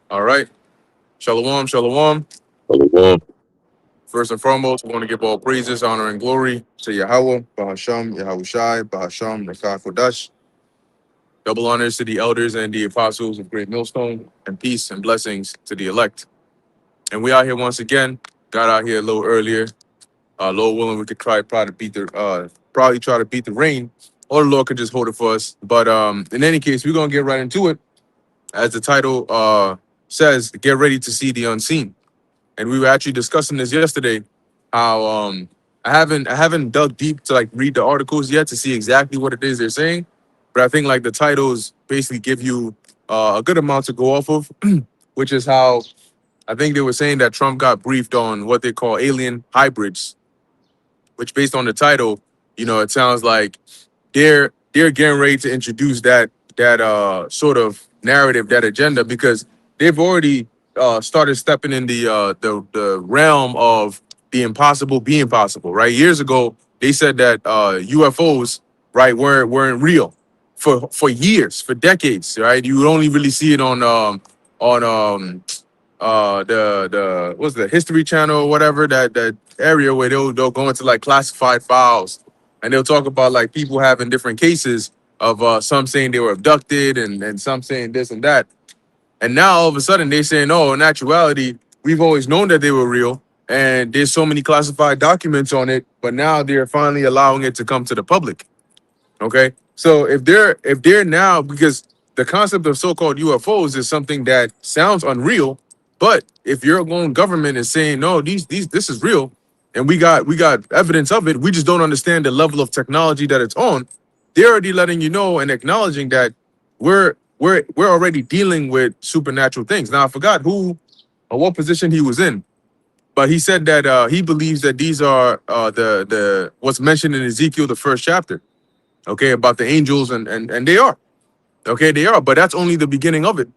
All right. Shalom, shalom. Shalom. First and foremost, we want to give all praises, honor, and glory to Yahweh, Bahasham, Yahushai, Bahasham, Rakah Kodash. Double honors to the elders and the apostles of Great Millstone, and peace and blessings to the elect. And we out here once again. Got out here a little earlier. Lord willing, we could probably try to beat the rain, or the Lord could just hold it for us. But in any case, we're gonna get right into it. As the title says, get ready to see the unseen. And we were actually discussing this yesterday. How I haven't dug deep to like read the articles yet to see exactly what it is they're saying, but I think like the titles basically give you a good amount to go off of, which is how I think they were saying that Trump got briefed on what they call alien hybrids, which based on the title, it sounds like they're getting ready to introduce that sort of narrative, that agenda, because they've already started stepping in the realm of the impossible being possible. Right, years ago they said that UFOs, right, weren't real for years, for decades. Right, you would only really see it on the what's the History Channel or whatever, that area where they'll go into like classified files, and they'll talk about like people having different cases of some saying they were abducted, and some saying this and that. And now all of a sudden they're saying, oh, in actuality, we've always known that they were real, and there's so many classified documents on it, but now they're finally allowing it to come to the public. Okay, so if they're now, because the concept of so-called UFOs is something that sounds unreal, but if your own government is saying no, these this is real, and we got evidence of it, we just don't understand the level of technology that it's on. They're already letting you know and acknowledging that we're already dealing with supernatural things. Now I forgot who or what position he was in, but he said that he believes that these are the what's mentioned in Ezekiel, the first chapter, okay, about the angels, and they are, okay, they are, but that's only the beginning of it,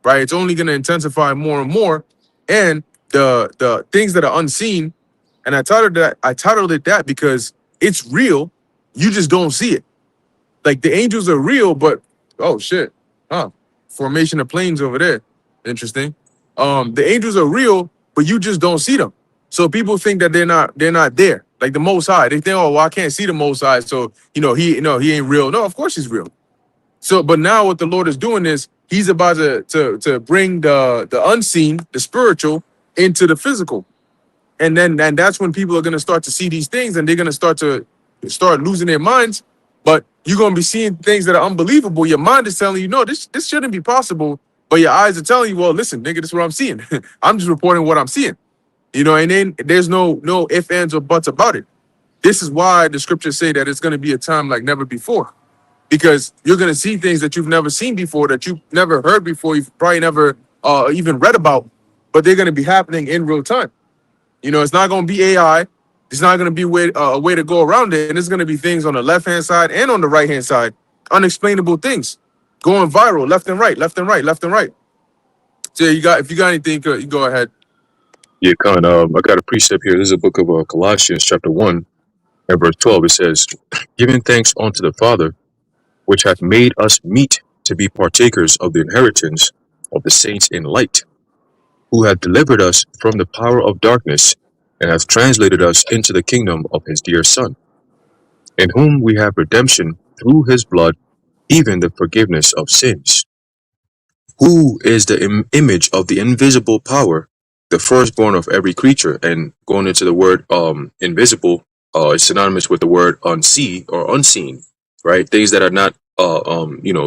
right? It's only going to intensify more and more, and the things that are unseen, and I titled it that because it's real, you just don't see it. Like the angels are real, but oh shit, huh? Formation of planes over there, interesting. The angels are real, but you just don't see them. So people think that they're not there. Like the Most High, they think, oh, well, I can't see the Most High, so he ain't real. No, of course he's real. So, but now what the Lord is doing is He's about to bring the unseen, the spiritual, into the physical, and that's when people are gonna start to see these things, and they're gonna start losing their minds. But you're gonna be seeing things that are unbelievable. Your mind is telling you, no, this shouldn't be possible. But your eyes are telling you, well, listen, nigga, this is what I'm seeing. I'm just reporting what I'm seeing. And then there's no ifs, ands, or buts about it. This is why the scriptures say that it's gonna be a time like never before, because you're going to see things that you've never seen before, that you've never heard before, you've probably never even read about, but they're going to be happening in real time. It's not going to be AI. It's not going to be a way to go around it, and it's going to be things on the left hand side and on the right hand side, unexplainable things going viral, left and right, left and right, left and right. So if you got anything, you go ahead. Yeah, Khan. I got a precept here. This is a book of Colossians, chapter 1, and verse 12. It says, "Giving thanks unto the Father, which hath made us meet to be partakers of the inheritance of the saints in light, who hath delivered us from the power of darkness, and hath translated us into the kingdom of his dear Son, in whom we have redemption through his blood, even the forgiveness of sins, who is the image of the invisible power, the firstborn of every creature." And going into the word invisible, is synonymous with the word unseen or unseen, right? Things that are not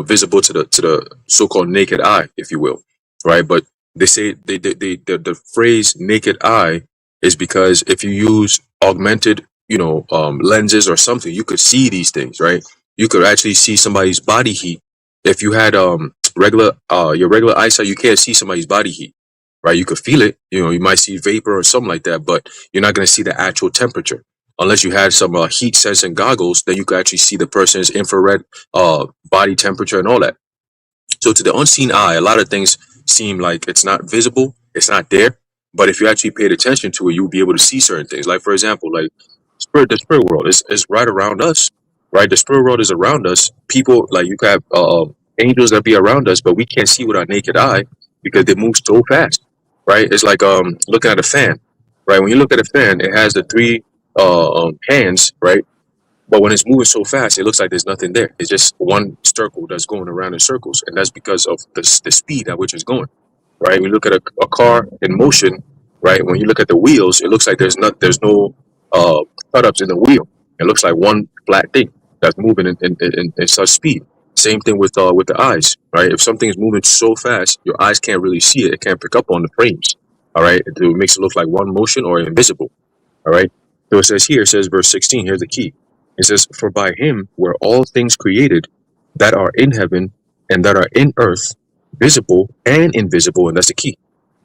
visible to the so-called naked eye, if you will, right? But they say the phrase naked eye is because if you use augmented lenses or something, you could see these things, right? You could actually see somebody's body heat. If you had regular your regular eyesight, you can't see somebody's body heat, right? You could feel it, you might see vapor or something like that, but you're not going to see the actual temperature unless you had some heat sensing goggles. Then you could actually see the person's infrared body temperature and all that. So to the unseen eye, a lot of things seem like it's not visible, it's not there, but if you actually paid attention to it, you'll be able to see certain things. Like, for example, like the spirit world is right around us, right? The spirit world is around us. People, like, you could have angels that be around us, but we can't see with our naked eye because they move so fast, right? It's like looking at a fan, right? When you look at a fan, it has the three hands, right? But when it's moving so fast, it looks like there's nothing there. It's just one circle that's going around in circles, and that's because of the speed at which it's going, right? When you look at a car in motion, right? When you look at the wheels, it looks like there's no uh, cut-ups in the wheel. It looks like one flat thing that's moving in such speed. Same thing with the eyes, right? If something is moving so fast, your eyes can't really see it. It can't pick up on the frames, all right? It makes it look like one motion or invisible, all right? So it says here, it says verse 16, here's the key. It says, for by him were all things created that are in heaven and that are in earth, visible and invisible. And that's the key.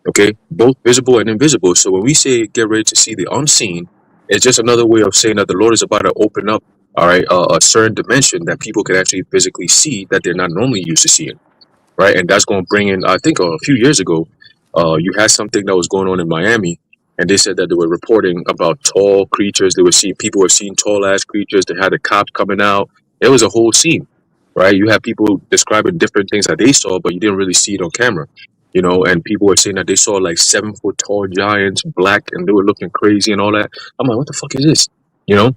Okay. Both visible and invisible. So when we say get ready to see the unseen, it's just another way of saying that the Lord is about to open up, all right, a certain dimension that people can actually physically see that they're not normally used to seeing. Right. And that's going to bring in, I think a few years ago, you had something that was going on in Miami, and they said that they were reporting about tall creatures. They were seeing people were seeing tall ass creatures. They had the cops coming out. It was a whole scene, right? You had people describing different things that they saw, but you didn't really see it on camera, you know. And people were saying that they saw like 7 foot tall giants, black, and they were looking crazy and all that. I'm like, what the fuck is this, you know?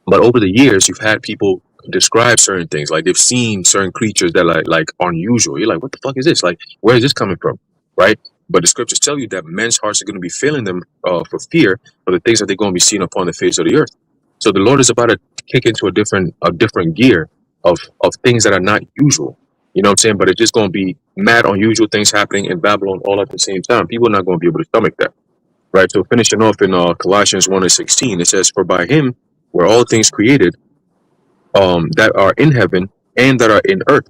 But over the years, you've had people describe certain things, like they've seen certain creatures that are like unusual. You're like, what the fuck is this? Like, where is this coming from, right? But the scriptures tell you that men's hearts are going to be failing them for fear for the things that they're going to be seeing upon the face of the earth. So the Lord is about to kick into a different gear of things that are not usual. You know what I'm saying? But it's just going to be mad unusual things happening in Babylon all at the same time. People are not going to be able to stomach that, right? So finishing off in Colossians 1:16, it says, for by him were all things created that are in heaven and that are in earth,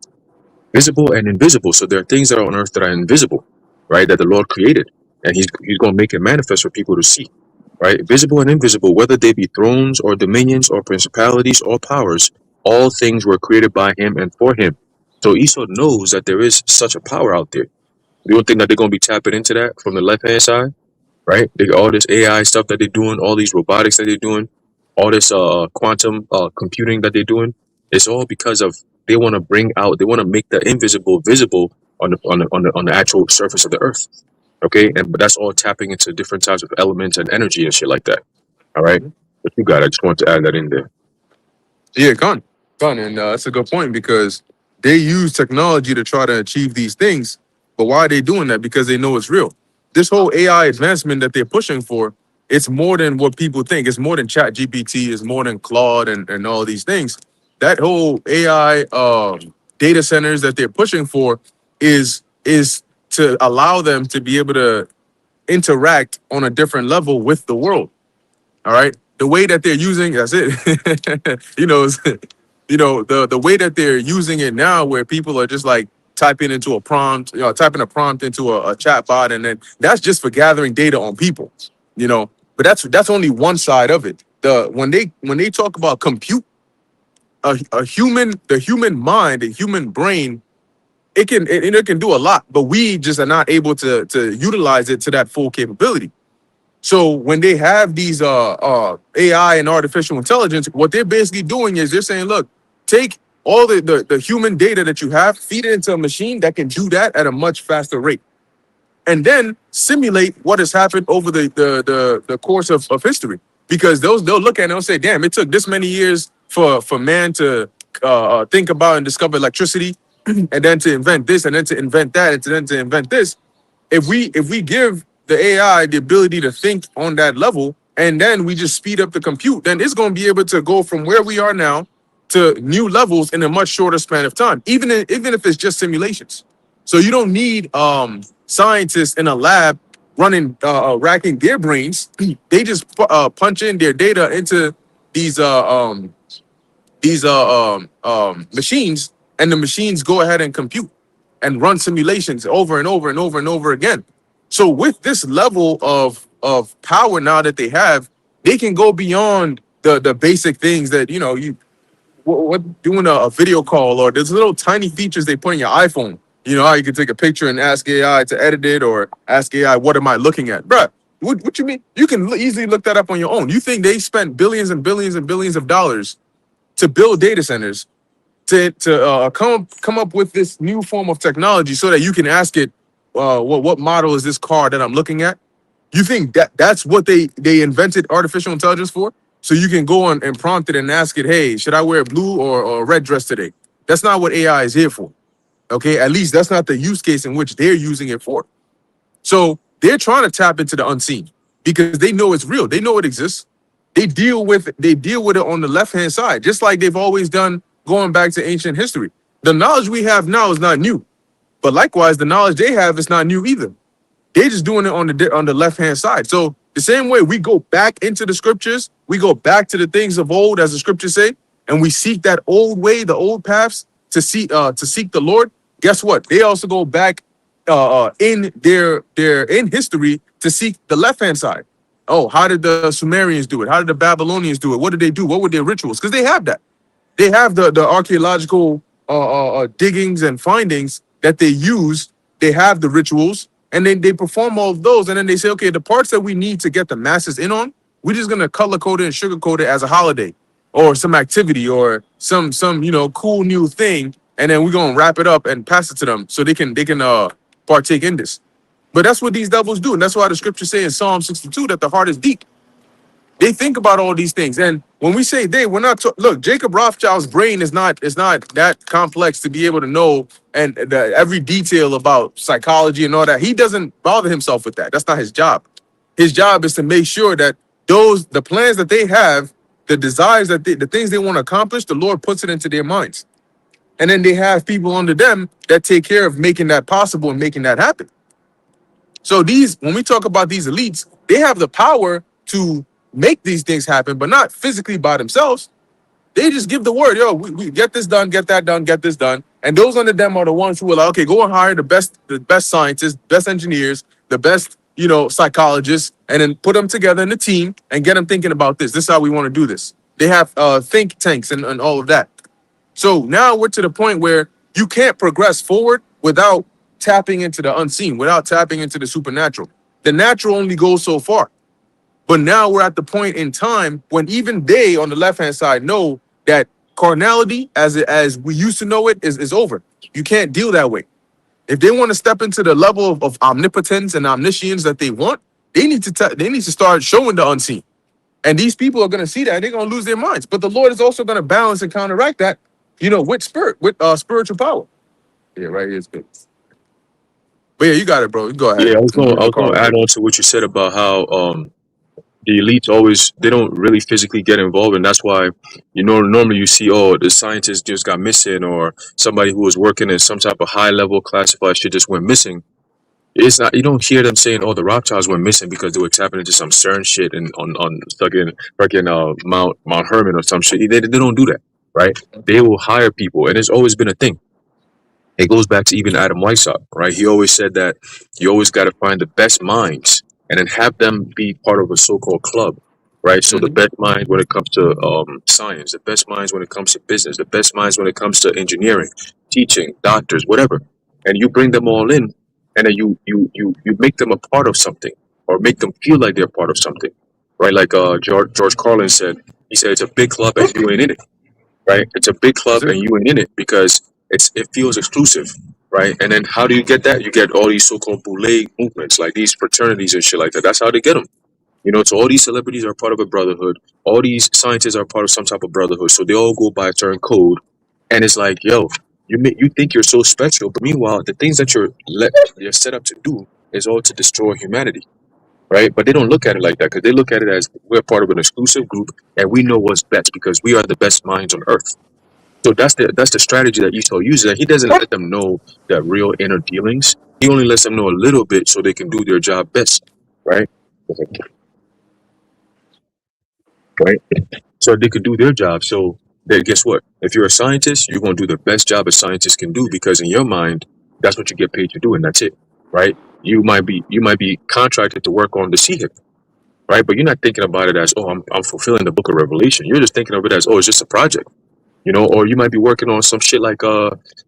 visible and invisible. So there are things that are on earth that are invisible, right? That the Lord created, and He's going to make it manifest for people to see, right? Visible and invisible, whether they be thrones or dominions or principalities or powers, all things were created by Him and for Him. So Esau knows that there is such a power out there. You don't think that they're going to be tapping into that from the left hand side, right? They got all this AI stuff that they're doing, all these robotics that they're doing, all this quantum computing that they're doing. It's all because of they want to bring out, they want to make the invisible visible on the actual surface of the earth. Okay, but that's all tapping into different types of elements and energy and shit like that. All right, but you got, I just wanted to add that in there. Yeah, gone. And that's a good point because they use technology to try to achieve these things. But why are they doing that? Because they know it's real. This whole AI advancement that they're pushing for, it's more than what people think. It's more than Chat GPT. It's more than Claude and all these things. That whole AI data centers that they're pushing for is to allow them to be able to interact on a different level with the world. All right. The way that they're using, that's it. The way that they're using it now, where people are just like typing into a prompt, typing a prompt into a chat bot, and then that's just for gathering data on people, But that's only one side of it. When they talk about compute, the human mind, the human brain, it can do a lot, but we just are not able to utilize it to that full capability. So when they have these AI and artificial intelligence, what they're basically doing is they're saying, look, take all the human data that you have, feed it into a machine that can do that at a much faster rate, and then simulate what has happened over the course of history. Because they'll look at it and they'll say, damn, it took this many years for man to think about and discover electricity, and then to invent this, and then to invent that, and then to invent this. If we give the AI the ability to think on that level, and then we just speed up the compute, then it's going to be able to go from where we are now to new levels in a much shorter span of time, even if it's just simulations. So you don't need scientists in a lab racking their brains. They just punch in their data into these machines, and the machines go ahead and compute and run simulations over and over and over and over again. So with this level of power now that they have, they can go beyond the basic things that what doing a video call, or there's little tiny features they put in your iPhone. You know how you can take a picture and ask AI to edit it, or ask AI, what am I looking at? Bruh, what you mean? You can easily look that up on your own. You think they spent billions and billions and billions of dollars to build data centers to come up with this new form of technology so that you can ask it, what model is this car that I'm looking at? You think that that's what they invented artificial intelligence for? So you can go on and prompt it and ask it, hey, should I wear a blue or a red dress today? That's not what AI is here for. Okay, at least that's not the use case in which they're using it for. So they're trying to tap into the unseen because they know it's real. They know it exists. They deal with it on the left hand side, just like they've always done, going back to ancient history. The knowledge we have now is not new, but likewise, the knowledge they have is not new either. They're just doing it on the left hand side. So the same way we go back into the scriptures, we go back to the things of old, as the scriptures say, and we seek that old way, the old paths to seek the Lord. Guess what? They also go back in their in history to seek the left hand side. Oh, how did the Sumerians do it? How did the Babylonians do it? What did they do? What were their rituals? Because they have that. They have the archaeological diggings and findings that they use. They have the rituals, and then they perform all of those, and then they say, okay, the parts that we need to get the masses in on, we're just gonna color code it and sugar coat it as a holiday or some activity or some cool new thing, and then we're gonna wrap it up and pass it to them so they can partake in this. But that's what these devils do, and that's why the scriptures say in Psalm 62 that the heart is deep. They think about all these things, and when we say they, we're not. Look, Jacob Rothschild's brain is not that complex to be able to know and every detail about psychology and all that. He doesn't bother himself with that. That's not his job. His job is to make sure that the plans that they have, the desires the things they want to accomplish, the Lord puts it into their minds, and then they have people under them that take care of making that possible and making that happen. So when we talk about these elites, they have the power to make these things happen, but not physically by themselves. They just give the word, yo, we get this done, get that done, get this done. And those under them are the ones who are like, okay, go and hire the best scientists, best engineers, the best, psychologists, and then put them together in a team and get them thinking about this. This is how we want to do this. They have think tanks and all of that. So now we're to the point where you can't progress forward without tapping into the unseen, without tapping into the supernatural. The natural only goes so far. But now we're at the point in time when even they on the left-hand side know that carnality, as we used to know it, is over. You can't deal that way. If they want to step into the level of omnipotence and omniscience that they want, they need to start showing the unseen. And these people are going to see that and they're going to lose their minds. But the Lord is also going to balance and counteract that, with spiritual power. Yeah, right here's good. But yeah, you got it, bro. You go ahead. Yeah, I was going to add on to what you said about how the elites they don't really physically get involved, and that's why normally you see, oh, the scientist just got missing, or somebody who was working in some type of high level classified shit just went missing. It's not, you don't hear them saying, oh, the Rothschilds went missing because they were tapping into some CERN shit and on stuck in fucking Mount Hermon or some shit. They don't do that, right? They will hire people, and it's always been a thing. It goes back to even Adam Weishaupt, right? He always said that you always got to find the best minds and then have them be part of a so-called club, right? So the best minds when it comes to science, the best minds when it comes to business, the best minds when it comes to engineering, teaching, doctors, whatever. And you bring them all in, and then you make them a part of something, or make them feel like they're part of something, right? Like George Carlin said, he said it's a big club and you ain't in it, right? It's a big club and you ain't in it because it feels exclusive, right? And then how do you get that? You get all these so-called boule movements, like these fraternities and shit like that. That's how they get them. So all these celebrities are part of a brotherhood. All these scientists are part of some type of brotherhood. So they all go by a certain code. And it's like, yo, you think you're so special, but meanwhile, the things that you're set up to do is all to destroy humanity, right? But they don't look at it like that, because they look at it as we're part of an exclusive group and we know what's best because we are the best minds on earth. So that's the strategy that Esau uses. And he doesn't let them know the real inner dealings. He only lets them know a little bit so they can do their job best, right? Right? So they could do their job. So then guess what? If you're a scientist, you're going to do the best job a scientist can do, because in your mind, that's what you get paid to do, and that's it, right? You might be contracted to work on the sea hip, right? But you're not thinking about it as, oh, I'm fulfilling the book of Revelation. You're just thinking of it as, oh, it's just a project. Or you might be working on some shit like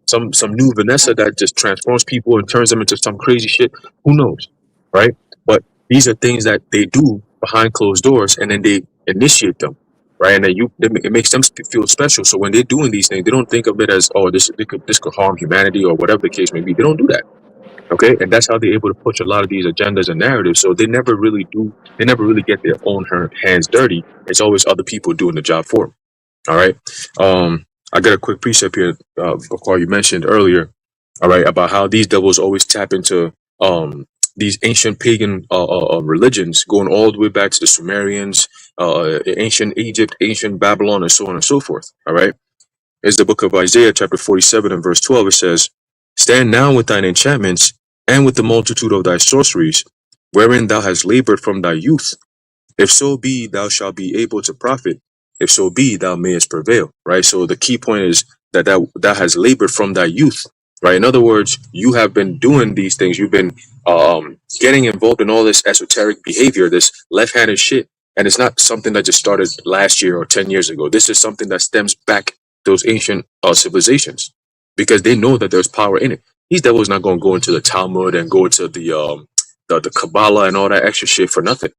some new Vanessa that just transforms people and turns them into some crazy shit. Who knows, right? But these are things that they do behind closed doors, and then they initiate them. right? And then it makes them feel special. So when they're doing these things, they don't think of it as, oh, this could harm humanity or whatever the case may be. They don't do that. Okay, and that's how they're able to push a lot of these agendas and narratives. So they never really do. They never really get their own hands dirty. It's always other people doing the job for them. All right. I got a quick precept here, before you mentioned earlier. All right, about how these devils always tap into these ancient pagan religions, going all the way back to the Sumerians, ancient Egypt, ancient Babylon, and so on and so forth. All right. Is the book of Isaiah, chapter 47 and verse 12. It says, "Stand now with thine enchantments and with the multitude of thy sorceries, wherein thou hast labored from thy youth. If so be thou shalt be able to profit, if so be thou mayest prevail." Right? So the key point is that thou has labored from thy youth. Right? In other words, you have been doing these things. You've been getting involved in all this esoteric behavior, this left-handed shit. And it's not something that just started last year or 10 years ago. This is something that stems back those ancient civilizations, because they know that there's power in it. These devils not going to go into the Talmud and go into the Kabbalah and all that extra shit for nothing.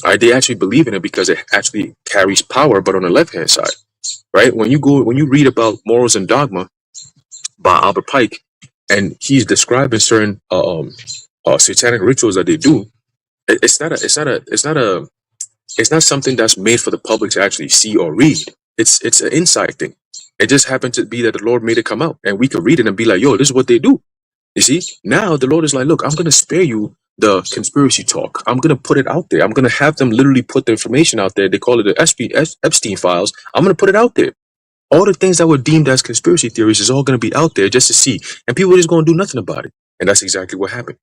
All right, they actually believe in it because it actually carries power, but on the left hand side, right? When you read about Morals and Dogma by Albert Pike, and he's describing certain satanic rituals that they do, it's not something that's made for the public to actually see or read. It's an inside thing. It just happened to be that the Lord made it come out, and we could read it and be like, "Yo, this is what they do." You see, now the Lord is like, "Look, I'm gonna spare you the conspiracy talk. I'm gonna put it out there. I'm gonna have them literally put the information out there. They call it the Epstein files. I'm gonna put it out there. All the things that were deemed as conspiracy theories is all gonna be out there just to see, and people are just gonna do nothing about it." And that's exactly what happened.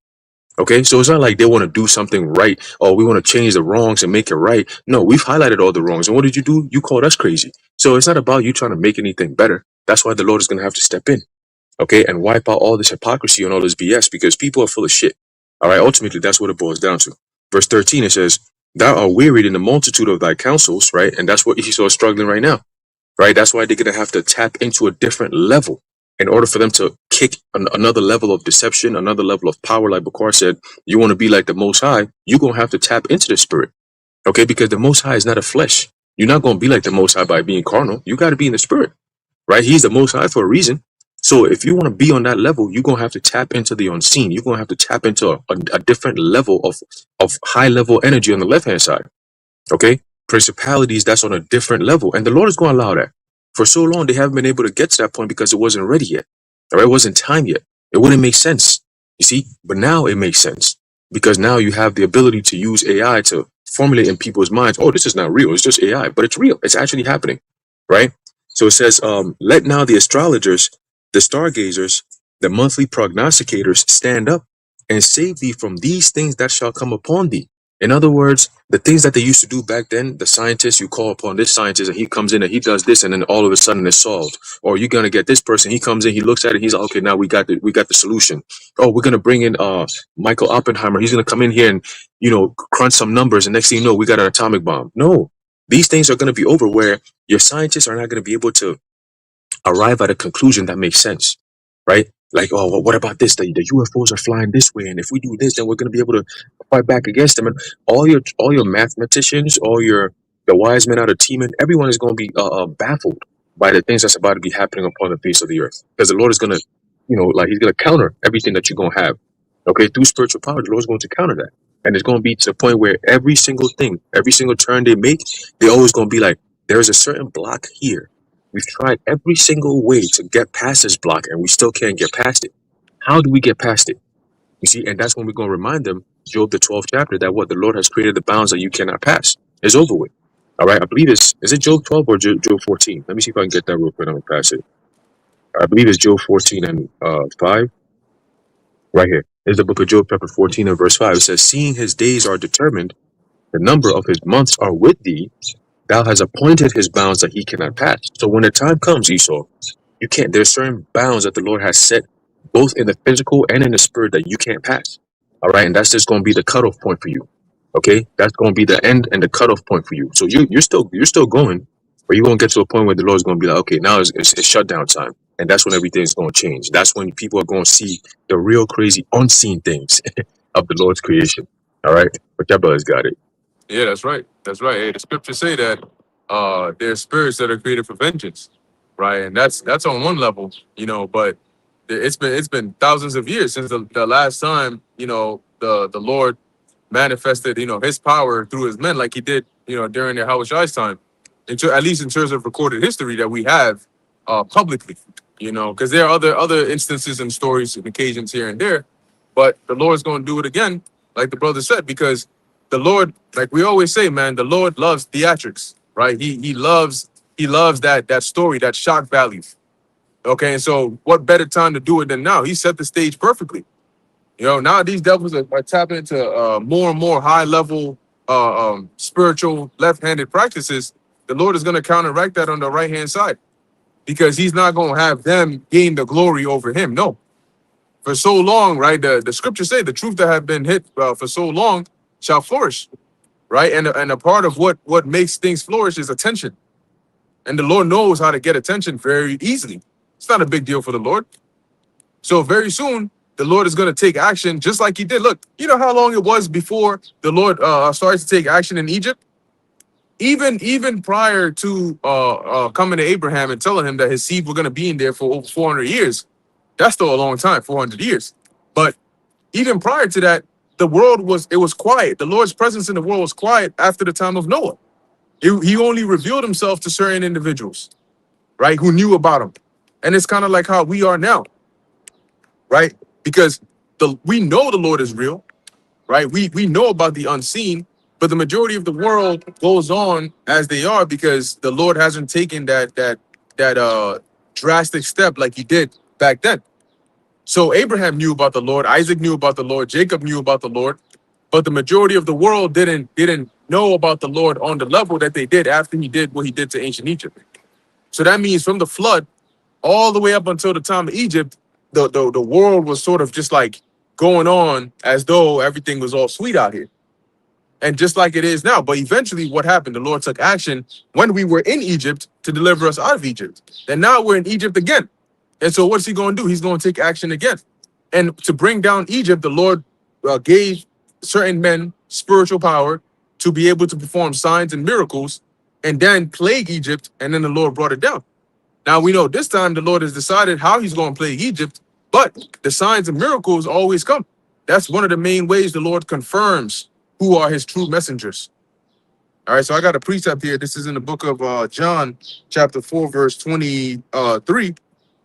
Okay, so it's not like they want to do something right, or we want to change the wrongs and make it right. No, we've highlighted all the wrongs. And what did you do? You called us crazy. So it's not about you trying to make anything better. That's why the Lord is going to have to step in, okay, and wipe out all this hypocrisy and all this BS, because people are full of shit. All right, ultimately, that's what it boils down to. Verse 13, it says, "Thou art wearied in the multitude of thy counsels," right? And that's what Esau is struggling right now, right? That's why they're going to have to tap into a different level in order for them to kick another level of deception, another level of power. Like Bakar said, you want to be like the Most High, you're going to have to tap into the Spirit, okay? Because the Most High is not a flesh. You're not going to be like the Most High by being carnal. You got to be in the Spirit, right? He's the Most High for a reason. So if you want to be on that level, you're going to have to tap into the unseen. You're going to have to tap into a different level of high level energy on the left-hand side, okay? Principalities, that's on a different level. And the Lord is going to allow that. For so long, they haven't been able to get to that point because it wasn't ready yet. All right, it wasn't time yet. It wouldn't make sense, you see. But now it makes sense, because now you have the ability to use AI to formulate in people's minds, "Oh, this is not real. It's just AI," but it's real. It's actually happening, right? So it says, "Let now the astrologers, the stargazers, the monthly prognosticators stand up and save thee from these things that shall come upon thee." In other words, the things that they used to do back then, the scientists, you call upon this scientist and he comes in and he does this, and then all of a sudden it's solved. Or you're gonna get this person, he comes in, he looks at it, he's like, "Okay, now we got the solution." Oh, we're gonna bring in Michael Oppenheimer. He's gonna come in here and crunch some numbers, and next thing you know, we got an atomic bomb. No, these things are gonna be over where your scientists are not gonna be able to arrive at a conclusion that makes sense, right? Like, "Oh, well, what about this? The UFOs are flying this way, and if we do this, then we're going to be able to fight back against them." And all your mathematicians, the wise men out of Teman, everyone is going to be baffled by the things that's about to be happening upon the face of the earth, because the Lord is going to, like, He's going to counter everything that you're going to have. Okay, through spiritual power, the Lord's going to counter that, and it's going to be to the point where every single thing, every single turn they make, they're always going to be like, "There is a certain block here. We've tried every single way to get past this block, and we still can't get past it. How do we get past it?" You see, and that's when we're going to remind them, Job, the 12th chapter, that what the Lord has created the bounds that you cannot pass. It's over with. All right, I believe is it Job 12 or Job 14? Let me see if I can get that real quick. I'm going to pass it. I believe it's Job 14 and 5. Right here. There's the book of Job, chapter 14 and verse 5. It says, "Seeing his days are determined, the number of his months are with thee, thou hast appointed his bounds that he cannot pass." So when the time comes, Esau, you can't. There's certain bounds that the Lord has set, both in the physical and in the spirit, that you can't pass. All right, and that's just going to be the cutoff point for you. Okay, that's going to be the end and the cutoff point for you. So you're still going, but you're going to get to a point where the Lord's going to be like, "Okay, now it's shutdown time," and that's when everything's going to change. That's when people are going to see the real crazy unseen things of the Lord's creation. All right, but that brother's got it. Yeah, that's right. That's right. Hey, the scriptures say that There's spirits that are created for vengeance, right? And that's on one level, but it's been thousands of years since the last time, the Lord manifested, his power through his men like he did, during the Shai's time. At least in terms of recorded history that we have publicly, because there are other instances and stories and occasions here and there, but the Lord's going to do it again, like the brother said, because the Lord, like we always say, man, the Lord loves theatrics, right? He loves that story, that shock value. Okay, and so what better time to do it than now? He set the stage perfectly. Now these devils are tapping into more and more high level spiritual left-handed practices. The Lord is going to counteract that on the right hand side because He's not going to have them gain the glory over Him. No, for so long, right? The scriptures say the truth that have been hid for so long shall flourish, right? And a part of what makes things flourish is attention, and the Lord knows how to get attention very easily. It's not a big deal for the Lord. So very soon, the Lord is going to take action just like He did. Look, you know how long it was before the Lord started to take action in Egypt? Even prior to coming to Abraham and telling him that his seed were going to be in there for over 400 years. That's still a long time, 400 years. But even prior to that, the world was quiet. The Lord's presence in the world was quiet after the time of Noah. He only revealed Himself to certain individuals, right, who knew about Him. And it's kind of like how we are now, right? Because we know the Lord is real, right? We know about the unseen, but the majority of the world goes on as they are because the Lord hasn't taken that drastic step like He did back then. So Abraham knew about the Lord, Isaac knew about the Lord, Jacob knew about the Lord, but the majority of the world didn't know about the Lord on the level that they did after He did what He did to ancient Egypt. So that means from the flood all the way up until the time of Egypt, the world was sort of just like going on as though everything was all sweet out here. And just like it is now. But eventually what happened? The Lord took action when we were in Egypt to deliver us out of Egypt. And now we're in Egypt again. And so what's He going to do? He's going to take action again. And to bring down Egypt, the Lord gave certain men spiritual power to be able to perform signs and miracles and then plague Egypt. And then the Lord brought it down. Now we know this time the Lord has decided how He's going to plague Egypt, but the signs and miracles always come. That's one of the main ways the Lord confirms who are His true messengers. All right, so I got a precept here. This is in the book of John, chapter 4, verse 23.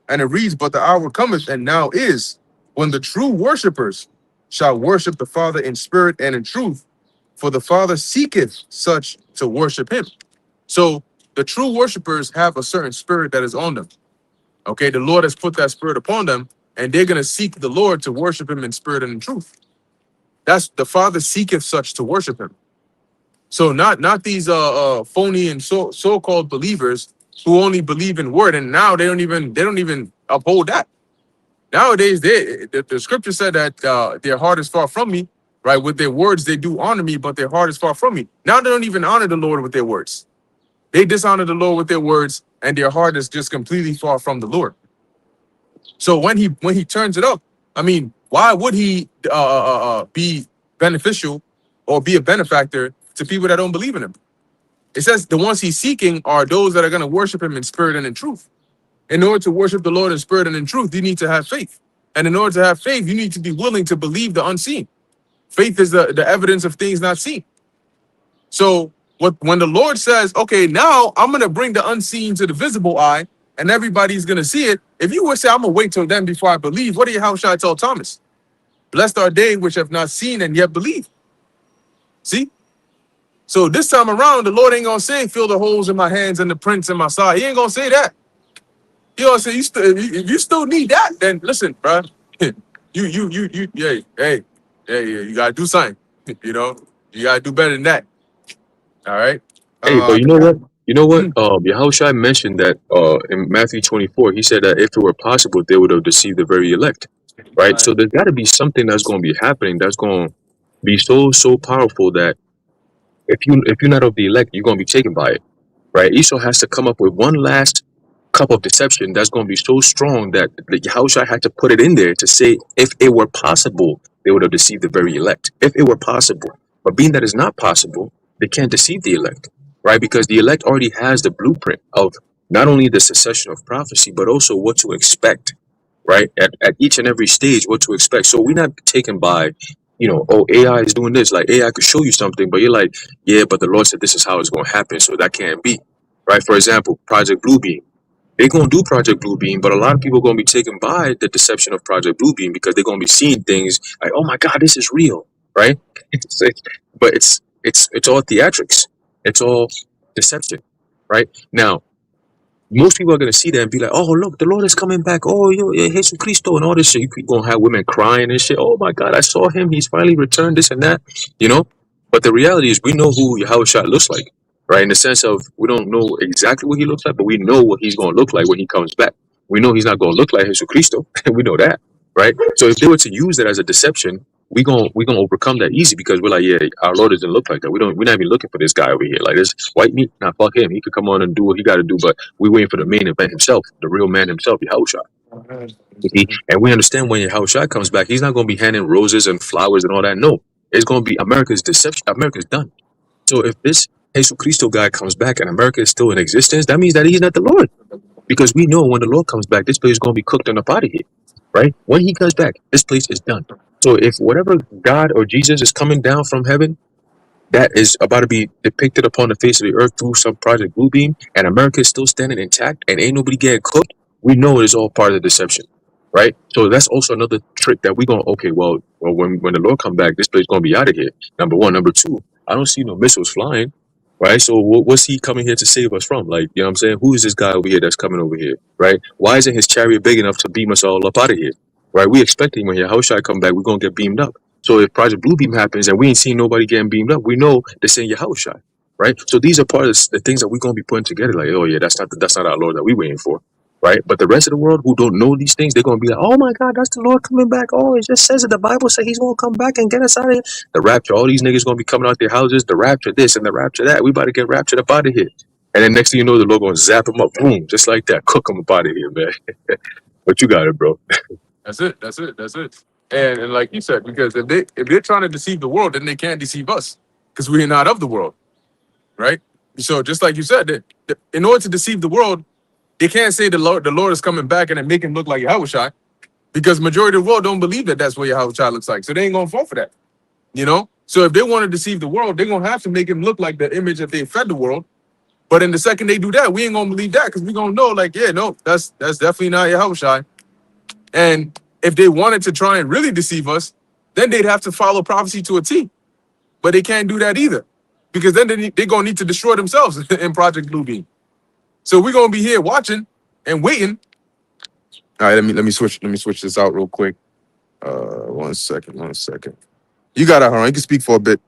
And it reads, "But the hour cometh, and now is, when the true worshipers shall worship the Father in spirit and in truth, for the Father seeketh such to worship Him." So the true worshipers have a certain spirit that is on them. Okay, the Lord has put that spirit upon them, and they're going to seek the Lord to worship Him in spirit and in truth. That's the Father seeketh such to worship Him. So not these phony and so-called believers who only believe in word, and now they don't even uphold that. Nowadays, the scripture said that their heart is far from me, right? With their words, they do honor me, but their heart is far from me. Now they don't even honor the Lord with their words. They dishonor the Lord with their words, and their heart is just completely far from the Lord. So when he turns it up, I mean, why would He be beneficial or be a benefactor to people that don't believe in Him? It says the ones He's seeking are those that are going to worship Him in spirit and in truth. In order to worship the Lord in spirit and in truth, you need to have faith. And in order to have faith, you need to be willing to believe the unseen. Faith is the evidence of things not seen. So when the Lord says, okay, now I'm going to bring the unseen to the visible eye and everybody's going to see it. If you would say, I'm going to wait till then before I believe, how shall I tell Thomas? Blessed are they which have not seen and yet believe. See? So this time around, the Lord ain't going to say, feel the holes in my hands and the prints in my side. He ain't going to say that. He going to say, if you still need that, then listen, bro. Hey, you got to do something. You got to do better than that. All right. Hey, but you know what? Yahushua mentioned that in Matthew 24, he said that if it were possible, they would have deceived the very elect, right? So there's got to be something that's going to be happening that's going to be so powerful that if you're not of the elect, you're going to be taken by it, right? Esau has to come up with one last cup of deception that's going to be so strong that Yahushua had to put it in there to say, if it were possible, they would have deceived the very elect. If it were possible, but being that it's not possible, they can't deceive the elect. right? Because the elect already has the blueprint of not only the succession of prophecy, but also what to expect, right? At each and every stage, what to expect. So we're not taken by, oh, AI is doing this. Like AI could show you something, but you're like, yeah, but the Lord said this is how it's going to happen. So that can't be, right? For example, Project Bluebeam. They're going to do Project Bluebeam, but a lot of people are going to be taken by the deception of Project Bluebeam because they're going to be seeing things like, oh my God, this is real, right? It's like, but it's all theatrics. It's all deception, right? Now, most people are going to see that and be like, oh, look, the Lord is coming back. Oh, yo, Jesus Cristo and all this shit. You're going to have women crying and shit. Oh my God, I saw him. He's finally returned, this and that, you know? But the reality is we know who Yahushua looks like, right? In the sense of we don't know exactly what he looks like, but we know what he's going to look like when he comes back. We know he's not going to look like Jesus Cristo. We know that, right? So if they were to use that as a deception, we gonna overcome that easy because we're like, yeah, our Lord doesn't look like that. We're not even looking for this guy over here. Like this white meat, nah, fuck him. He could come on and do what he got to do, but we waiting for the main event himself, the real man himself, Yahushua. You see? And we understand when Yahushua comes back, he's not gonna be handing roses and flowers and all that. No, it's gonna be America's deception. America's done. So if this Jesus Cristo guy comes back and America is still in existence, that means that he's not the Lord. Because we know when the Lord comes back, this place is gonna be cooked and up out of here. Right? When he comes back, this place is done. So if whatever God or Jesus is coming down from heaven, that is about to be depicted upon the face of the earth through some Project Bluebeam, and America is still standing intact and ain't nobody getting cooked, we know it is all part of the deception, right? So that's also another trick that we're going, okay, well when the Lord come back, this place going to be out of here. Number one. Number two, I don't see no missiles flying, right? So what's he coming here to save us from? Like, you know what I'm saying? Who is this guy over here that's coming over here, right? Why isn't his chariot big enough to beam us all up out of here, right? We expecting when Yahushua come back, we're going to get beamed up. So if Project Bluebeam happens and we ain't seen nobody getting beamed up, we know they're saying Yahushua, right? So these are part of the things that we're gonna be putting together. Like, oh yeah, that's not our Lord that we waiting for, right? But the rest of the world who don't know these things, they're gonna be like, oh my God, that's the Lord coming back. Oh, it just says it. The Bible said He's gonna come back and get us out of here. The rapture, all these niggas gonna be coming out their houses. The rapture, this and the rapture that. We about to get raptured up out of here. And then next thing you know, the Lord gonna zap them up, boom, just like that, cook them up out of here, man. But you got it, bro. That's it. That's it. That's it. And like you said, because if they're trying to deceive the world, then they can't deceive us because we're not of the world, right? So just like you said, in order to deceive the world, they can't say the Lord is coming back and then make him look like Yahushua because majority of the world don't believe that that's what Yahushua looks like. So they ain't gonna fall for that, you know. So if they want to deceive the world, they're gonna have to make him look like the image that they fed the world. But in the second they do that, we ain't gonna believe that because we gonna know, like, yeah, no, that's definitely not Yahushua. And if they wanted to try and really deceive us, then they'd have to follow prophecy to a T. But they can't do that either, because then they're gonna need to destroy themselves in Project Bluebeam. So we're gonna be here watching and waiting. All right, let me switch this out real quick. 1 second, 1 second. You got it, Haran. You can speak for a bit.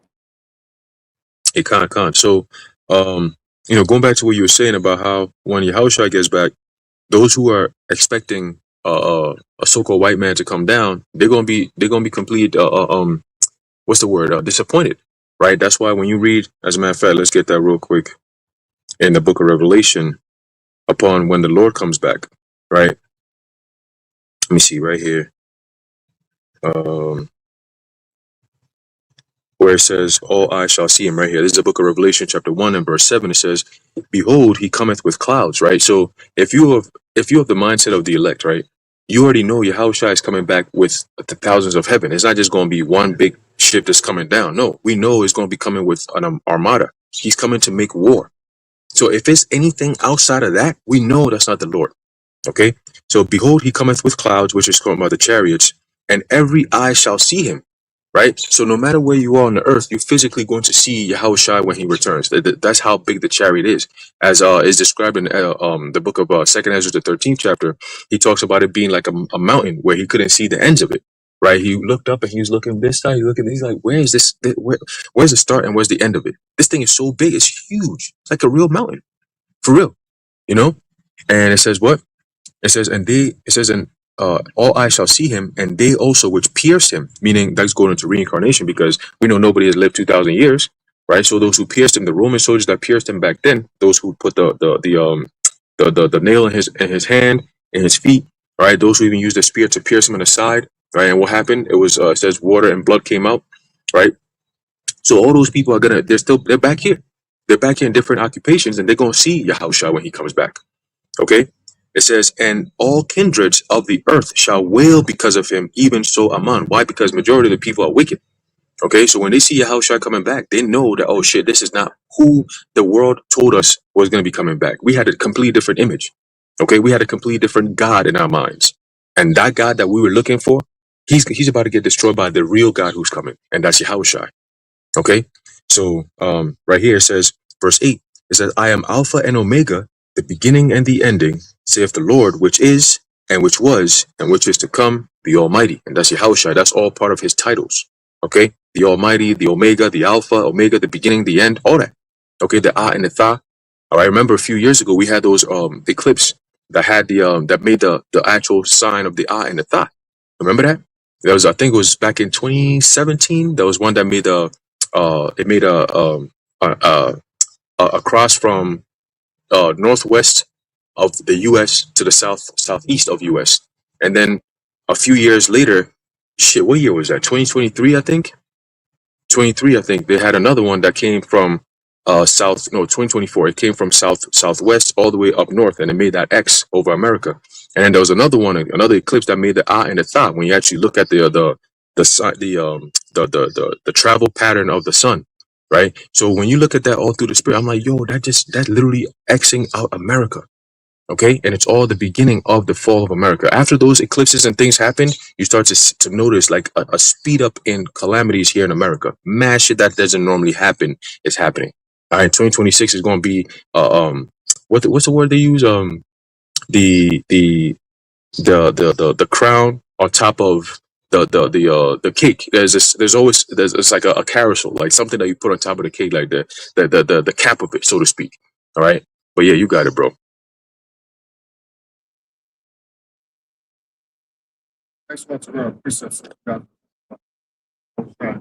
Hey, Khan. So, going back to what you were saying about how when Yahushua gets back, those who are expecting a so-called white man to come down, they're gonna be complete what's the word? Disappointed, right? That's why when you read, as a matter of fact, let's get that real quick in the book of Revelation, upon when the Lord comes back, right? Let me see right here, where it says, "All eyes shall see him." Right here, this is the book of Revelation, chapter 1 and verse 7. It says, "Behold, he cometh with clouds." Right. So if you have the mindset of the elect, right, you already know Yahushua is coming back with the thousands of heaven. It's not just going to be one big ship that's coming down. No, we know it's going to be coming with an armada. He's coming to make war. So if it's anything outside of that, we know that's not the Lord. Okay. So behold, he cometh with clouds, which is called by the chariots, and every eye shall see him. Right. So no matter where you are on the earth, you're physically going to see Yahushua when he returns. That's how big the chariot is, as is described in the book of 2nd Ezra, the 13th chapter. He talks about it being like a mountain where he couldn't see the ends of it. Right. He looked up and he was looking this side. He's like, where is this? Where's the start and where's the end of it? This thing is so big. It's huge. It's like a real mountain, for real. You know. And it says what? It says, and all eyes shall see him, and they also which pierced him, meaning that's going into reincarnation, because we know nobody has lived 2,000 years, right? So those who pierced him, the Roman soldiers that pierced him back then, those who put the nail in his hand, in his feet, right? Those who even used the spear to pierce him in the side, right? And what happened? It was it says water and blood came out, right? So all those people they're back here. They're back here in different occupations, and they're going to see Yahushua when he comes back. Okay? It says, and all kindreds of the earth shall wail because of him, even so Aman. Why? Because majority of the people are wicked. Okay, so when they see Yahushua coming back, they know that, oh shit, this is not who the world told us was going to be coming back. We had a completely different image. Okay, we had a completely different God in our minds. And that God that we were looking for, he's about to get destroyed by the real God who's coming. And that's Yahushua. Okay, so right here it says, verse 8, it says, I am Alpha and Omega, the beginning and the ending, saith the Lord, which is, and which was, and which is to come, the Almighty. And that's Yahushua. That's all part of his titles. Okay, the Almighty, the Omega, the Alpha, Omega, the beginning, the end, all that. Okay, the Ah and the Tha. I remember a few years ago we had those eclipse that had the that made the actual sign of the Ah and the Tha. Remember that? There was, I think it was back in 2017. There was one that made it made a cross from northwest of the U.S. to the southeast of U.S. And then a few years later, shit, what year was that? 2023, I think. 23, I think they had another one that came from 2024. It came from southwest all the way up north, and it made that X over America. And then there was another one, another eclipse that made the Ah and the Tha. When you actually look at the travel pattern of the sun, right? So when you look at that all through the spirit, I'm like, yo, that literally Xing out America. Okay, and it's all the beginning of the fall of America. After those eclipses and things happen, you start to notice like a speed up in calamities here in America. Mad shit that doesn't normally happen is happening. All right, 2026 is going to be what's the word they use? The crown on top of the cake. There's it's like a carousel, like something that you put on top of the cake, like the cap of it, so to speak. All right, but yeah, you got it, bro. I just want to know precepts of God. I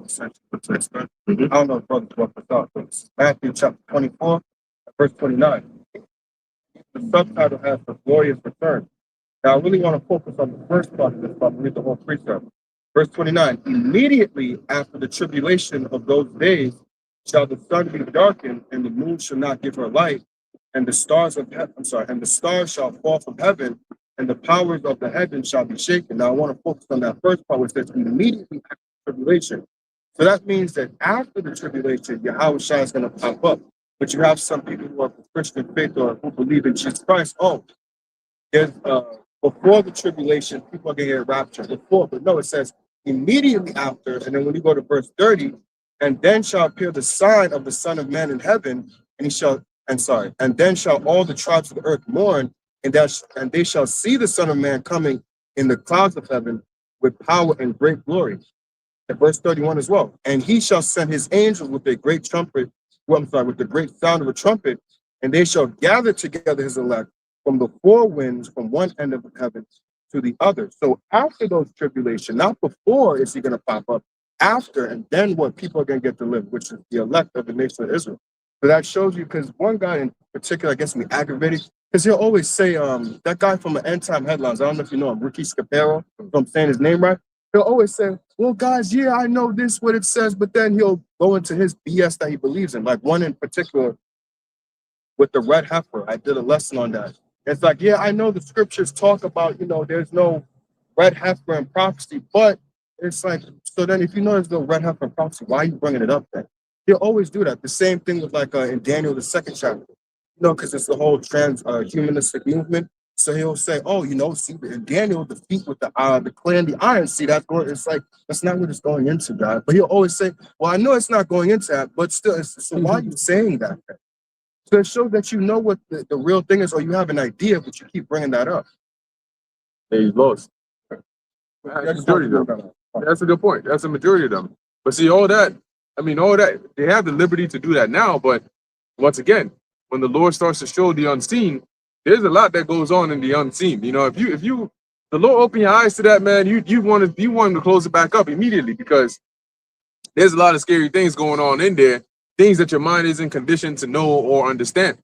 don't know if brothers what the thought, but it's Matthew chapter 24, verse 29. The subtitle has the glorious return. Now, I really want to focus on the first part of this, but I'll read the whole precept. Verse 29, immediately after the tribulation of those days shall the sun be darkened, and the moon shall not give her light, and the stars and the stars shall fall from heaven, and the powers of the heaven shall be shaken. Now, I want to focus on that first part, which says immediately after the tribulation. So that means that after the tribulation, Yahushua is going to pop up. But you have some people who are of Christian faith or who believe in Jesus Christ. Oh, there's before the tribulation, people are going to get raptured. Before, but no, it says immediately after. And then when you go to verse 30, and then shall appear the sign of the Son of Man in heaven, and then shall all the tribes of the earth mourn, and they shall see the Son of Man coming in the clouds of heaven with power and great glory. And verse 31 as well. And he shall send his angels with a great trumpet, with the great sound of a trumpet, and they shall gather together his elect from the four winds, from one end of heaven to the other. So after those tribulation, not before is he going to pop up, after, and then what people are going to get delivered, which is the elect of the nation of Israel. So that shows you, because one guy in particular gets me aggravated, because he'll always say, that guy from the End Time Headlines, I don't know if you know him, Ricky Scapero, if I'm saying his name right, he'll always say, well, guys, yeah, I know this, what it says, but then he'll go into his BS that he believes in. Like one in particular with the red heifer, I did a lesson on that. It's like, yeah, I know the scriptures talk about, there's no red heifer in prophecy, but it's like, so then if you know there's no red heifer in prophecy, why are you bringing it up then? He'll always do that. The same thing with like in Daniel, the second chapter, because it's the whole humanistic movement. So he'll say, oh, see, in Daniel, the feet with the clay and the iron, see, that's going, it's like, that's not what it's going into, God. But he'll always say, well, I know it's not going into that, but still, so why are you saying that? So it shows that you know what the real thing is, or you have an idea, but you keep bringing that up. There you lost. That's a good point. That's a majority of them. But see, all that, they have the liberty to do that now. But once again, when the Lord starts to show the unseen, there's a lot that goes on in the unseen. If you the Lord open your eyes to that, man, you want him to close it back up immediately, because there's a lot of scary things going on in there, things that your mind isn't conditioned to know or understand,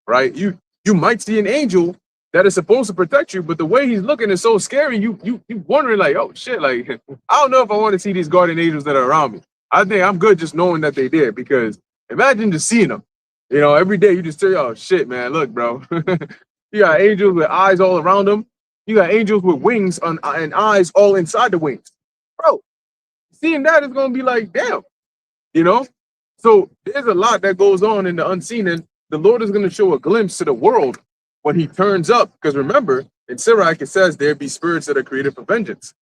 right? You might see an angel that is supposed to protect you, but the way he's looking is so scary, you wondering like, oh shit, like, I don't know if I want to see these guardian angels that are around me. I think I'm good just knowing that they're there, because imagine just seeing them. You know, every day you just tell, oh shit, man, look, bro. You got angels with eyes all around them. You got angels with wings and eyes all inside the wings. Bro, seeing that is gonna be like, damn, you know? So there's a lot that goes on in the unseen, and the Lord is gonna show a glimpse to the world when he turns up. Because remember, in Sirach, it says there be spirits that are created for vengeance.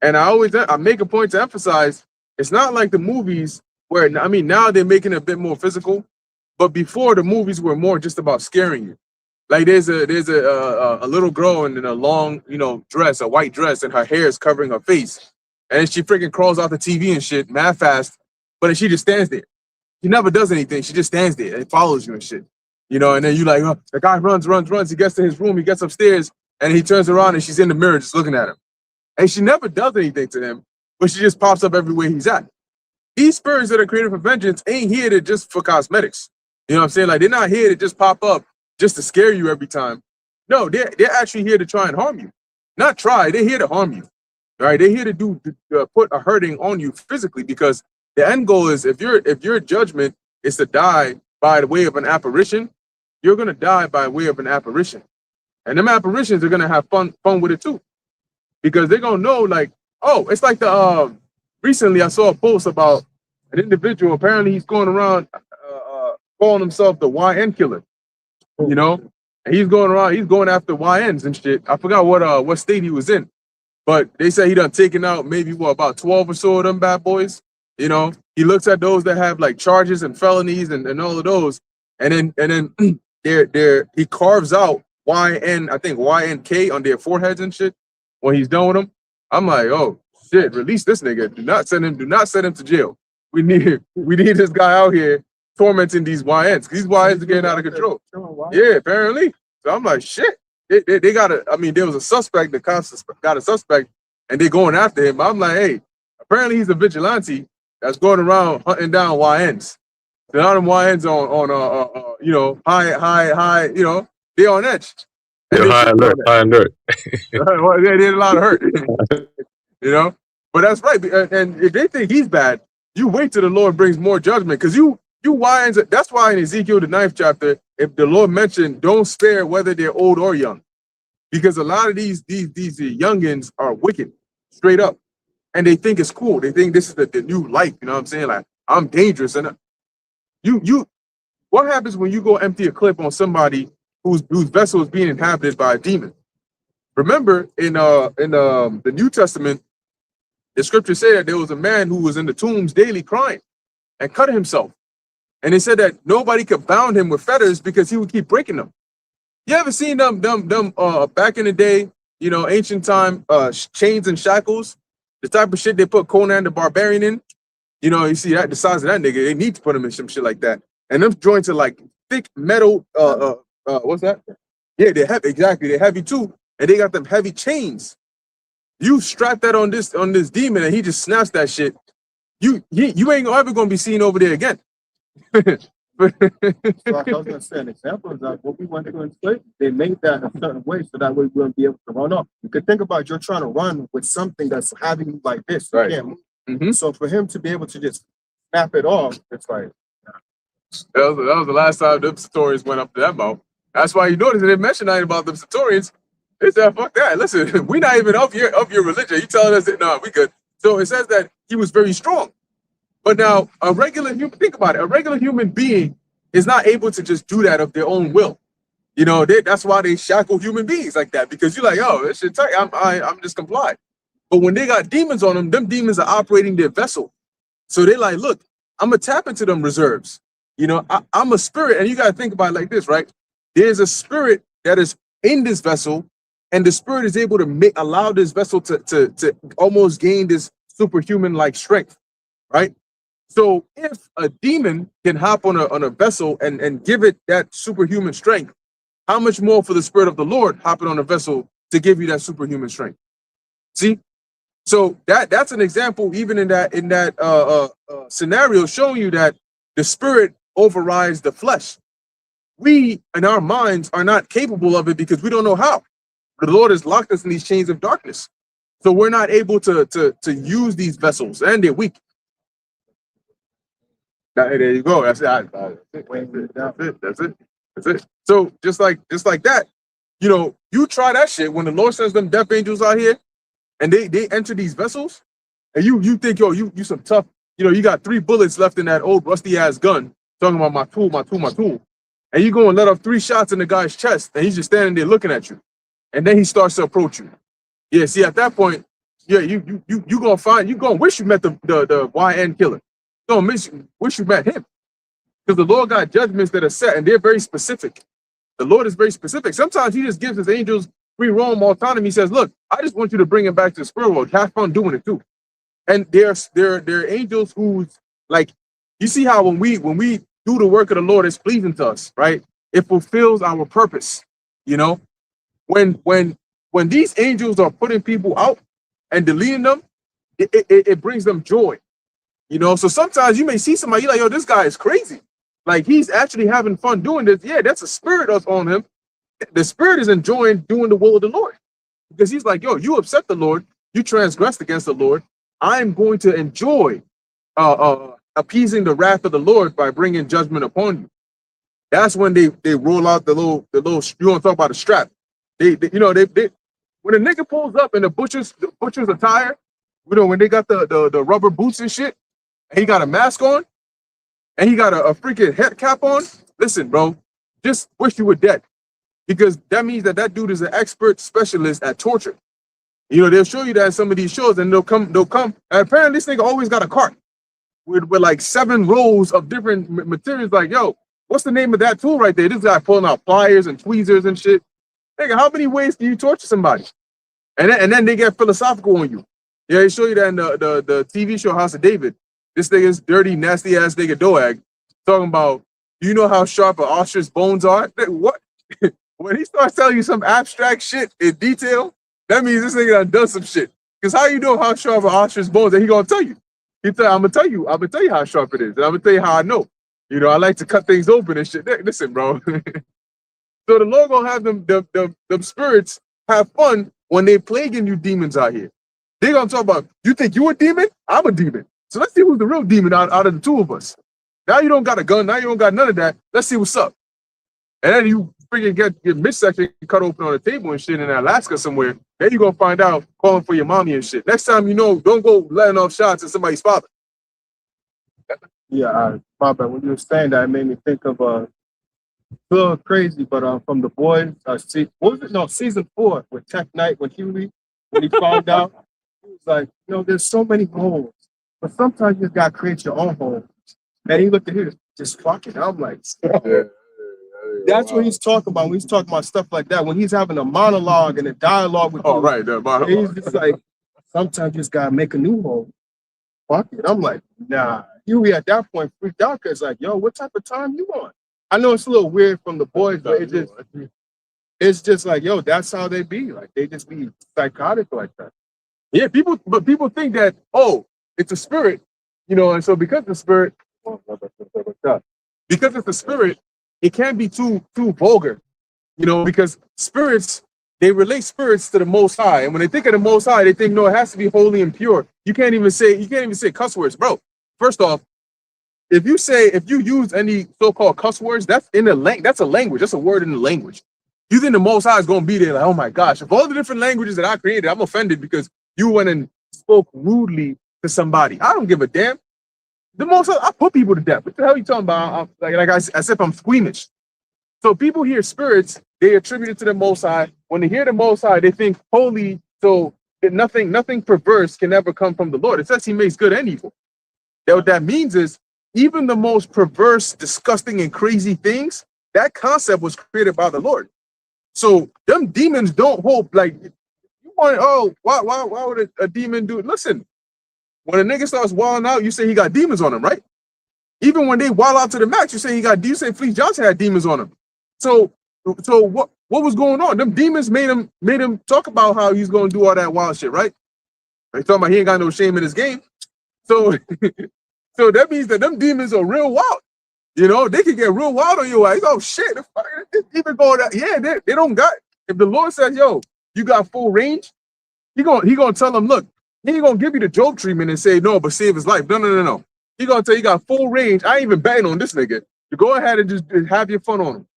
And I make a point to emphasize, it's not like the movies where, I mean, now they're making it a bit more physical, but before the movies were more just about scaring you. Like there's a little girl in a long, you know, dress, a white dress, and her hair is covering her face. And she freaking crawls off the TV and shit, mad fast, but then she just stands there. She never does anything. She just stands there and follows you and shit. You know, and then you like, oh, the guy runs. He gets to his room, he gets upstairs, and he turns around and she's in the mirror just looking at him. And she never does anything to him, but she just pops up everywhere he's at. These spirits that are created for vengeance ain't here to just for cosmetics. You know what I'm saying? Like, they're not here to just pop up just to scare you every time. No, they're actually here to try and harm you. Not try, they're here to harm you. All right, they're here to put a hurting on you physically, because the end goal is if your judgment is to die by the way of an apparition, you're gonna die by way of an apparition. And them apparitions are gonna have fun with it too. Because they're gonna know, like, oh, it's like the recently I saw a post about an individual. Apparently he's going around calling himself the YN killer. You know, and he's going after YNs and shit. I forgot what state he was in, but they say he done taken out maybe about 12 or so of them bad boys. You know, he looks at those that have like charges and felonies and all of those, and then he carves out YN, I think YNK on their foreheads and shit when he's done with them. I'm like, oh shit, release this nigga. Do not send him to jail. We need this guy out here tormenting these YNs. These YNs are getting out of control. Yeah, apparently. So I'm like, shit. They got there was a suspect, the cops got a suspect, and they're going after him. I'm like, hey, apparently he's a vigilante that's going around hunting down YNs. So now them YNs on you know, high, you know, they're on edge. They're high alert. Well, they did a lot of hurt. You know? But that's right. And if they think he's bad, you wait till the Lord brings more judgment, because you YNs, that's why in Ezekiel, the 9th chapter, if the Lord mentioned, don't spare whether they're old or young, because a lot of these youngins are wicked, straight up, and they think it's cool. They think this is the new life. You know what I'm saying? Like, I'm dangerous, and what happens when you go empty a clip on somebody whose vessel is being inhabited by a demon? Remember, in the New Testament, the scripture said that there was a man who was in the tombs daily crying and cut himself. And they said that nobody could bound him with fetters because he would keep breaking them. You ever seen them back in the day, you know, ancient time, chains and shackles, the type of shit they put Conan the Barbarian in? You know, you see that, the size of that nigga, they need to put him in some shit like that. And them joints are like thick metal, what's that? Yeah, they're heavy, exactly, they're heavy too. And they got them heavy chains. You strap that on this demon and he just snaps that shit. You ain't ever gonna be seen over there again. So I was gonna say an example is that what we went through in slavery, they made that a certain way so that way we wouldn't be able to run off. You could think about you're trying to run with something that's having you like this. You right. Can't move. Mm-hmm. So for him to be able to just snap it off, it's like that was the last time them Satorians went up to that mouth. That's why you notice they didn't mention anything about them Satorians. They said, fuck that. Listen, we're not even of your religion. You telling us that no, we good. So it says that he was very strong. But now a regular human, think about it, a regular human being is not able to just do that of their own will. You know, that's why they shackle human beings like that, because you're like, oh, this shit tight. I'm just complied. But when they got demons on them demons are operating their vessel. So they're like, look, I'm gonna tap into them reserves. You know, I'm a spirit, and you gotta think about it like this, right? There's a spirit that is in this vessel, and the spirit is able to allow this vessel to almost gain this superhuman like strength, right? So if a demon can hop on a vessel and give it that superhuman strength, how much more for the Spirit of the Lord hopping on a vessel to give you that superhuman strength? See, so that's an example, even in that scenario, showing you that the Spirit overrides the flesh. We, in our minds, are not capable of it because we don't know how. The Lord has locked us in these chains of darkness, so we're not able to use these vessels, and they're weak. There you go. That's it. That's it. So just like that, you try that shit when the Lord sends them death angels out here and they enter these vessels, and you think, yo, you some tough, you got 3 bullets left in that old rusty ass gun, talking about my tool. And you go and let off 3 shots in the guy's chest, and he's just standing there looking at you. And then he starts to approach you. Yeah, see, at that point, yeah, you gonna wish you met the YN killer. You gonna wish you met him. Because the Lord got judgments that are set, and they're very specific. The Lord is very specific. Sometimes he just gives his angels free roam autonomy. He says, look, I just want you to bring him back to the spirit world. Have fun doing it too. And there are angels who's like, you see how when we do the work of the Lord, it's pleasing to us, right? It fulfills our purpose. When these angels are putting people out and deleting them, it brings them joy. So sometimes you may see somebody, you're like, yo, this guy is crazy. Like, he's actually having fun doing this. Yeah, that's a spirit that's on him. The spirit is enjoying doing the will of the Lord. Because he's like, yo, you upset the Lord. You transgressed against the Lord. I'm going to enjoy appeasing the wrath of the Lord by bringing judgment upon you. That's when they roll out the little, you want to talk about a strap. They when a nigga pulls up in the butcher's attire, when they got the rubber boots and shit, and he got a mask on, and he got a freaking head cap on, listen, bro, just wish you were dead. Because that means that dude is an expert specialist at torture. They'll show you that in some of these shows, and they'll come, and apparently this nigga always got a cart with like 7 rows of different materials. Like, yo, what's the name of that tool right there? This guy pulling out pliers and tweezers and shit. Nigga, how many ways can you torture somebody? And then they get philosophical on you. Yeah, they show you that in the TV show House of David. This nigga is dirty, nasty ass nigga Doag talking about, you know how sharp an ostrich bones are? What? When he starts telling you some abstract shit in detail, that means this nigga done some shit. Because how you know how sharp an ostrich bones? And he gonna tell you. I'm gonna tell you how sharp it is, and I'm gonna tell you how I know. I like to cut things open and shit. Listen, bro. So the Lord gonna have them spirits have fun when they plaguing you demons out here. They gonna talk about, you think you a demon? I'm a demon. So let's see who's the real demon out of the 2 of us. Now you don't got a gun. Now you don't got none of that. Let's see what's up. And then you freaking get midsection cut open on the table and shit in Alaska somewhere. Then you gonna find out calling for your mommy and shit. Next time don't go letting off shots at somebody's father. Yeah, my bad. When you were saying that, it made me think of a little crazy, but from The Boys. What was it? No, season 4 with Tech Knight when he found out, he was like, there's so many holes, but sometimes you just gotta create your own hole. And he looked at him, just fucking. I'm like, that's what he's talking about when he's talking about stuff like that. When he's having a monologue and a dialogue with you, right, the monologue. He's just like, sometimes you just gotta make a new hole. Fuck it. I'm like, nah. You at that point freaked out because like, yo, what type of time you on? I know it's a little weird from The Boys, but it's just like, yo, that's how they be. Like, they just be psychotic like that. Yeah, people think that, oh, it's a spirit, and so because it's a spirit, it can't be too vulgar, because spirits, they relate spirits to the Most High, and when they think of the Most High, they think, no, it has to be holy and pure. You can't even say cuss words, bro. First off, if you use any so-called cuss words, that's a language. That's a word in the language. You think the Most High is gonna be there like, oh my gosh, of all the different languages that I created, I'm offended because you went and spoke rudely to somebody. I don't give a damn. The Most High, I put people to death. What the hell are you talking about? Like I said, if I'm squeamish. So people hear spirits, they attribute it to the Most High. When they hear the Most High, they think holy, so that nothing perverse can ever come from the Lord. It says he makes good and evil. What that means is, even the most perverse, disgusting, and crazy things, that concept was created by the Lord. So them demons don't hold, like, you want, oh, why would a demon do it? Listen, when a nigga starts wilding out, you say he got demons on him, right? Even when they wild out to the max, you say Fleece Johnson had demons on him. So what was going on? Them demons made him talk about how he's gonna do all that wild shit, right? They talking about he ain't got no shame in his game. So so that means that them demons are real wild. They can get real wild on your ass. Oh shit, even going out. Yeah, they don't got. If the Lord says, yo, you got full range, he gonna tell them, look, he ain't gonna give you the Job treatment and say no, but save his life. No. He gonna tell you got full range. I ain't even betting on this nigga. You go ahead and just have your fun on him.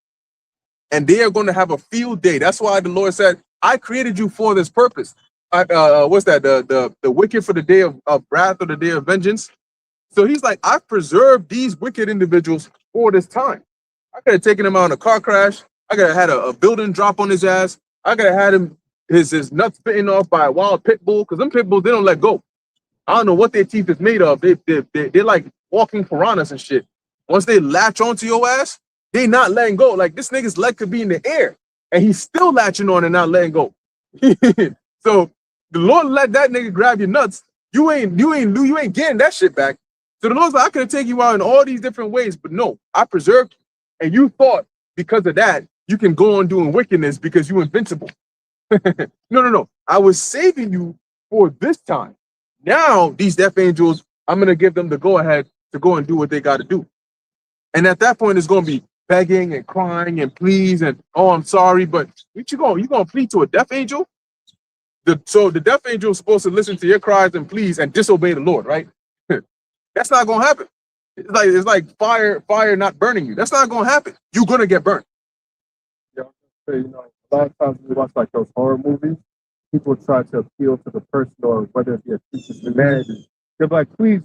And they are going to have a field day. That's why the Lord said, I created you for this purpose. What's that? The wicked for the day of wrath or the day of vengeance. So he's like, I've preserved these wicked individuals for this time. I could have taken him out in a car crash. I could have had a building drop on his ass. I could have had him his nuts bitten off by a wild pit bull, because them pit bulls, they don't let go. I don't know what their teeth is made of. They're like walking piranhas and shit. Once they latch onto your ass, they not letting go. Like, this nigga's leg could be in the air and he's still latching on and not letting go. So the Lord let that nigga grab your nuts. You ain't getting that shit back. So the Lord's like, I could have taken you out in all these different ways, but no, I preserved you. And you thought because of that, you can go on doing wickedness because you're invincible. No. I was saving you for this time. Now, these death angels, I'm going to give them the go-ahead to go and do what they got to do. And at that point, it's going to be begging and crying and please and, oh, I'm sorry, but what you going to plead to a death angel? So the death angel is supposed to listen to your cries and pleas and disobey the Lord, right? That's not going to happen. It's like fire not burning you. That's not going to happen. You're going to get burnt. Yeah, a lot of times when we watch like those horror movies, people try to appeal to the person, or whether it be a piece of humanity. They're like, please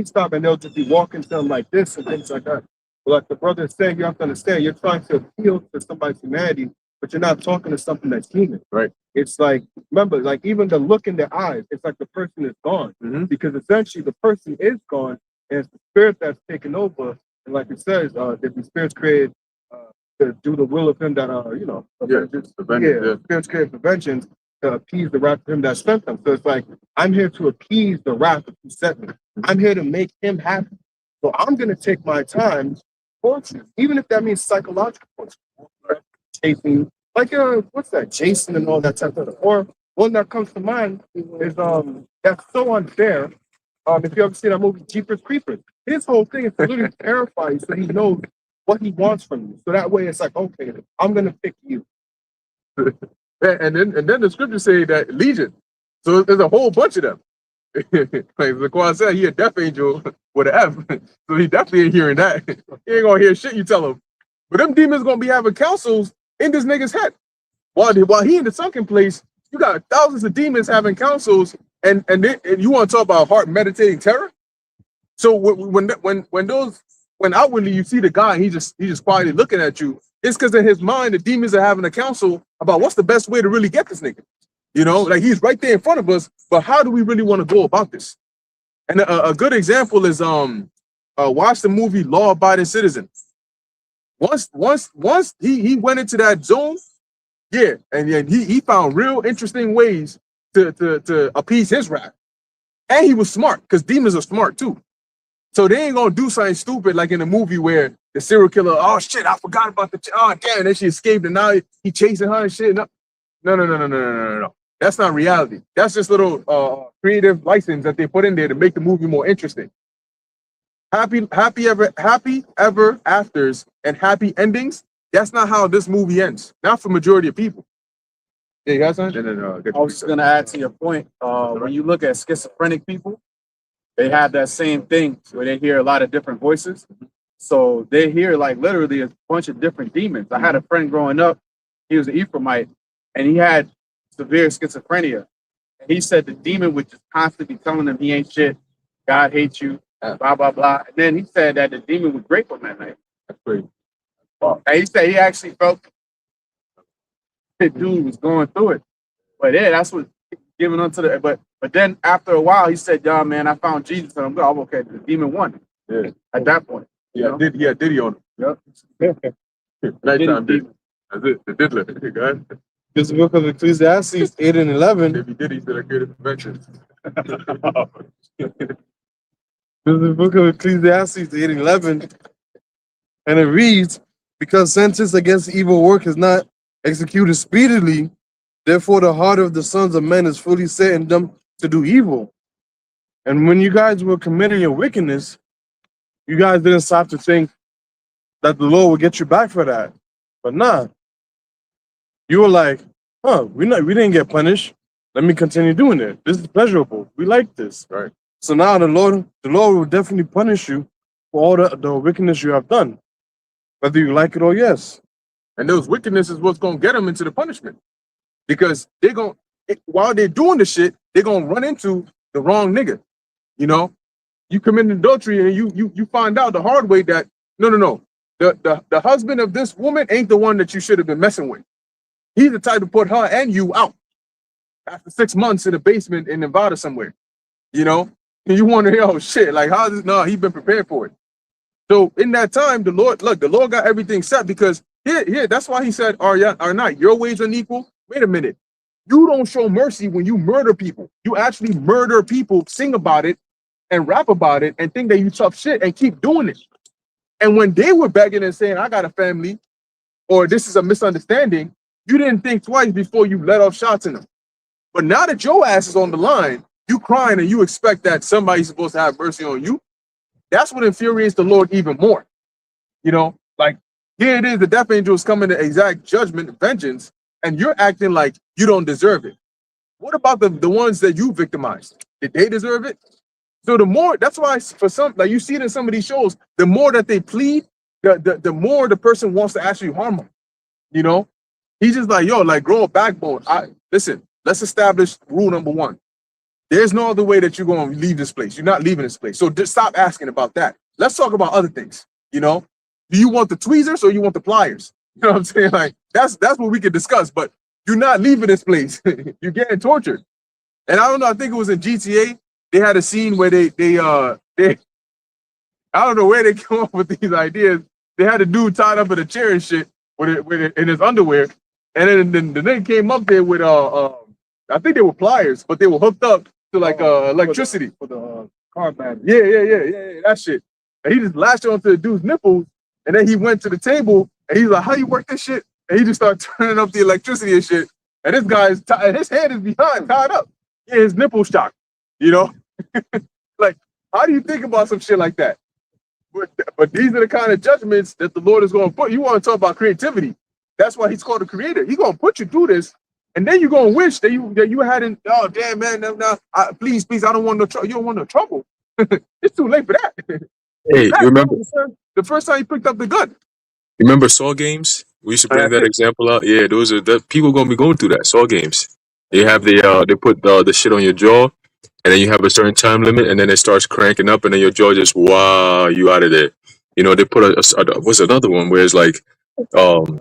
stop, and they'll just be walking to them like this and things like that. But like the brother is saying, you have to understand, you're trying to appeal to somebody's humanity, but you're not talking to something that's human. Right. It's like, remember, like even the look in their eyes, it's like the person is gone. Because essentially the person is gone, and it's the spirit that's taken over. And like it says, if the spirit's created to do the will of him that spirits created for vengeance, to appease the wrath of him that sent them. So it's like, I'm here to appease the wrath of who sent me. I'm here to make him happy. So I'm going to take my time torture, even if that means psychological torture. Chasing, like, what's that, Jason and all that type of stuff. Or one that comes to mind is, that's so unfair. If you ever seen that movie, Jeepers Creepers, his whole thing is to literally terrify you so he knows what he wants from you. So that way it's like, okay, I'm going to pick you. And then the scriptures say that legion. So there's a whole bunch of them. Like Zaquan said, he a death angel with an F. So he definitely ain't hearing that. He ain't gonna hear shit you tell him. But them demons gonna be having councils in this nigga's head. While he in the sunken place, you got thousands of demons having councils, and you want to talk about heart meditating terror? So when outwardly you see the guy, he just quietly looking at you, it's because in his mind, the demons are having a council about what's the best way to really get this nigga. You know, like he's right there in front of us, but how do we really want to go about this? And a good example is watch the movie Law Abiding Citizen. Once he went into that zone, yeah, and he found real interesting ways to appease his wrath. And he was smart, because demons are smart too. So they ain't gonna do something stupid like in the movie where the serial killer, oh shit, I forgot about oh damn, and she escaped and now he chasing her and shit. No. That's not reality. That's just little creative license that they put in there to make the movie more interesting. Happy ever afters and happy endings. That's not how this movie ends. Not for majority of people. Yeah, you got something? I was just gonna add to your point. When you look at schizophrenic people, they have that same thing where they hear a lot of different voices. So they hear like literally a bunch of different demons. I had a friend growing up, he was an Ephraimite, and he had severe schizophrenia. And he said the demon would just constantly be telling him he ain't shit, God hates you, blah, blah, blah. And then he said that the demon would rape him at night. That's crazy. And he said he actually felt the dude was going through it. But yeah, that's what giving unto the but then after a while he said, "Y'all, man, I found Jesus and I'm okay." The demon won. Yeah. At that point. Yeah, Diddy on him. Yep. Nighttime Diddy. That's it. The diddler. Go ahead. This book of Ecclesiastes 8 and 11. If he did, he's gonna create a convention. This is the book of Ecclesiastes 8 and 11. And it reads, because sentence against evil work is not executed speedily, therefore the heart of the sons of men is fully set in them to do evil. And when you guys were committing your wickedness, you guys didn't stop to think that the Lord would get you back for that. But nah. You were like, we didn't get punished. Let me continue doing it. This is pleasurable. We like this. Right. So now the Lord will definitely punish you for all the wickedness you have done, whether you like it or yes. And those wickedness is what's gonna get them into the punishment. Because they're gonna while they're doing the shit, they're gonna run into the wrong nigga. You know, you commit adultery and you find out the hard way that no. The husband of this woman ain't the one that you should have been messing with. He's the type to put her and you out after 6 months in the basement in Nevada somewhere. You know, and you wonder, oh shit, like how this? No, he's been prepared for it. So in that time, the Lord got everything set because here, that's why he said, are not your ways unequal? Wait a minute. You don't show mercy when you murder people. You actually murder people, sing about it, and rap about it, and think that you tough shit and keep doing it. And when they were begging and saying, I got a family, or this is a misunderstanding, you didn't think twice before you let off shots in them. But now that your ass is on the line, you crying and you expect that somebody's supposed to have mercy on you. That's what infuriates the Lord even more. You know, like here it is, the death angel is coming to exact judgment, vengeance, and you're acting like you don't deserve it. What about the ones that you victimized? Did they deserve it? So the more, that's why for some, like you see it in some of these shows, the more that they plead, the more the person wants to actually harm them. You know, he's just like, yo, like grow a backbone. Listen, let's establish rule number one. There's no other way that you're going to leave this place. You're not leaving this place. So just stop asking about that. Let's talk about other things. You know, do you want the tweezers or you want the pliers? You know what I'm saying? Like that's what we can discuss, but you're not leaving this place. You're getting tortured. And I don't know, I think it was in GTA. They had a scene where they I don't know where they come up with these ideas. They had a dude tied up in a chair and shit in his underwear. And then the nigga came up there with I think they were pliers, but they were hooked up to like electricity. For the car battery. Yeah, that shit. And he just lashed onto the dude's nipples, and then he went to the table and he's like, how you work this shit? And he just started turning up the electricity and shit. And this guy's his head is behind, tied up. Yeah, his nipples shocked. You know? Like, how do you think about some shit like that? But these are the kind of judgments that the Lord is going to put. You want to talk about creativity. That's why he's called a creator. He's going to put you through this, and then you're going to wish that you hadn't, oh, damn, man, no, please, I don't want no trouble. You don't want no trouble. It's too late for that. Hey, you remember The first time you picked up the gun. remember Saw games? We used to bring that example out. Yeah, those are the people gonna be going through that Saw games. They have they put the shit on your jaw, and then you have a certain time limit, and then it starts cranking up, and then your jaw just wow, you out of there. You know, they put what's another one where it's like um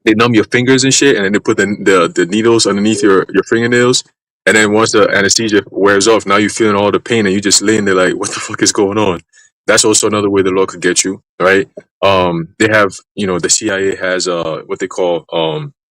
they numb your fingers and shit, and then they put the needles underneath your fingernails, and then once the anesthesia wears off, now you're feeling all the pain, and you just laying there like, what the fuck is going on? That's also another way the Lord could get you, right? They have, the CIA has what they call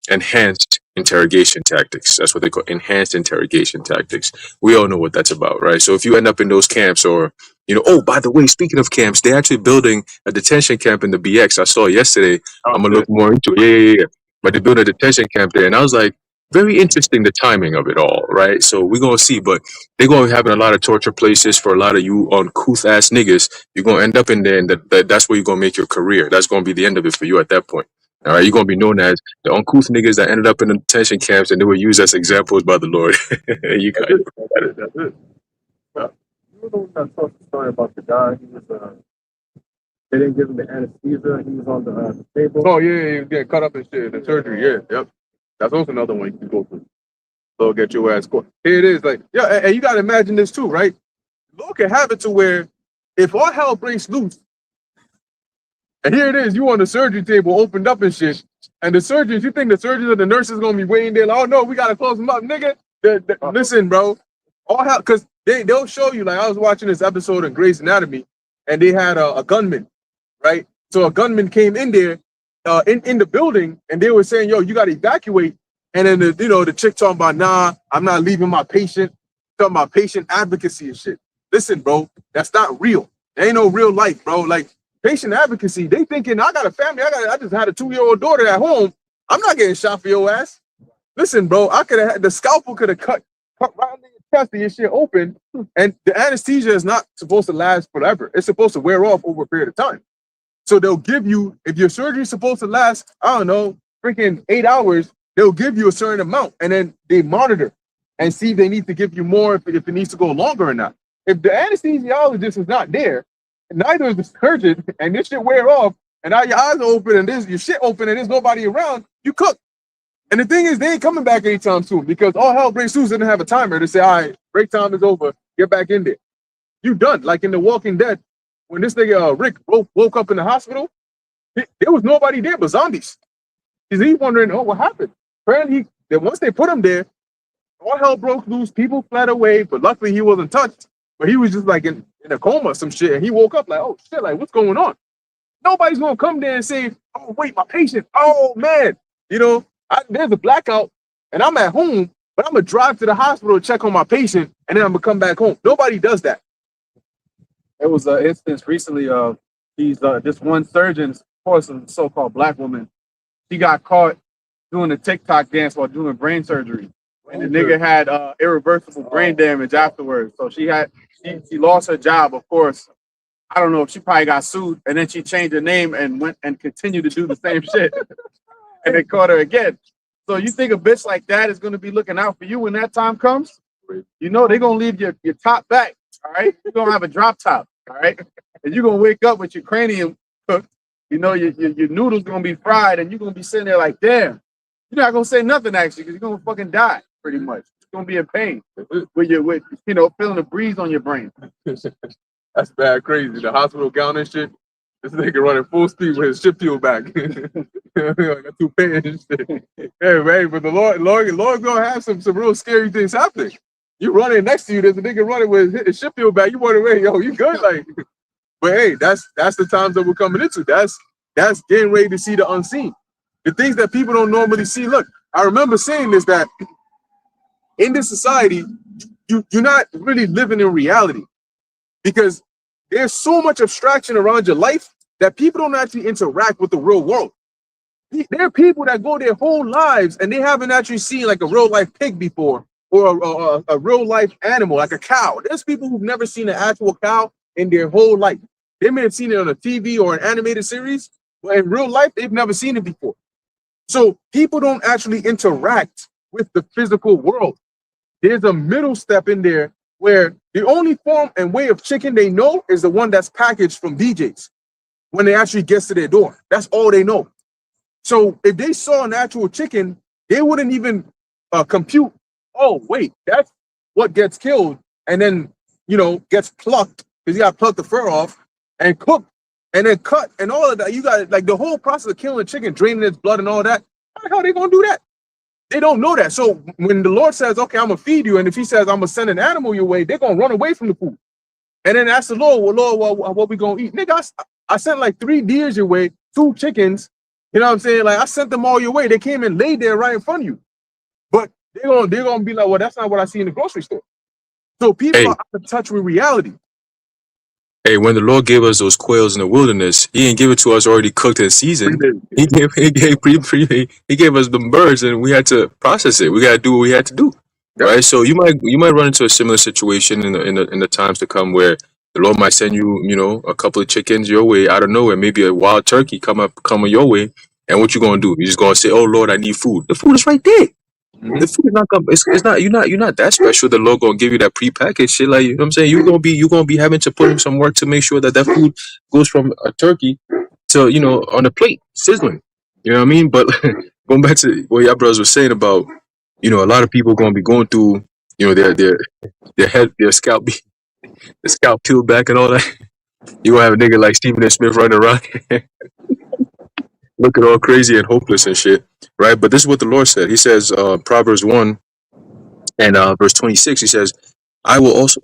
enhanced interrogation tactics. That's what they call enhanced interrogation tactics. We all know what that's about, right? So if you end up in those camps, or oh, by the way, speaking of camps, they're actually building a detention camp in the BX. I saw it yesterday. I'm gonna look more into it. Yeah. But they built a detention camp there, and I was like, very interesting the timing of it all, right? So we're gonna see, but they're gonna be having a lot of torture places for a lot of you uncouth ass niggas. You're gonna end up in there, and that's where you're gonna make your career. That's gonna be the end of it for you at that point. All right, you're gonna be known as the uncouth niggas that ended up in the detention camps, and they were used as examples by the Lord. You guys, That's it. You know that told the story about the guy. He was they didn't give him the anesthesia. He was on the table. Oh yeah, get cut up and shit. The surgery, yeah, yep. That's also another one you can go through. So get your ass caught. Here it is, like and you gotta imagine this too, right? Lord can have it to where if all hell breaks loose, and here it is, you on the surgery table, opened up and shit, and the surgeons, you think the surgeons and the nurses gonna be waiting there? Like, oh no, we gotta close them up, nigga. Listen, bro, all hell, because they'll show you. Like I was watching this episode of Grey's Anatomy, and they had a gunman, right? So a gunman came in there, in the building, and they were saying, "Yo, you gotta evacuate." And then the chick talking about, "Nah, I'm not leaving my patient." Talking about patient advocacy and shit. Listen, bro, that's not real. There ain't no real life, bro. Like patient advocacy, they thinking I got a family. I just had a 2-year-old daughter at home. I'm not getting shot for your ass. Listen, bro, I could have had the scalpel could have cut right in your chest and your shit open. And the anesthesia is not supposed to last forever. It's supposed to wear off over a period of time. So they'll give you, if your surgery is supposed to last, I don't know, freaking 8 hours, they'll give you a certain amount, and then they monitor and see if they need to give you more, if it needs to go longer or not. if the anesthesiologist is not there, neither is the surgeon, and this shit wear off, and now your eyes are open and there's your shit open and there's nobody around, you cook. And the thing is, they ain't coming back anytime soon because all hell breaks loose didn't have a timer to say, all right, break time is over, get back in there. You done. Like in The Walking Dead, when this nigga Rick woke up in the hospital, there was nobody there but zombies. He's wondering, oh, what happened? Apparently, then once they put him there, all hell broke loose, people fled away, but luckily he wasn't touched. But he was just like in a coma or some shit, and he woke up like, oh shit, like what's going on? Nobody's gonna come there and say, oh wait, my patient, oh man, you know, there's a blackout and I'm at home, but I'm gonna drive to the hospital to check on my patient and then I'm gonna come back home. Nobody does that. There was an instance recently of this one surgeon, of course, a so-called black woman. She got caught doing a TikTok dance while doing brain surgery. And the nigga had irreversible brain damage afterwards. So she lost her job, of course. I don't know if she probably got sued, and then she changed her name and went and continued to do the same shit. And they caught her again. So you think a bitch like that is gonna be looking out for you when that time comes? You know they're gonna leave your top back, all right? You're gonna have a drop top, all right? And you're gonna wake up with your cranium cooked. You know your noodles gonna be fried, and you're gonna be sitting there like, damn. You're not gonna say nothing actually, because you're gonna fucking die. Pretty much, it's gonna be in pain with you know, feeling the breeze on your brain. That's bad, crazy. The hospital gown and shit. This nigga running full speed with his ship fuel back. Got two pants and shit. Hey, man, but the Lord's gonna have some real scary things happening. You running next to you, there's a nigga running with his ship fuel back. You wondering, hey, yo, you good? Like, but hey, that's the times that we're coming into. That's getting ready to see the unseen. The things that people don't normally see. Look, I remember saying this, that in this society, you're not really living in reality because there's so much abstraction around your life that people don't actually interact with the real world. There are people that go their whole lives and they haven't actually seen like a real life pig before or a real life animal, like a cow. There's people who've never seen an actual cow in their whole life. They may have seen it on a TV or an animated series, but in real life, they've never seen it before. So people don't actually interact with the physical world. There's a middle step in there where the only form and way of chicken they know is the one that's packaged from BJ's when it actually gets to their door. That's all they know. So if they saw an actual chicken, they wouldn't even compute, oh, wait, that's what gets killed and then, you know, gets plucked because you got to pluck the fur off and cooked and then cut and all of that. You got like the whole process of killing a chicken, draining its blood and all that. How the hell are they going to do that? They don't know that. So when the Lord says, okay, I'm going to feed you, and if he says, I'm going to send an animal your way, they're going to run away from the food. And then ask the Lord, well, Lord, what we going to eat? Nigga, I sent like 3 deers your way, 2 chickens. You know what I'm saying? Like, I sent them all your way. They came and laid there right in front of you. But they're gonna be like, well, that's not what I see in the grocery store. So people are out of touch with reality. Hey, when the Lord gave us those quails in the wilderness, He didn't give it to us already cooked and seasoned. He gave us the birds, and we had to process it. We got to do what we had to do, right? So you might run into a similar situation in the times to come where the Lord might send you, you know, a couple of chickens your way out of nowhere, maybe a wild turkey come your way, and what you gonna do? You're just gonna say, "Oh Lord, I need food." The food is right there. The food is not gonna. It's not. You're not that special. The Lord gonna give you that prepackaged shit. Like, you know what I'm saying. You're gonna be having to put in some work to make sure that food goes from a turkey to, you know, on a plate sizzling. You know what I mean? But going back to what y'all brothers were saying about, you know, a lot of people gonna be going through, you know, their scalp the scalp peeled back and all that. You gonna have a nigga like Stephen A. Smith running around looking all crazy and hopeless and shit, right? But this is what the Lord said. He says, Proverbs 1 and verse 26, he says, I will also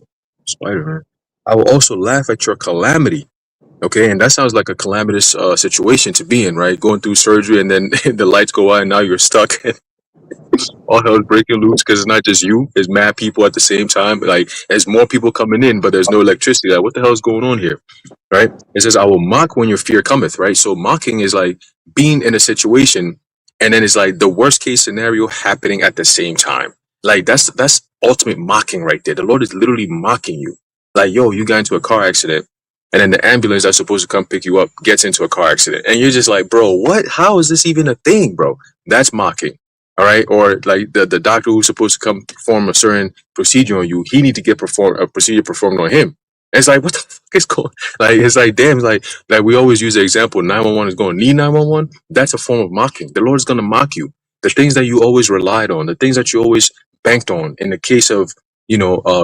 laugh at your calamity. Okay, and that sounds like a calamitous situation to be in, right? Going through surgery and then the lights go out and now you're stuck. All hell's breaking loose because it's not just you, it's mad people at the same time. Like, there's more people coming in, but there's no electricity. Like, what the hell is going on here, right? It says, I will mock when your fear cometh, right? So mocking is like being in a situation and then it's like the worst case scenario happening at the same time. Like, that's ultimate mocking right there. The Lord is literally mocking you. Like, yo, you got into a car accident and then the ambulance that's supposed to come pick you up gets into a car accident. And you're just like, bro, what? How is this even a thing, bro? That's mocking. All right, or like the doctor who's supposed to come perform a certain procedure on you, he need to get a procedure performed on him. And it's like, what the fuck is going? Like, it's like, damn, like we always use the example, 911 is going, need 911. That's a form of mocking. The Lord is going to mock you. The things that you always relied on, the things that you always banked on, in the case of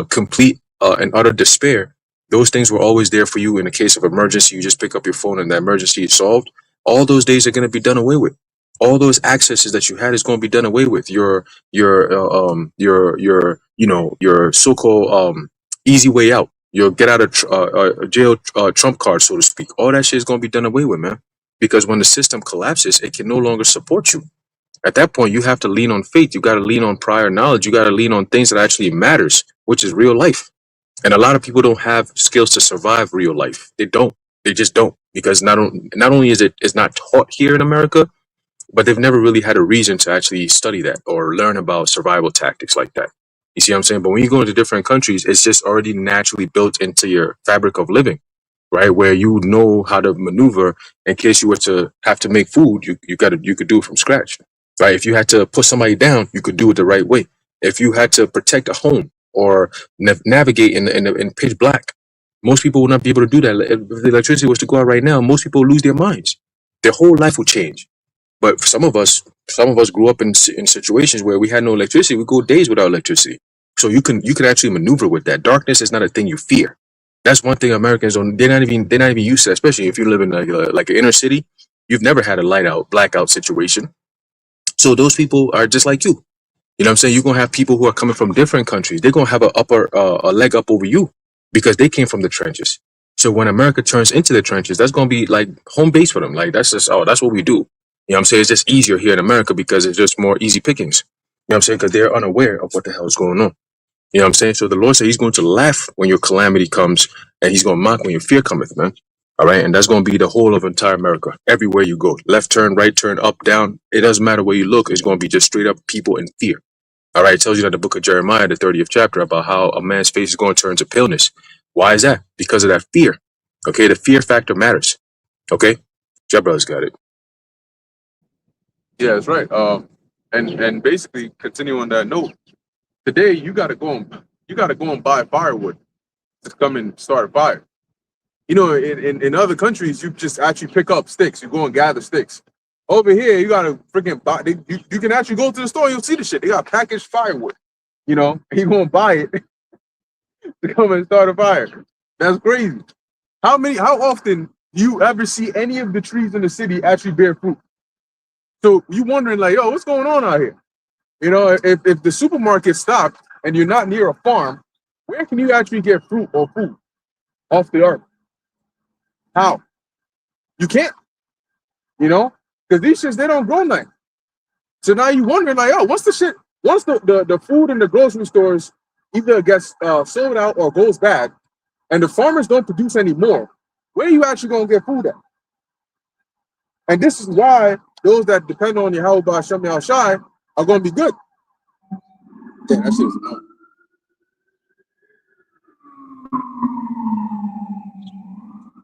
complete and utter despair, those things were always there for you. In the case of emergency, you just pick up your phone and the emergency is solved. All those days are going to be done away with. All those accesses that you had is going to be done away with. Your so-called easy way out, your get out of jail trump card, so to speak. All that shit is going to be done away with, man. Because when the system collapses, it can no longer support you. At that point, you have to lean on faith. You got to lean on prior knowledge. You got to lean on things that actually matters, which is real life. And a lot of people don't have skills to survive real life. They don't. They just don't. Because not only is it's not taught here in America, but they've never really had a reason to actually study that or learn about survival tactics like that. You see what I'm saying? But when you go into different countries, it's just already naturally built into your fabric of living, right? Where you know how to maneuver in case you were to have to make food, you could do it from scratch, right? If you had to put somebody down, you could do it the right way. If you had to protect a home or navigate in pitch black, most people will not be able to do that. If the electricity was to go out right now, most people will lose their minds. Their whole life will change. But for some of us grew up in situations where we had no electricity. We go days without electricity. So you can actually maneuver with that. Darkness is not a thing you fear. That's one thing Americans don't. They're not even used to that. Especially if you live in like an inner city, you've never had a blackout situation. So those people are just like you. You know what I'm saying? You're gonna have people who are coming from different countries. They're gonna have a leg up over you because they came from the trenches. So when America turns into the trenches, that's gonna be like home base for them. Like that's that's what we do. You know what I'm saying? It's just easier here in America because it's just more easy pickings. You know what I'm saying? Because they're unaware of what the hell is going on. You know what I'm saying? So the Lord said he's going to laugh when your calamity comes and he's going to mock when your fear cometh, man. All right. And that's going to be the whole of entire America. Everywhere you go, left turn, right turn, up, down. It doesn't matter where you look. It's going to be just straight up people in fear. All right. It tells you that the book of Jeremiah, the 30th chapter, about how a man's face is going to turn to paleness. Why is that? Because of that fear. Okay. The fear factor matters. Okay. Your brother's got it. Yeah, that's right. And basically continue on that note. Today you gotta go and buy firewood to come and start a fire. You know, in other countries, you just actually pick up sticks. You go and gather sticks. Over here, you gotta freaking buy. You can actually go to the store. You'll see the shit. They got packaged firewood. You know, and you go and buy it to come and start a fire. That's crazy. How often do you ever see any of the trees in the city actually bear fruit? So you wondering like, yo, what's going on out here? You know, if the supermarket stopped and you're not near a farm, where can you actually get fruit or food off the earth? How? You can't. You know, because these shits, they don't grow nothing. So now you wondering like, oh, what's the shit? Once the food in the grocery stores either gets sold out or goes bad, and the farmers don't produce anymore, where are you actually gonna get food at? And this is why those that depend on Yahweh Ba'Shem Yahushai are going to be good. Damn, that shit is annoying.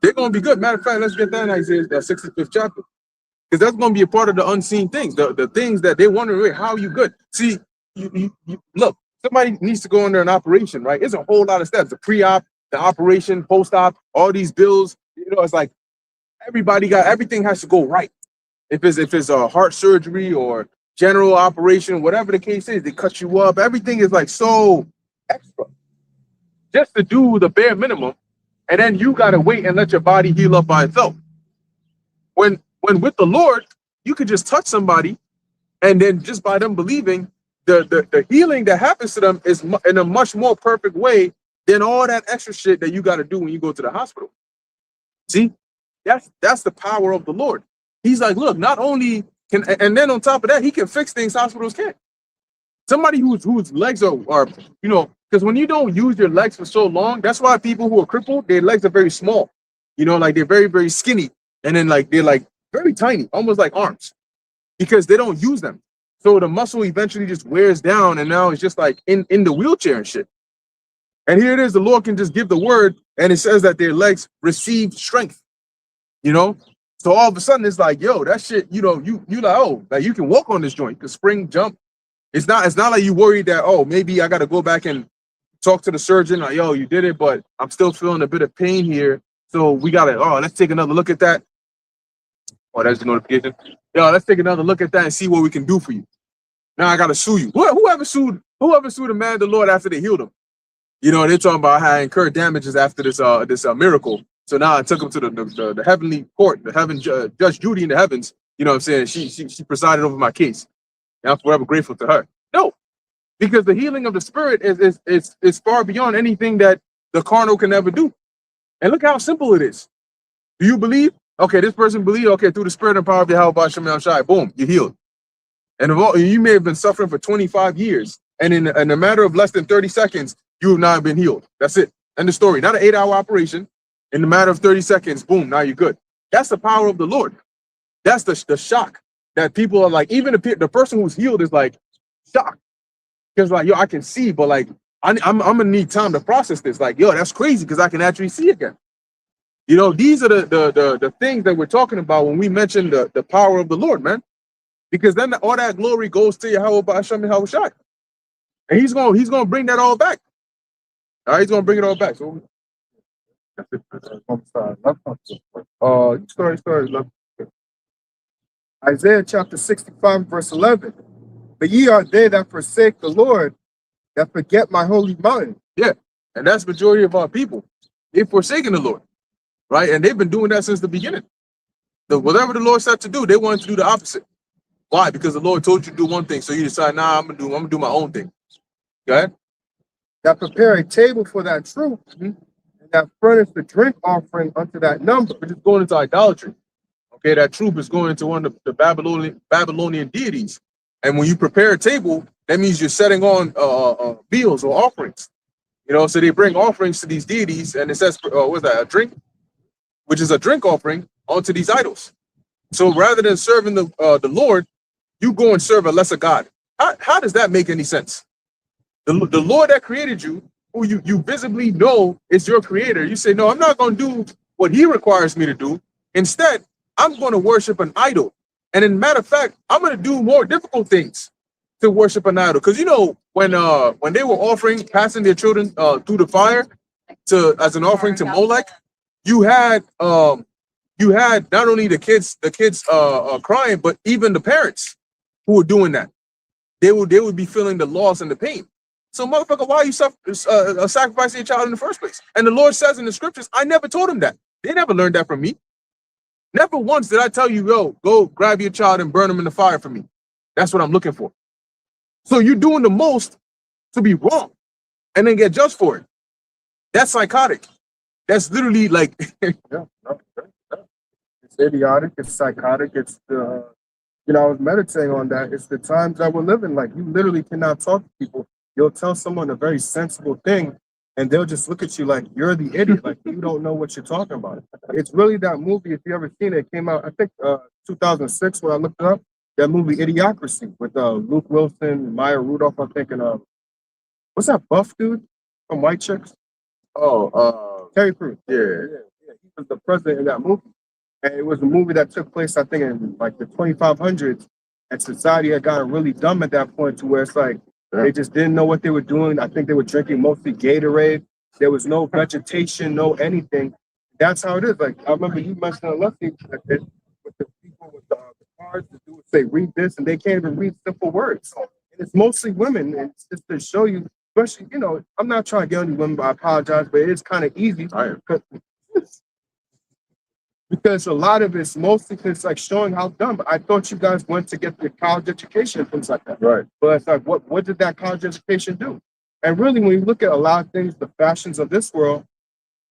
They're going to be good. Matter of fact, let's get that in Isaiah 65th chapter. Because that's going to be a part of the unseen things, the things that they wonder, wait, how are you good? See, you look, somebody needs to go under an operation, right? It's a whole lot of steps. The pre-op, the operation, post-op, all these bills. You know, it's like everything has to go right. If it's a heart surgery or general operation, whatever the case is, they cut you up. Everything is like so extra just to do the bare minimum. And then you got to wait and let your body heal up by itself. When with the Lord, you could just touch somebody and then just by them believing, the healing that happens to them is in a much more perfect way than all that extra shit that you got to do when you go to the hospital. See, that's the power of the Lord. He's like, look, not only can, and then on top of that, he can fix things hospitals can't. Somebody whose legs are you know, because when you don't use your legs for so long, that's why people who are crippled, their legs are very small. You know, like they're very, very skinny. And then like they're like very tiny, almost like arms, because they don't use them. So the muscle eventually just wears down, and now it's just like in the wheelchair and shit. And here it is, the Lord can just give the word, and it says that their legs receive strength. You know, So all of a sudden it's like, yo, that shit, you know, you like, oh, like you can walk on this joint, you can spring jump. It's not like you worried that, oh, maybe I got to go back and talk to the surgeon, like, yo, you did it, but I'm still feeling a bit of pain here. So we got to, let's take another look at that. Oh, that's the notification. Yo, let's take another look at that and see what we can do for you. Now I got to sue you. Whoever sued a man of the Lord after they healed him? You know, they're talking about how I incurred damages after this miracle. So now I took him to the heavenly court, the heaven Judge Judy in the heavens. You know what I'm saying? She presided over my case. And I'm forever grateful to her. No, because the healing of the spirit is far beyond anything that the carnal can ever do. And look how simple it is. Do you believe? Okay, this person believed. Okay, through the spirit and power of Yahweh Shem Shai, boom, you're healed. And you may have been suffering for 25 years, and in a matter of less than 30 seconds, you have now been healed. That's it. End of story. Not an 8-hour operation. In the matter of 30 seconds, boom, now you're good. That's the power of the Lord. That's the shock that people are like, even the person who's healed is like shocked. Because like, yo, I can see, but like, I'm gonna need time to process this. Like, yo, that's crazy because I can actually see again. You know, these are the things that we're talking about when we mention the power of the Lord, man. Because then all that glory goes to Yahweh Hashem and Shai. And he's gonna bring that all back. All right, he's gonna bring it all back. So story. Isaiah chapter 65, verse 11. But ye are they that forsake the Lord, that forget my holy mountain. Yeah, and that's the majority of our people. They've forsaken the Lord, right? And they've been doing that since the beginning. Whatever the Lord said to do, they wanted to do the opposite. Why? Because the Lord told you to do one thing, so you decide, nah, I'm gonna do my own thing. Go ahead. That prepare a table for that troop, and that furnish the drink offering unto that number. We're just going into idolatry. Okay, that troop is going into one of the Babylonian deities. And when you prepare a table, that means you're setting on meals or offerings. You know, so they bring offerings to these deities, and it says, what's that, a drink? Which is a drink offering onto these idols. So rather than serving the Lord, you go and serve a lesser God. How does that make any sense? The Lord that created you, who you visibly know is your creator, you say, no, I'm not going to do what he requires me to do. Instead, I'm going to worship an idol. And in matter of fact, I'm going to do more difficult things to worship an idol. Because, you know, when they were passing their children through the fire as an offering to Molech, you had not only the kids crying, but even the parents who were doing that. They would be feeling the loss and the pain. So, motherfucker, why are you sacrificing your child in the first place? And the Lord says in the scriptures, I never told him that. They never learned that from me. Never once did I tell you, yo, go grab your child and burn him in the fire for me. That's what I'm looking for. So you're doing the most to be wrong and then get judged for it. That's psychotic. That's literally like... It's idiotic. It's psychotic. It's I was meditating on that. It's the times that we're living. Like, you literally cannot talk to people. You'll tell someone a very sensible thing, and they'll just look at you like you're the idiot, like you don't know what you're talking about. It's really that movie, if you ever seen it, came out, I think 2006 when I looked it up, that movie Idiocracy with Luke Wilson, Maya Rudolph, I'm thinking of, what's that buff dude from White Chicks? Terry Crews. Yeah. He was the president in that movie. And it was a movie that took place, I think, in like the 2500s, and society had gotten really dumb at that point to where it's like, they just didn't know what they were doing. I think they were drinking mostly Gatorade. There was no vegetation, no anything. That's how it is. Like, I remember you mentioned Leslie with the people with the cards to do say read this, and they can't even read simple words. And it's mostly women, and it's just to show you, especially, I'm not trying to get on you women, but I apologize, but it is kind of easy. Because a lot of it's mostly it's like showing how dumb. I thought you guys went to get the college education and things like that. Right. But it's like, what did that college education do? And really, when you look at a lot of things, the fashions of this world,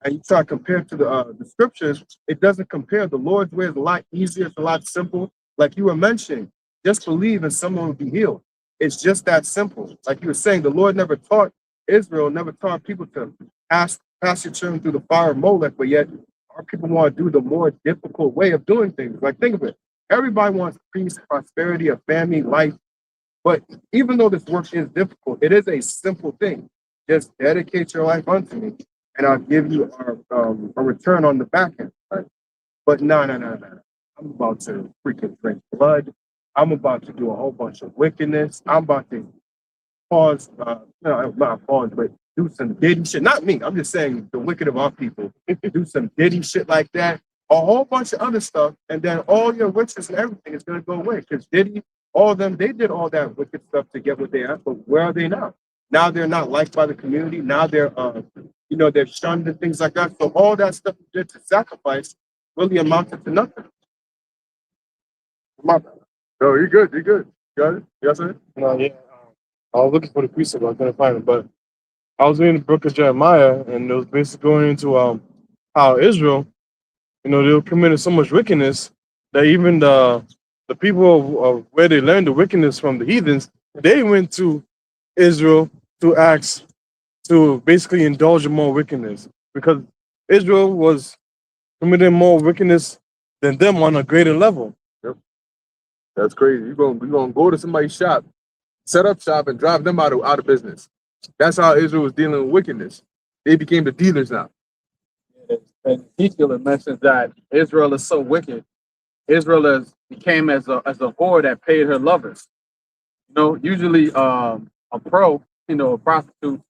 and you try to compare to the scriptures, it doesn't compare. The Lord's way is a lot easier. It's a lot simple. Like you were mentioning, just believe and someone will be healed. It's just that simple. Like you were saying, the Lord never taught Israel, never taught people to pass your children through the fire of Molech, but yet our people want to do the more difficult way of doing things. Like, think of it. Everybody wants peace, prosperity, a family, life. But even though this work is difficult, it is a simple thing. Just dedicate your life unto me, and I'll give you a return on the back end. Right? But no. I'm about to freaking drink blood. I'm about to do a whole bunch of wickedness. I'm about to pause, no, not pause, but do some diddy shit. Not me. I'm just saying the wicked of our people do some diddy shit like that. A whole bunch of other stuff, and then all your riches and everything is gonna go away. Because Diddy, all of them, they did all that wicked stuff to get what they have. But where are they now? Now they're not liked by the community. Now they're, they're shunned and things like that. So all that stuff you did to sacrifice really amounted to nothing. My bad. No, you're good. You're good. You got it? You got it? No, yeah. I was looking for the precept, but I couldn't find it. But I was reading the book of Jeremiah, and it was basically going into how Israel, they were committing so much wickedness that even the people of where they learned the wickedness from the heathens, they went to Israel to ask to basically indulge in more wickedness because Israel was committing more wickedness than them on a greater level. That's crazy. You gonna go to somebody's shop, set up shop, and drive them out of business. That's how Israel was dealing with wickedness. They became the dealers now. And Ezekiel it mentions that Israel is so wicked. Israel became as a whore that paid her lovers. Usually a pro, a prostitute,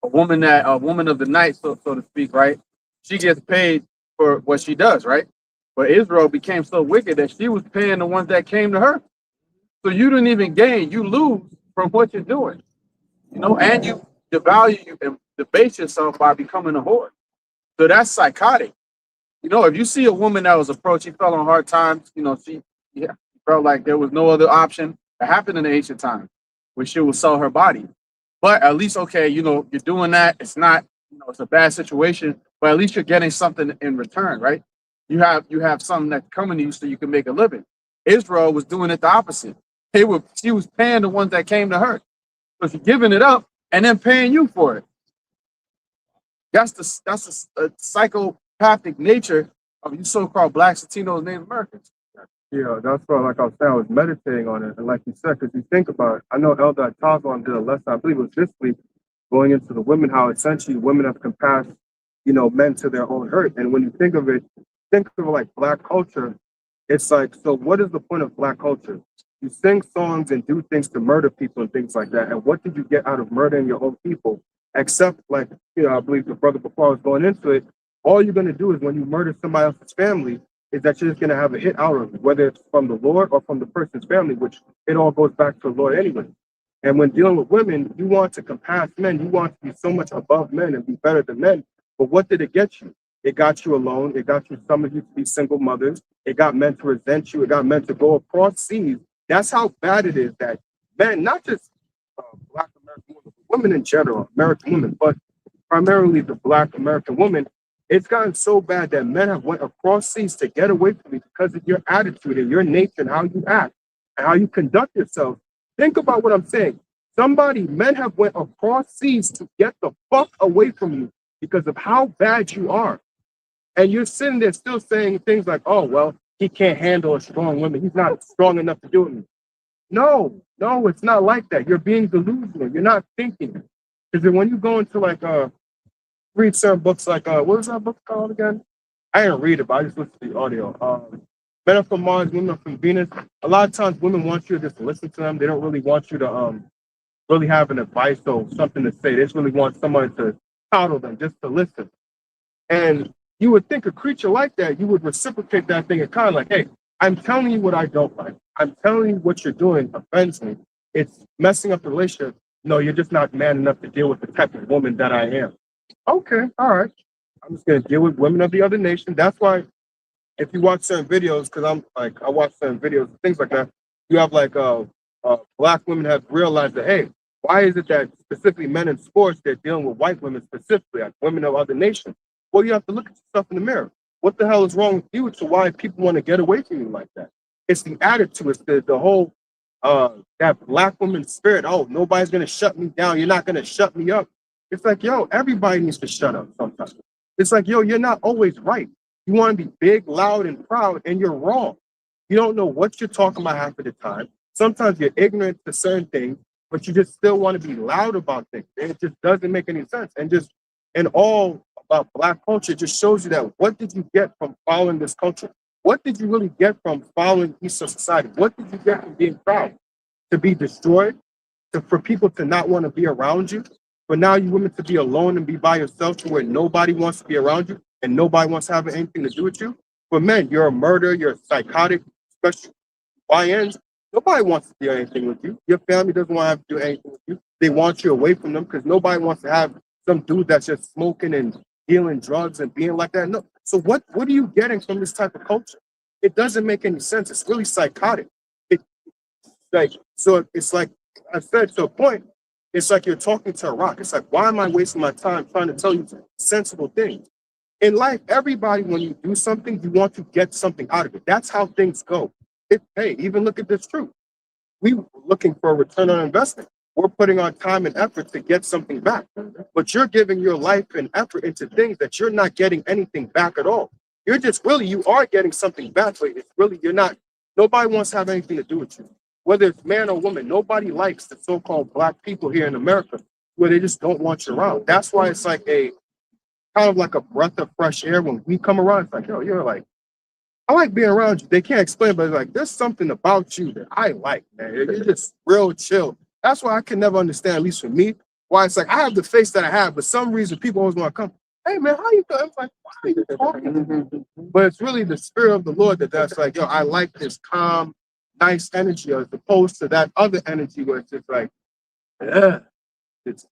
a woman of the night, so to speak, right? She gets paid for what she does, right? But Israel became so wicked that she was paying the ones that came to her. So you didn't even gain, you lose from what you're doing. And you devalue and debase yourself by becoming a whore. So that's psychotic. If you see a woman that was approached, she fell on hard times, she felt like there was no other option. It happened in the ancient times where she would sell her body. But at least, okay, you're doing that. It's not, it's a bad situation, but at least you're getting something in return, right? You have something that's coming to you so you can make a living. Israel was doing it the opposite. She was paying the ones that came to her. So she's giving it up and then paying you for it. That's the psychopathic nature of you so-called blacks, Latinos, Native Americans. Yeah, that's why, like I was saying, I was meditating on it. And like you said, because you think about it, I know Elder Tazwan did a lesson, I believe it was this week, going into the women, how essentially women have compassed, men to their own hurt. And when you think of it like Black culture, it's like, so what is the point of Black culture? You sing songs and do things to murder people and things like that. And what did you get out of murdering your own people? Except, like, I believe the brother before I was going into it, all you're going to do is when you murder somebody else's family, is that you're just going to have a hit out of it, whether it's from the Lord or from the person's family, which it all goes back to the Lord anyway. And when dealing with women, you want to compass men. You want to be so much above men and be better than men. But what did it get you? It got you alone. It got you, some of you, to be single mothers. It got men to resent you. It got men to go across seas. That's how bad it is that men, not just Black American women, women in general, American women, but primarily the Black American women, it's gotten so bad that men have went across seas to get away from you because of your attitude and your nature and how you act and how you conduct yourself. Think about what I'm saying. Men have went across seas to get the fuck away from you because of how bad you are. And you're sitting there still saying things like, oh, well, he can't handle a strong woman. He's not strong enough to do it. No, it's not like that. You're being delusional. You're not thinking. Because when you go into read certain books like, what was that book called again? I didn't read it, but I just listened to the audio. Men are from Mars, women are from Venus. A lot of times women want you to just listen to them. They don't really want you to really have an advice or something to say. They just really want someone to coddle them, just to listen. And you would think a creature like that, you would reciprocate that thing and kind of like, hey, I'm telling you what I don't like. I'm telling you what you're doing offends me. It's messing up the relationship. No, you're just not man enough to deal with the type of woman that I am. Okay, all right. I'm just going to deal with women of the other nation. That's why if you watch certain videos, because I watch certain videos, things like that, you have Black women have realized that, hey, why is it that specifically men in sports, they're dealing with white women specifically, like women of other nations? Well, you have to look at yourself in the mirror. What the hell is wrong with you to why people want to get away from you like that? It's the attitude. It's the whole, that Black woman spirit. Oh, nobody's going to shut me down. You're not going to shut me up. It's like, yo, everybody needs to shut up sometimes. It's like, yo, you're not always right. You want to be big, loud, and proud, and you're wrong. You don't know what you're talking about half of the time. Sometimes you're ignorant to certain things, but you just still want to be loud about things. And it just doesn't make any sense. And all about Black culture just shows you that what did you get from following this culture? What did you really get from following Eastern society? What did you get from being proud? To be destroyed? For people to not want to be around you? For now you women to be alone and be by yourself to where nobody wants to be around you and nobody wants to have anything to do with you? For men, you're a murderer, you're psychotic, especially YNs. Nobody wants to do anything with you. Your family doesn't want to have to do anything with you. They want you away from them because nobody wants to have some dude that's just smoking and dealing drugs and being like that. No. So what are you getting from this type of culture? It doesn't make any sense. It's really psychotic. It's like I said to a point, it's like you're talking to a rock. It's like, why am I wasting my time trying to tell you sensible things? In life, everybody, when you do something, you want to get something out of it. That's how things go. Hey, even look at this truth. We were looking for a return on investment. We're putting our time and effort to get something back. But you're giving your life and effort into things that you're not getting anything back at all. You're just really, you are getting something back, but it's really, you're not, nobody wants to have anything to do with you. Whether it's man or woman, nobody likes the so-called black people here in America where they just don't want you around. That's why it's like a kind of like a breath of fresh air when we come around. It's like, yo, you're like, I like being around you. They can't explain, but it's like, there's something about you that I like, man. You're just real chill. That's why I can never understand, at least for me, why it's like, I have the face that I have, but some reason people always want to come, hey, man, how you doing? I'm like, why are you talking? But it's really the spirit of the Lord that's like, yo, I like this calm, nice energy as opposed to that other energy where it's just like, yeah, it's,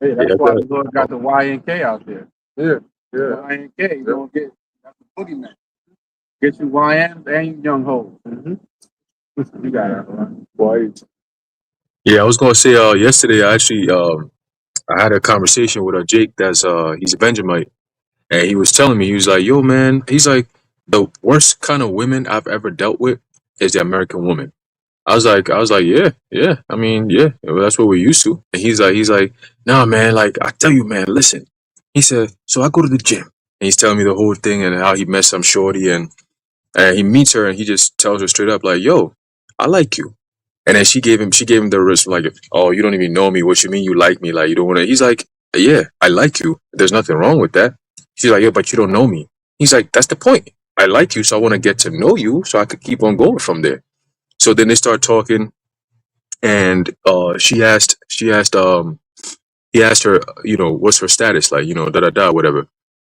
Hey, Yeah, that's I why got the Lord got the YNK out there. yeah, The yeah. YNK, you don't get that's the boogeyman. Get you YNs and you young hoes. You got it, right? Boy, Yeah, I was gonna say yesterday I actually I had a conversation with Jake that's he's a Benjamite, and he was telling me, he was like, yo man, he's like, the worst kind of women I've ever dealt with is the American woman. I was like, yeah. I mean, yeah, well, that's what we're used to. And he's like, nah, man. Like, I tell you, man. Listen, he said. So I go to the gym, and he's telling me the whole thing and how he met some shorty, and he meets her, and he just tells her straight up, like, yo, I like you. And then she gave him the risk, like, oh, you don't even know me. What you mean you like me? Like, you don't want to? He's like, yeah, I like you. There's nothing wrong with that. She's like, yeah, but you don't know me. He's like, that's the point. I like you, so I want to get to know you, so I could keep on going from there. So then they start talking, and he asked her, what's her status, like, da da da, whatever.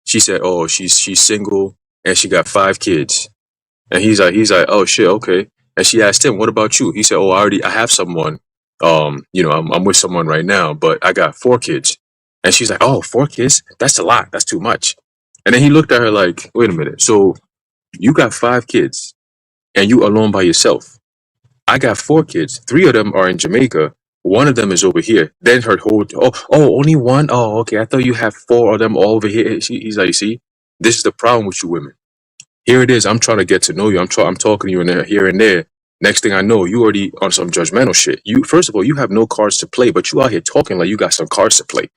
She said, oh, she's single and she got 5 kids. And he's like, oh shit, okay. And she asked him, what about you? He said, oh, I have someone. I'm with someone right now, but I got 4 kids. And she's like, oh, 4 kids? That's a lot. That's too much. And then he looked at her like, wait a minute. So you got 5 kids and you alone by yourself. I got 4 kids. 3 of them are in Jamaica. One of them is over here. Then her whole, only one. Oh, okay. I thought you have 4 of them all over here. He's like, see, this is the problem with you women. Here it is. I'm trying to get to know you. I'm talking to you in there, here and there. Next thing I know, you already on some judgmental shit. You, first of all, you have no cards to play, but you out here talking like you got some cards to play.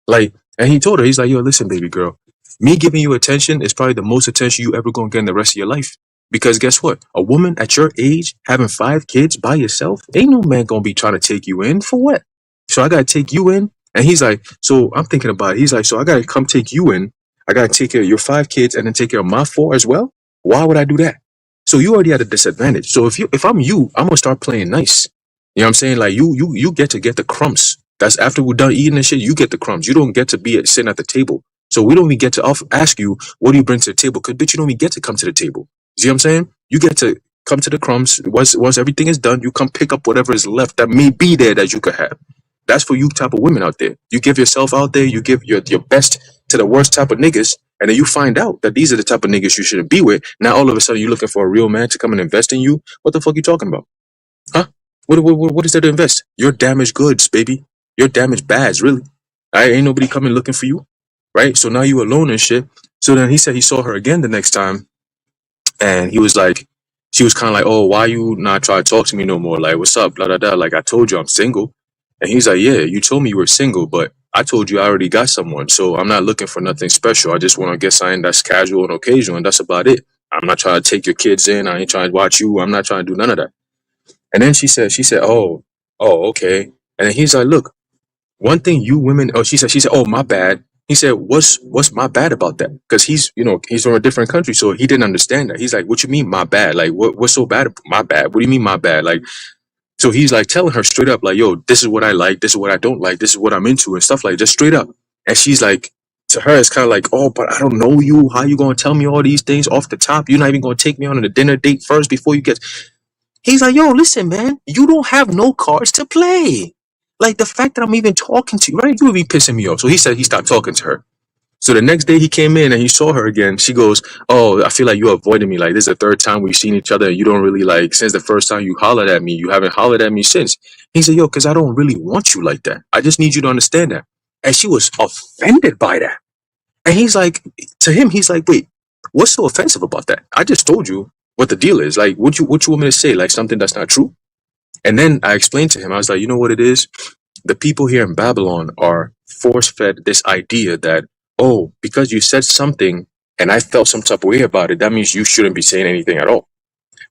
Like, and he told her, he's like, yo, listen, baby girl, me giving you attention is probably the most attention you ever gonna get in the rest of your life. Because guess what? A woman at your age having 5 kids by yourself, ain't no man gonna be trying to take you in for what? So I gotta take you in. And he's like, so I'm thinking about it. He's like, so I gotta come take you in. I gotta take care of your 5 kids and then take care of my 4 as well. Why would I do that? So you already at a disadvantage. So if I'm you, I'm gonna start playing nice. You know what I'm saying? Like you get to get the crumbs. That's after we're done eating and shit, you get the crumbs. You don't get to be sitting at the table. So we don't even get to ask you, what do you bring to the table? Because bitch, you don't even get to come to the table. See what I'm saying? You get to come to the crumbs. Once everything is done, you come pick up whatever is left that may be there that you could have. That's for you type of women out there. You give yourself out there, you give your best to the worst type of niggas, and then you find out that these are the type of niggas you shouldn't be with. Now all of a sudden you're looking for a real man to come and invest in you. What the fuck you talking about? Huh? What is there to invest? You're damaged goods, baby. You're damaged bads, really. Ain't nobody coming looking for you. Right? So now you alone and shit. So then he said he saw her again the next time, and he was like, she was kind of like, oh, why you not try to talk to me no more? Like, what's up? Blah, blah, blah. Like, I told you I'm single. And he's like, yeah, you told me you were single, but I told you I already got someone. So I'm not looking for nothing special. I just want to get something that's casual and occasional, and that's about it. I'm not trying to take your kids in. I ain't trying to watch you. I'm not trying to do none of that. And then she said, oh, okay. And then he's like, look, one thing you women, she said, oh, my bad. He said, what's my bad about that? Because he's, he's from a different country, so he didn't understand that. He's like, what you mean my bad? Like, what's so bad? My bad? What do you mean my bad? Like, so he's like telling her straight up, like, yo, this is what I like, this is what I don't like, this is what I'm into, and stuff like just straight up. And she's like, to her, it's kind of like, oh, but I don't know you. How you gonna tell me all these things off the top? You're not even gonna take me on a dinner date first before you get. He's like, yo, listen, man, you don't have no cards to play. Like the fact that I'm even talking to you, right? You would be pissing me off. So he said he stopped talking to her. So the next day he came in and he saw her again. She goes, oh, I feel like you avoided me. Like this is the third time we've seen each other. And you don't really like, since the first time you hollered at me, you haven't hollered at me since. He said, yo, because I don't really want you like that. I just need you to understand that. And she was offended by that. And he's like, to him, he's like, wait, what's so offensive about that? I just told you what the deal is. Like, what you want me to say? Like something that's not true? And then I explained to him, I was like, you know what it is? The people here in Babylon are force fed this idea that, oh, because you said something and I felt some type of way about it, that means you shouldn't be saying anything at all.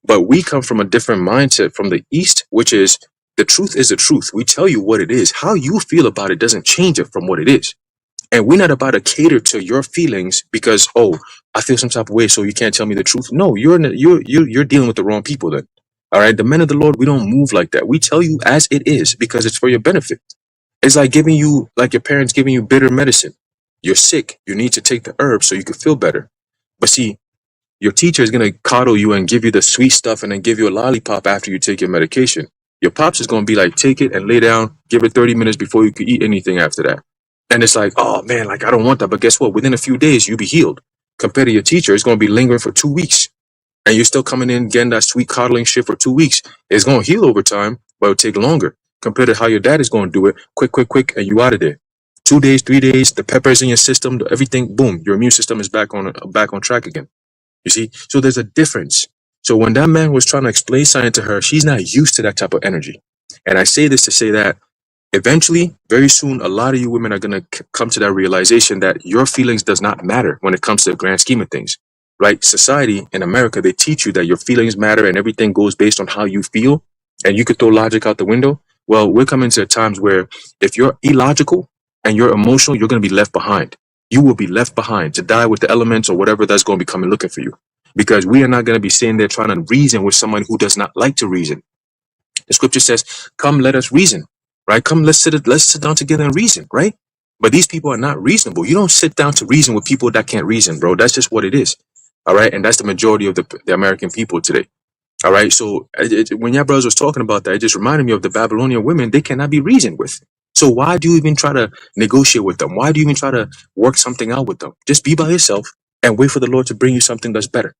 But we come from a different mindset from the East, which is the truth is the truth. We tell you what it is. How you feel about it doesn't change it from what it is. And we're not about to cater to your feelings because, oh, I feel some type of way, so you can't tell me the truth. No, you're dealing with the wrong people then. All right, the men of the Lord, we don't move like that. We tell you as it is because it's for your benefit. It's like giving you, like your parents giving you bitter medicine. You're sick. You need to take the herb so you can feel better. But see, your teacher is going to coddle you and give you the sweet stuff and then give you a lollipop after you take your medication. Your pops is going to be like, take it and lay down, give it 30 minutes before you can eat anything after that. And it's like, oh man, like I don't want that. But guess what? Within a few days, you'll be healed. Compared to your teacher, it's going to be lingering for 2 weeks. And you're still coming in getting that sweet coddling shit for 2 weeks. It's going to heal over time, but it'll take longer. Compared to how your dad is going to do it, quick, and you out of there. 2 days, 3 days, the pepper's in your system, everything, boom, your immune system is back on track again. You see? So there's a difference. So when that man was trying to explain something to her, she's not used to that type of energy. And I say this to say that eventually, very soon, a lot of you women are going to come to that realization that your feelings does not matter when it comes to the grand scheme of things, right? Society in America, they teach you that your feelings matter and everything goes based on how you feel, and you could throw logic out the window. Well, we're coming to times where if you're illogical and you're emotional, you're going to be left behind. You will be left behind to die with the elements or whatever that's going to be coming looking for you. Because we are not going to be sitting there trying to reason with someone who does not like to reason. The scripture says, come, let us reason, right? Come, let's sit down together and reason, right? But these people are not reasonable. You don't sit down to reason with people that can't reason, bro. That's just what it is. All right. And that's the majority of the American people today. All right. So when your brothers was talking about that, it just reminded me of the Babylonian women. They cannot be reasoned with. So why do you even try to negotiate with them? Why do you even try to work something out with them? Just be by yourself and wait for the Lord to bring you something that's better.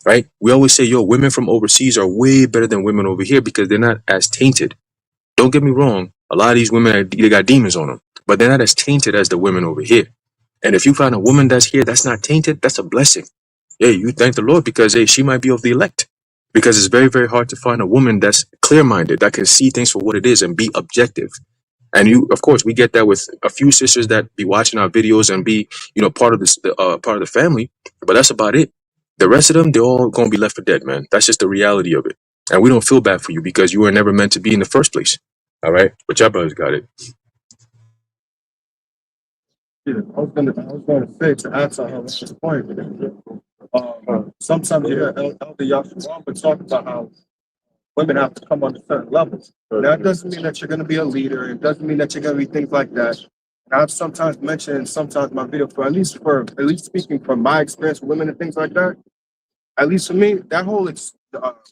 Right? We always say, yo, women from overseas are way better than women over here because they're not as tainted. Don't get me wrong. A lot of these women, they got demons on them, but they're not as tainted as the women over here. And if you find a woman that's here that's not tainted, that's a blessing. Yeah, you thank the Lord because, hey, she might be of the elect. Because it's very, very hard to find a woman that's clear-minded, that can see things for what it is and be objective. And you, of course, we get that with a few sisters that be watching our videos and be, part of this, part of the family. But that's about it. The rest of them, they're all gonna be left for dead, man. That's just the reality of it. And we don't feel bad for you because you were never meant to be in the first place. All right, but y'all brothers got it. Yeah, I was going to say to answer her last point. Sometimes you hear Elder Yashua talk about how women have to come on a certain level. Now, it doesn't mean that you're going to be a leader. It doesn't mean that you're going to be things like that. And I've sometimes mentioned, sometimes my video, at least speaking from my experience with women and things like that. At least for me, that whole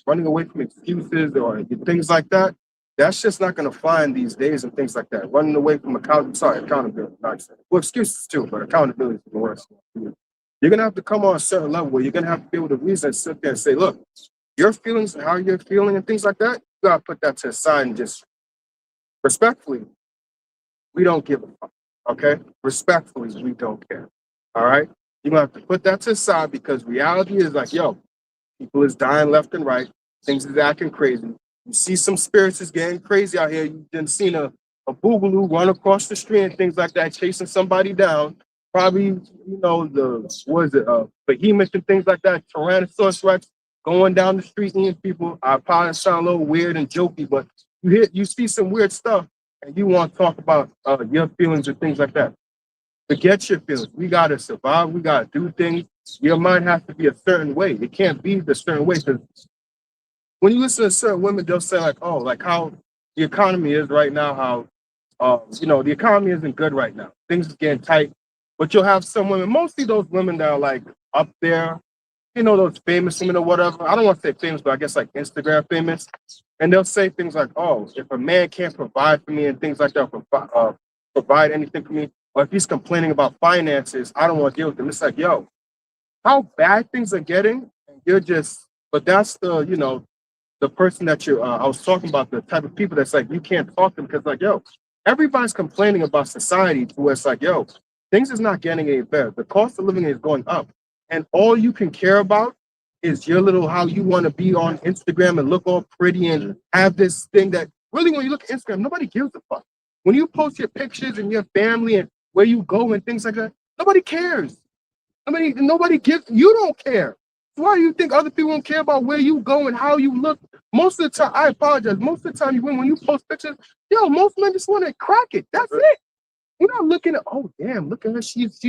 running away from excuses or things like that, that's just not going to fly in these days and things like that. Running away from accountability, well, excuses too, but accountability is the worst. You're going to have to come on a certain level where you're going to have to be able to reason and sit there and say, look, your feelings and how you're feeling and things like that, you got to put that to the side and just respectfully, we don't give a fuck, okay? Respectfully, we don't care, all right? You're going to have to put that to the side because reality is like, yo, people is dying left and right. Things is acting crazy. You see some spirits is getting crazy out here. You've been seen a boogaloo run across the street and things like that, chasing somebody down. Probably, behemoth and things like that, Tyrannosaurus Rex going down the street eating people. I probably sound a little weird and jokey, but you see some weird stuff and you want to talk about your feelings and things like that. Forget your feelings. We gotta survive. We gotta do things. Your mind has to be a certain way. It can't be the certain way. Because when you listen to certain women, they'll say like, "Oh, like how the economy is right now. How the economy isn't good right now. Things is getting tight." But you'll have some women, mostly those women that are like up there, those famous women or whatever. I don't want to say famous, but I guess like Instagram famous. And they'll say things like, "Oh, if a man can't provide for me and things like that, provide anything for me, or if he's complaining about finances, I don't want to deal with him." It's like, yo, how bad things are getting, and you're just. But that's the person that I was talking about, the type of people that's like you can't talk to them because like, yo, everybody's complaining about society where it's like, yo, things is not getting any better. The cost of living is going up, and all you can care about is your little how you want to be on Instagram and look all pretty and have this thing that really when you look at Instagram, nobody gives a fuck. When you post your pictures and your family and where you go and things like that, nobody cares. Nobody gives. You don't care. Why do you think other people don't care about where you go and how you look? Most of the time, I apologize. Most of the time, when you post pictures, most men just want to crack it. That's it. We're not looking at, oh damn, look at her. She's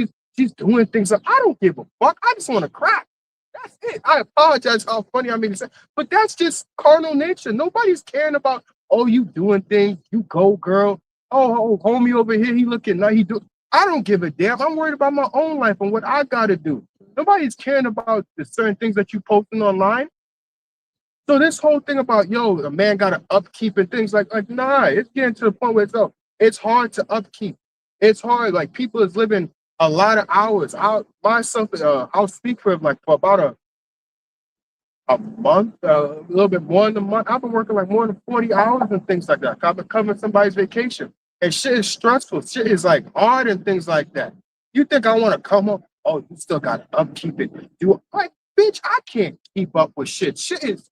doing things. I don't give a fuck. I just want to crack. That's it. I apologize how funny I made it sound, but that's just carnal nature. Nobody's caring about, oh, you doing things. You go, girl. Oh, homie over here, he looking like he do. I don't give a damn. I'm worried about my own life and what I gotta do. Nobody's caring about the certain things that you posting online. So this whole thing about a man gotta upkeep and things like nah, it's getting to the point where it's hard to upkeep. It's hard. Like people is living a lot of hours. I'll speak for about a month, a little bit more than a month. I've been working like more than 40 hours and things like that. I've been covering somebody's vacation. And shit is stressful. Shit is like hard and things like that. You think I want to come up? Oh, you still got to upkeep it. Bitch, I can't keep up with shit. Shit is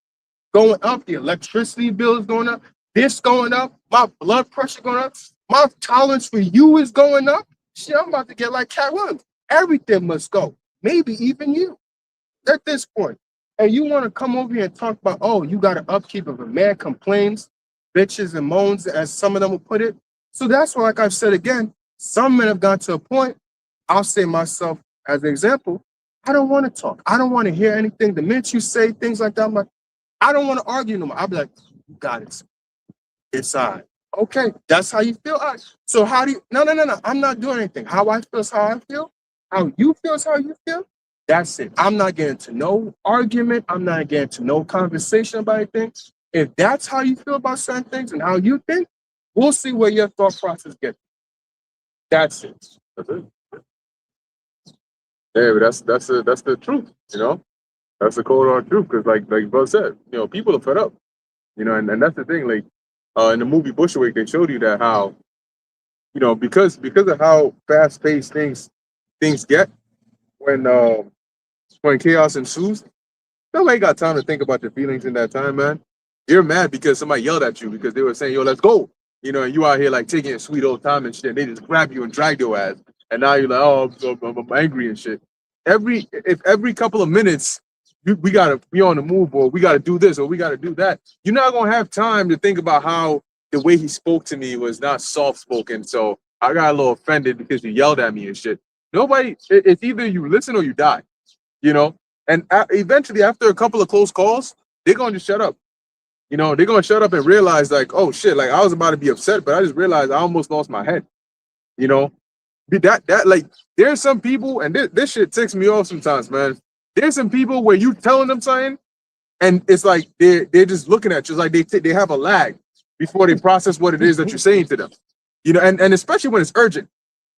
going up. The electricity bill is going up. This going up. My blood pressure going up. My tolerance for you is going up. Shit, I'm about to get like Cat Williams. Everything must go. Maybe even you at this point. And you want to come over here and talk about, oh, you got to upkeep. If a man complains, bitches and moans, as some of them will put it. So that's why, like I've said again, some men have got to a point, I'll say myself as an example, I don't want to talk. I don't want to hear anything. The minute you say things like that, I'm like, I don't want to argue no more. I'll be like, you got it. It's all right. Okay, that's how you feel. All right. So how do you, no. I'm not doing anything. How I feel is how I feel. How you feel is how you feel. That's it. I'm not getting to no argument. I'm not getting to no conversation about anything. If that's how you feel about certain things and how you think, we'll see where your thought process gets. That's it. That's it. Yeah, but that's the truth, That's the cold hard truth. Because like bro said, people are fed up. And that's the thing. Like in the movie Bushwick, they showed you that how, because of how fast paced things get when chaos ensues, nobody got time to think about your feelings in that time, man. You're mad because somebody yelled at you because they were saying, yo, let's go. And you out here like taking a sweet old time and shit. And they just grab you and drag your ass. And now you're like, oh, I'm angry and shit. If every couple of minutes we gotta be on the move, or we gotta do this, or we gotta do that, you're not gonna have time to think about how the way he spoke to me was not soft spoken. So I got a little offended because you yelled at me and shit. Nobody. It's either you listen or you die. And eventually, after a couple of close calls, they're gonna just shut up. They're gonna shut up and realize like, oh shit, like I was about to be upset, but I just realized I almost lost my head. That like there's some people, and this shit ticks me off sometimes, man. There's some people where you telling them something, and it's like they're just looking at you, it's like they have a lag before they process what it is that you're saying to them. And especially when it's urgent.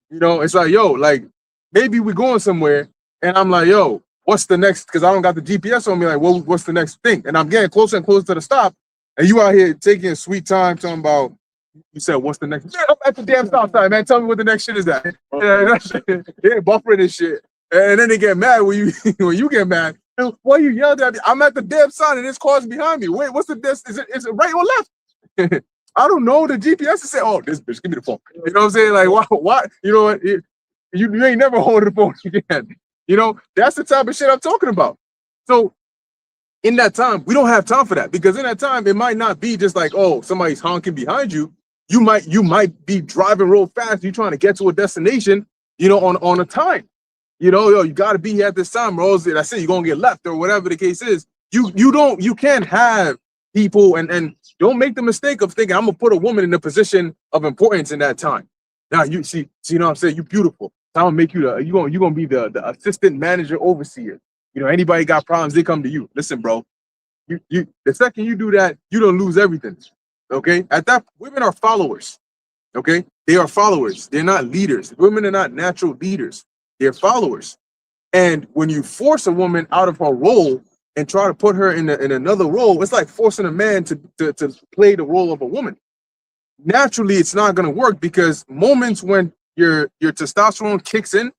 It's like, yo, like maybe we're going somewhere, and I'm like, yo, what's the next? Because I don't got the GPS on me. Like, well, what's the next thing? And I'm getting closer and closer to the stop, and you out here taking a sweet time talking about. You said, what's the next? I'm at the damn stop sign, man. Tell me what the next shit is that. Yeah, buffering and shit. And then they get mad when you get mad. Why you yelled at me? I'm at the damn sign and this car's behind me. Wait, what's the this? Is it right or left? I don't know. The GPS is saying, oh, this bitch, give me the phone. You know what I'm saying? Like, why? You know what? You ain't never holding the phone again. That's the type of shit I'm talking about. So in that time, we don't have time for that, because in that time, it might not be just like, oh, somebody's honking behind you. You might be driving real fast. You're trying to get to a destination, on a time. Yo, you gotta be here at this time, or else that's it, you're gonna get left, or whatever the case is. You can't have people and don't make the mistake of thinking I'm gonna put a woman in a position of importance in that time. Now you see, you know what I'm saying? You're beautiful. So I'm gonna make you you're gonna be the assistant manager overseer. Anybody got problems, they come to you. Listen, bro, you the second you do that, you don't lose everything. Okay? At that, women are followers. Okay? They are followers. They're not leaders. Women are not natural leaders. They're followers. And when you force a woman out of her role and try to put her in another role, it's like forcing a man to play the role of a woman. Naturally, it's not going to work, because moments when your testosterone kicks in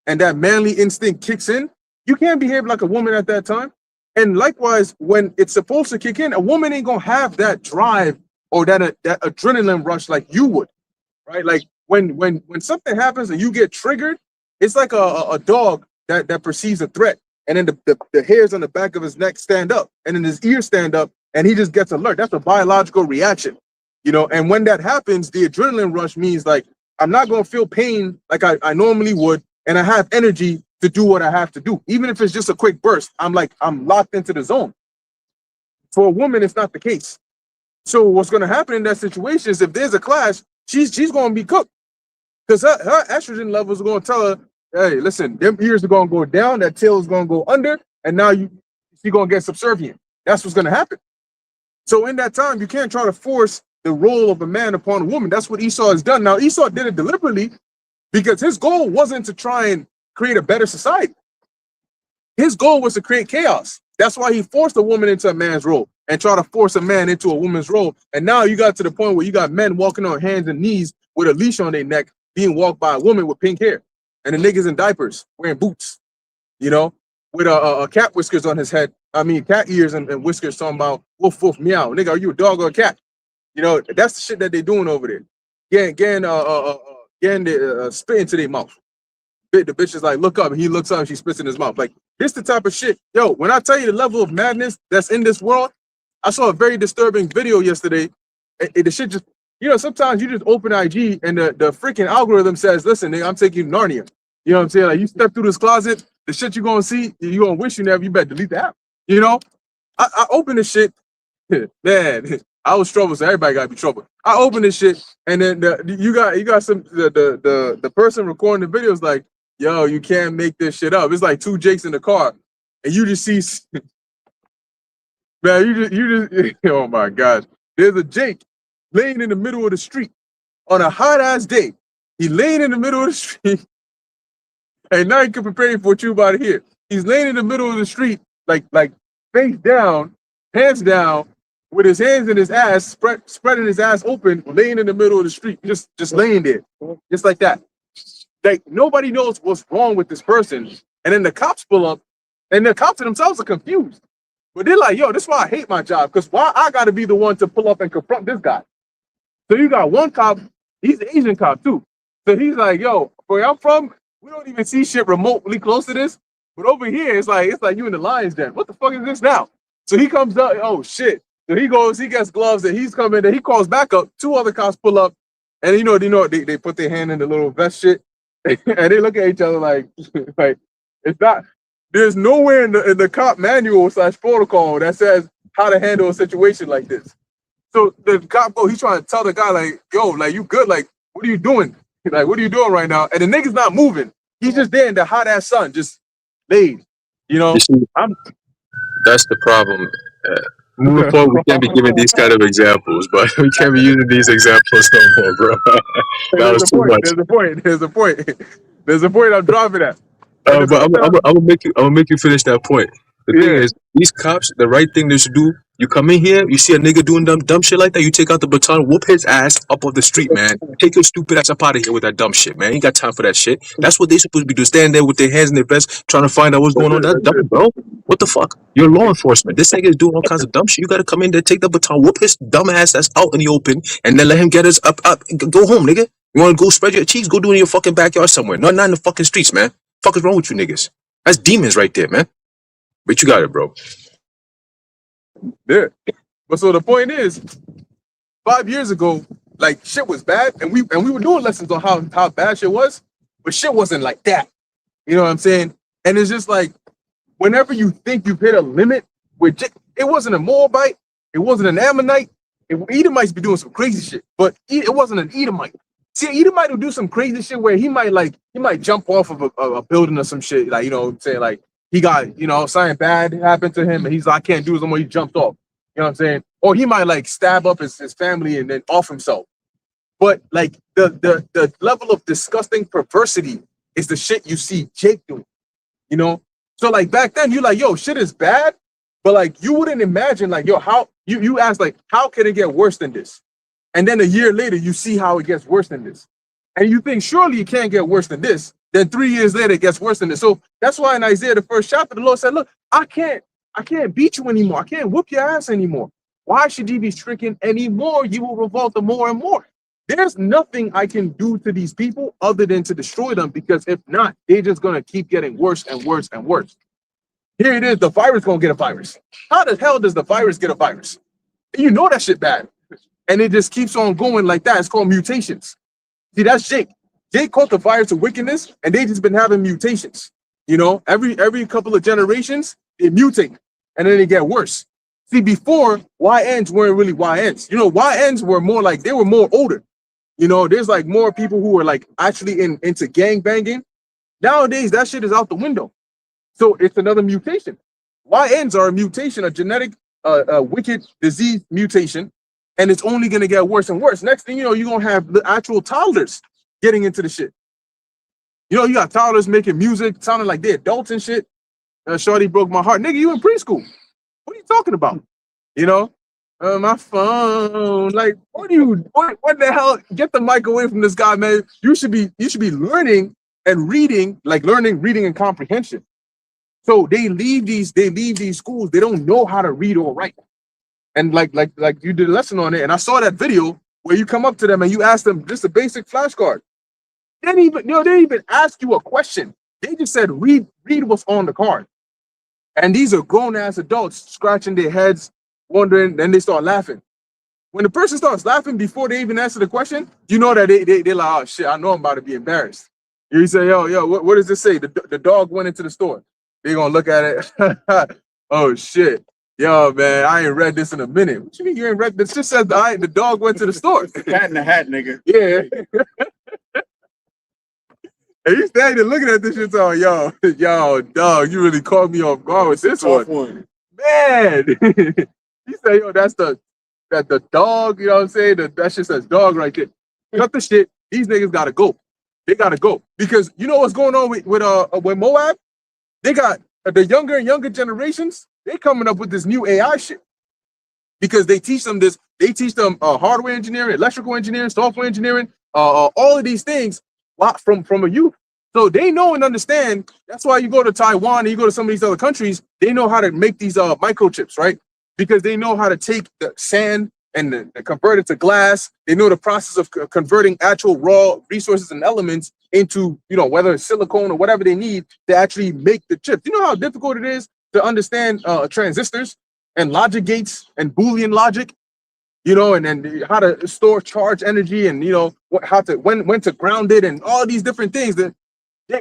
and that manly instinct kicks in, you can't behave like a woman at that time. And likewise, when it's supposed to kick in, a woman ain't going to have that drive or that adrenaline rush like you would, right? Like when something happens and you get triggered, it's like a dog that perceives a threat, and then the hairs on the back of his neck stand up, and then his ears stand up, and he just gets alert. That's a biological reaction, and when that happens, the adrenaline rush means like, I'm not going to feel pain like I normally would, and I have energy to do what I have to do. Even if it's just a quick burst, I'm locked into the zone. For a woman, it's not the case. So what's going to happen in that situation is, if there's a clash, she's going to be cooked, because her estrogen levels are going to tell her, hey, listen, them ears are going to go down, that tail is going to go under, and now she's going to get subservient. That's what's going to happen. So in that time, you can't try to force the role of a man upon a woman. That's what Esau has done. Now, Esau did it deliberately, because his goal wasn't to try and create a better society. His goal was to create chaos. That's why he forced a woman into a man's role and try to force a man into a woman's role. And now you got to the point where you got men walking on hands and knees with a leash on their neck, being walked by a woman with pink hair, and the niggas in diapers wearing boots, with a cat whiskers on his head. I mean, cat ears and whiskers, talking about woof woof meow. Nigga, are you a dog or a cat? That's the shit that they doing over there. Getting the spit into their mouth. The bitch is like, look up, and he looks up and she spits in his mouth. Like, this the type of shit. Yo, when I tell you the level of madness that's in this world, I saw a very disturbing video yesterday. The shit just, sometimes you just open IG and the freaking algorithm says, listen, nigga, I'm taking you to Narnia. You know what I'm saying? Like, you step through this closet, the shit you're gonna see, you're gonna wish you never, you better delete the app. I opened this shit, man, I was troubled, so everybody gotta be troubled. I opened this shit, and then you got some the person recording the video is like, yo, you can't make this shit up. It's like two Jakes in the car, and you just see, man, you just oh my gosh, there's a Jake laying in the middle of the street on a hot ass day. He laying in the middle of the street, and now he can prepare for what you about to hear. He's laying in the middle of the street, like face down, hands down, with his hands in his ass, spreading his ass open, laying in the middle of the street, just laying there, just like that. Like, nobody knows what's wrong with this person. And then the cops pull up, and the cops themselves are confused. But they're like, yo, this is why I hate my job, because why I got to be the one to pull up and confront this guy? So you got one cop, he's an Asian cop too. So he's like, yo, where I'm from, we don't even see shit remotely close to this. But over here, it's like you in the lion's den. What the fuck is this now? So he comes up, oh shit. So he goes, he gets gloves, and he's coming, and he calls back up. Two other cops pull up, and they put their hand in the little vest shit, and they look at each other like it's not. There's nowhere in the cop manual / protocol that says how to handle a situation like this. So the cop he's trying to tell the guy like, yo, like, you good? Like, what are you doing? Like, what are you doing right now? And the nigga's not moving. He's just there in the hot ass sun, just laid. You see, that's the problem. Moving forward, we can't be giving these kind of examples, but we can't be using these examples no more, bro. That was too much. There's a point I'm driving at. But I'm gonna make you finish that point. The thing is, these cops, the right thing they should do, you come in here, you see a nigga doing dumb shit like that, you take out the baton, whoop his ass up off the street, man. Take your stupid ass up out of here with that dumb shit, man. You ain't got time for that shit. That's what they supposed to be doing. Stand there with their hands in their vests, trying to find out what's going on. That's dumb, bro. What the fuck? You're law enforcement. This nigga is doing all kinds of dumb shit. You gotta come in there, take the baton, whoop his dumb ass that's out in the open, and then let him get us up. Go home, nigga. You wanna go spread your cheeks? Go do it in your fucking backyard somewhere. Not in the fucking streets, man. Fuck is wrong with you niggas? That's demons right there, man. But you got it, bro. Yeah. But so the point is, 5 years ago, like, shit was bad, and we were doing lessons on how bad shit was. but shit wasn't like that. You know what I'm saying? And it's just like whenever you think you've hit a limit with it wasn't a Moabite, it wasn't an Ammonite. Edomites be doing some crazy shit, but it wasn't an Edomite. See, an Edomite will do some crazy shit where he might jump off of a building or some shit, like, you know, say like he got, you know, something bad happened to him and he's like, I can't do it no more, he jumped off. You know what I'm saying? Or he might like stab up his family and then off himself. But like the level of disgusting perversity is the shit you see Jake doing, you know? So like back then you're like, yo, shit is bad, but like you wouldn't imagine like, yo, how you ask like, how can it get worse than this? And then a year later, you see how it gets worse than this. And you think, surely it can't get worse than this. Then 3 years later, it gets worse than this. So that's why in Isaiah, the first chapter, the Lord said, look, I can't beat you anymore. I can't whoop your ass anymore. Why should you be stricken anymore? You will revolt the more and more. There's nothing I can do to these people other than to destroy them, because if not, they're just going to keep getting worse and worse and worse. Here it is, the virus going to get a virus. How the hell does the virus get a virus? You know that shit bad. And it just keeps on going like that. It's called mutations. See, that's Jake. Jake caught the virus of wickedness, and they just been having mutations. You know, every couple of generations, they mutate, and then they get worse. See, before, YNs weren't really YNs. You know, YNs were more like, they were more older. You know, there's like more people who are like actually into gang banging. Nowadays, that shit is out the window. So it's another mutation. YNs are a mutation, a genetic, wicked disease mutation. And it's only going to get worse and worse. Next thing you know, you're going to have the actual toddlers getting into the shit. You know, you got toddlers making music, sounding like they're adults and shit. Shorty broke my heart. Nigga, you in preschool. What are you talking about? You know? My phone. Like, what the hell? Get the mic away from this guy, man. You should be learning and reading, like learning, reading, and comprehension. So they leave these schools. They don't know how to read or write. And like you did a lesson on it, and I saw that video where you come up to them and you ask them just a basic flashcard. They didn't even ask you a question. They just said, read what's on the card. And these are grown-ass adults scratching their heads, wondering, then they start laughing. When the person starts laughing before they even answer the question, you know that they're like, oh shit, I know I'm about to be embarrassed. You say, yo, what does this say? The dog went into the store. They're gonna look at it. Oh shit. Yo, man, I ain't read this in a minute. What you mean you ain't read this? Just says the dog went to the store. Cat in the hat, nigga. Yeah. And you standing looking at this shit, so yo, dog, you really caught me off guard with this one. Man. He said, yo, that's the dog, you know what I'm saying? That shit says dog right there. Cut the shit. These niggas gotta go. They gotta go. Because you know what's going on with Moab? They got the younger and younger generations. They coming up with this new AI shit because they teach them this. They teach them hardware engineering, electrical engineering, software engineering, all of these things from a youth. So they know and understand. That's why you go to Taiwan and you go to some of these other countries. They know how to make these microchips, right? Because they know how to take the sand and convert it to glass. They know the process of converting actual raw resources and elements into, you know, whether it's silicone or whatever they need to actually make the chip. You know how difficult it is to understand transistors and logic gates and Boolean logic, you know, and how to store charge energy and, you know, when to ground it and all these different things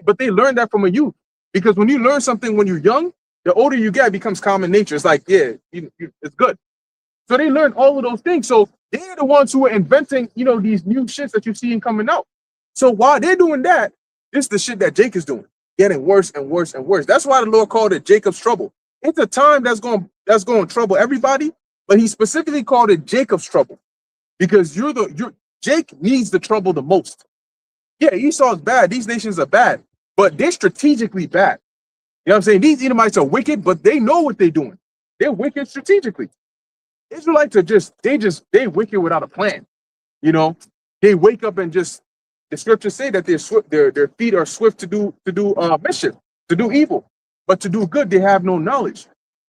but they learn that from a youth, because when you learn something when you're young, the older you get, it becomes common nature. It's like, yeah, it's good. So they learn all of those things. So they're the ones who are inventing, you know, these new shits that you're seeing coming out. So while they're doing that, this is the shit that Jake is doing, getting worse and worse and worse. That's why the Lord called it Jacob's trouble. It's a time that's going to trouble everybody, but he specifically called it Jacob's trouble because Jake needs the trouble the most. Yeah, Esau's bad. These nations are bad, but they're strategically bad. You know what I'm saying? These Edomites are wicked, but they know what they're doing. They're wicked strategically. Israelites are they wicked without a plan. You know, they wake up and just, the scriptures say that their feet are swift to do mischief, to do evil, but to do good they have no knowledge.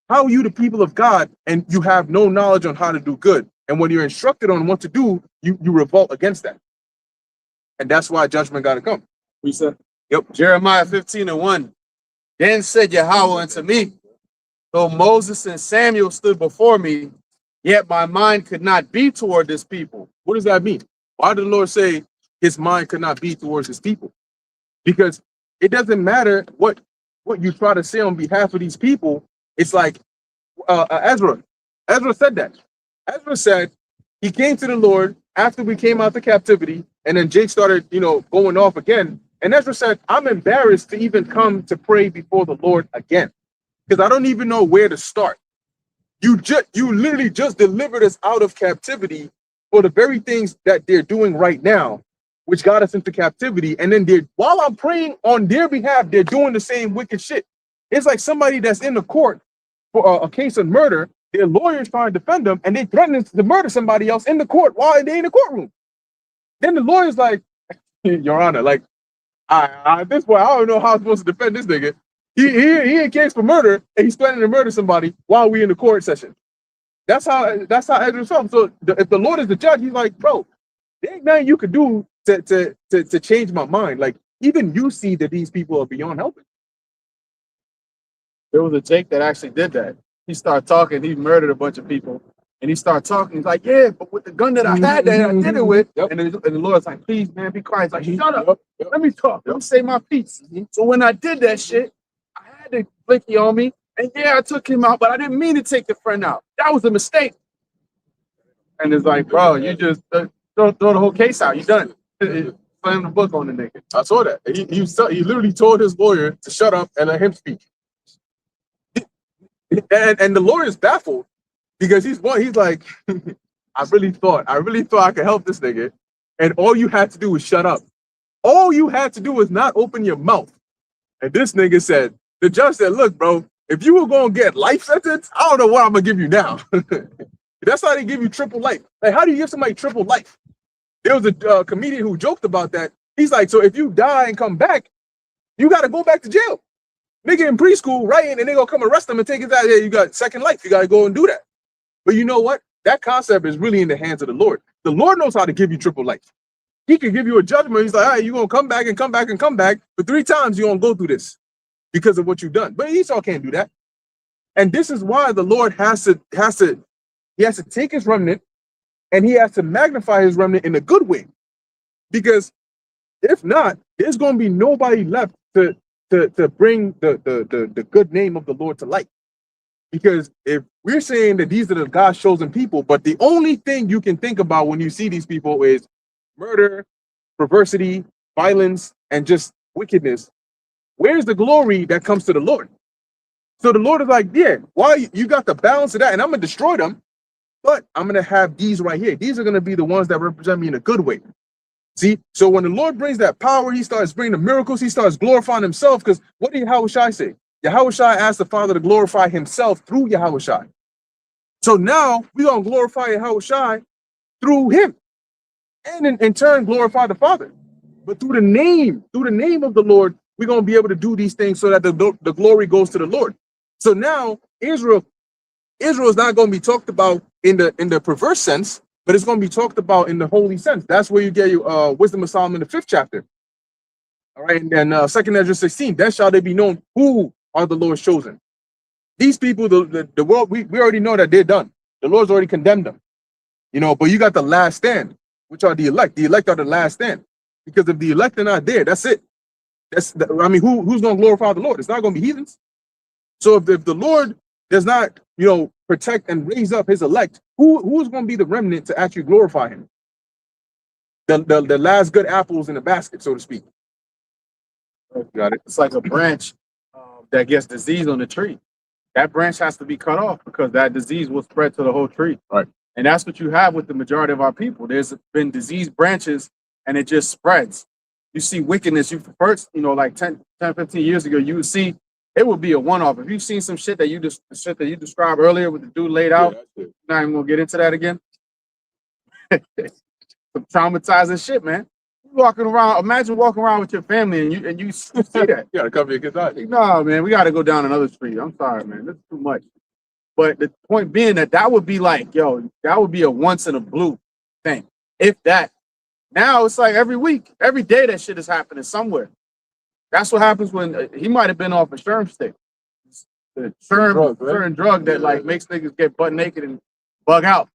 How are you the people of God and you have no knowledge on how to do good? And when you're instructed on what to do, you revolt against that. And that's why judgment got to come. We said, Yep. Jeremiah 15:1. Then said Yahweh unto me, though Moses and Samuel stood before me, yet my mind could not be toward this people. What does that mean? Why did the Lord say his mind could not be towards his people? because it doesn't matter what you try to say on behalf of these people. It's like Ezra. Ezra said that. Ezra said he came to the Lord after we came out of captivity, and then Jake started, going off again. And Ezra said, I'm embarrassed to even come to pray before the Lord again, because I don't even know where to start. You literally just delivered us out of captivity for the very things that they're doing right now, which got us into captivity. And then while I'm praying on their behalf, they're doing the same wicked shit. It's like somebody that's in the court for a case of murder. Their lawyers trying to defend them, and they threatening to murder somebody else in the court while they're in the courtroom. Then the lawyer's like, Your Honor, like, at this point, I don't know how I'm supposed to defend this nigga. He in case for murder, and he's threatening to murder somebody while we in the court session. That's how Ezra felt. So if the Lord is the judge, he's like, bro, there ain't nothing you could do to change my mind. Like, even you see that these people are beyond helping. There was a Jake that actually did that. He started talking. He murdered a bunch of people, and he started talking. He's like, "Yeah, but with the gun that I had, that I did it with." Yep. And the Lord's like, "Please, man, be quiet." He's like, "Shut up. Let me talk. Let me say my piece." So when I did that shit, I had the blicky on me, and yeah, I took him out, but I didn't mean to take the friend out. That was a mistake. And it's like, bro, you just throw the whole case out. You done. Slam the book on the nigga. I saw that. He literally told his lawyer to shut up and let him speak. And the lawyer is baffled because he's like, I really thought I could help this nigga, and all you had to do was shut up. All you had to do was not open your mouth. And this nigga said, the judge said, look, bro, if you were gonna get life sentence, I don't know what I'm gonna give you now. That's how they give you triple life. Like, how do you give somebody triple life? There was a comedian who joked about that. He's like, so if you die and come back, you got to go back to jail. Nigga in preschool, right? And they gonna come arrest him and take his out. Yeah, you got second life. You got to go and do that. But you know what? That concept is really in the hands of the Lord. The Lord knows how to give you triple life. He can give you a judgment. He's like, all right, you're gonna come back and come back and come back. But 3 times you're gonna go through this because of what you've done. But Esau can't do that. And this is why the Lord has to take his remnant, and he has to magnify his remnant in a good way. Because if not, there's going to be nobody left to bring the good name of the Lord to light. Because if we're saying that these are the God's chosen people, but the only thing you can think about when you see these people is murder, perversity, violence, and just wickedness, where's the glory that comes to the Lord? So the Lord is like, yeah, why you got the balance of that, and I'm going to destroy them, but I'm going to have these right here. These are going to be the ones that represent me in a good way. See, so when the Lord brings that power, he starts bringing the miracles, he starts glorifying himself. Because what did Yahushua say? Yahushua asked the Father to glorify himself through Yahushua. So now we're going to glorify Yahushua through him, and in turn glorify the Father. But through the name of the Lord, we're going to be able to do these things so that the glory goes to the Lord. So now Israel is not going to be talked about in the perverse sense, but it's going to be talked about in the holy sense. That's where you get your Wisdom of Solomon, the 5th chapter. All right, and then 2nd Ezra 16. Then shall they be known who are the Lord's chosen. These people, the world, we already know that they're done. The Lord's already condemned them. But you got the last stand, which are the elect. The elect are the last stand. Because if the elect are not there, that's it. Who's going to glorify the Lord? It's not going to be heathens. So if the Lord does not, protect and raise up his elect, who's going to be the remnant to actually glorify him? The last good apples in the basket, so to speak. Got it. It's like a branch that gets disease on the tree. That branch has to be cut off because that disease will spread to the whole tree. Right. And that's what you have with the majority of our people. There's been diseased branches and it just spreads. You see wickedness. You first, like 10, 15 years ago, you would see it would be a one-off. If you've seen some shit that you described earlier with the dude laid out, not even gonna get into that again. Some traumatizing shit, man. You walking around, imagine walking around with your family and you see that. You gotta cover your kids' eyes. No, man, we gotta go down another street. I'm sorry, man. That's too much. But the point being that would be like, that would be a once in a blue thing. If that. Now it's like every week, every day that shit is happening somewhere. That's what happens when he might have been off a Sherm stick. The certain drug that makes niggas get butt naked and bug out.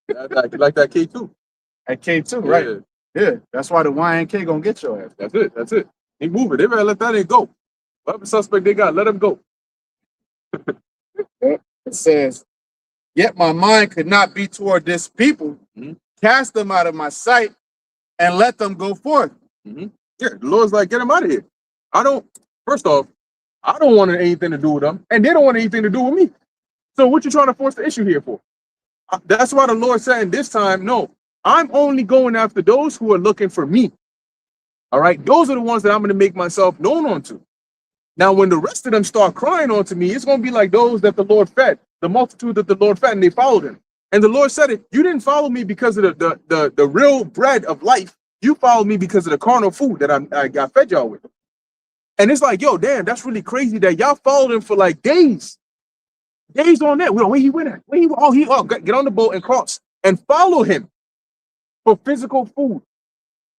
Like that K2. At K2, right? Yeah, that's why the YNK gonna get your ass. That's it. That's it. They move it. They better let that ain't go. Whatever suspect they got, let them go. It says, yet my mind could not be toward this people. Mhm. Cast them out of my sight and let them go forth. Yeah, the Lord's like, get them out of here. First off, I don't want anything to do with them, and they don't want anything to do with me. So what you trying to force the issue here for? That's why the Lord said this time, no, I'm only going after those who are looking for me. All right, those are the ones that I'm going to make myself known unto. Now, when the rest of them start crying onto me, it's going to be like those that the Lord fed, the multitude that the Lord fed, and they followed him. And the Lord said it, you didn't follow me because of the real bread of life. You followed me because of the carnal food that I got fed y'all with. And it's like, yo, damn, that's really crazy that y'all followed him for like days. Days on that. Where he went at? Get on the boat and cross and follow him for physical food.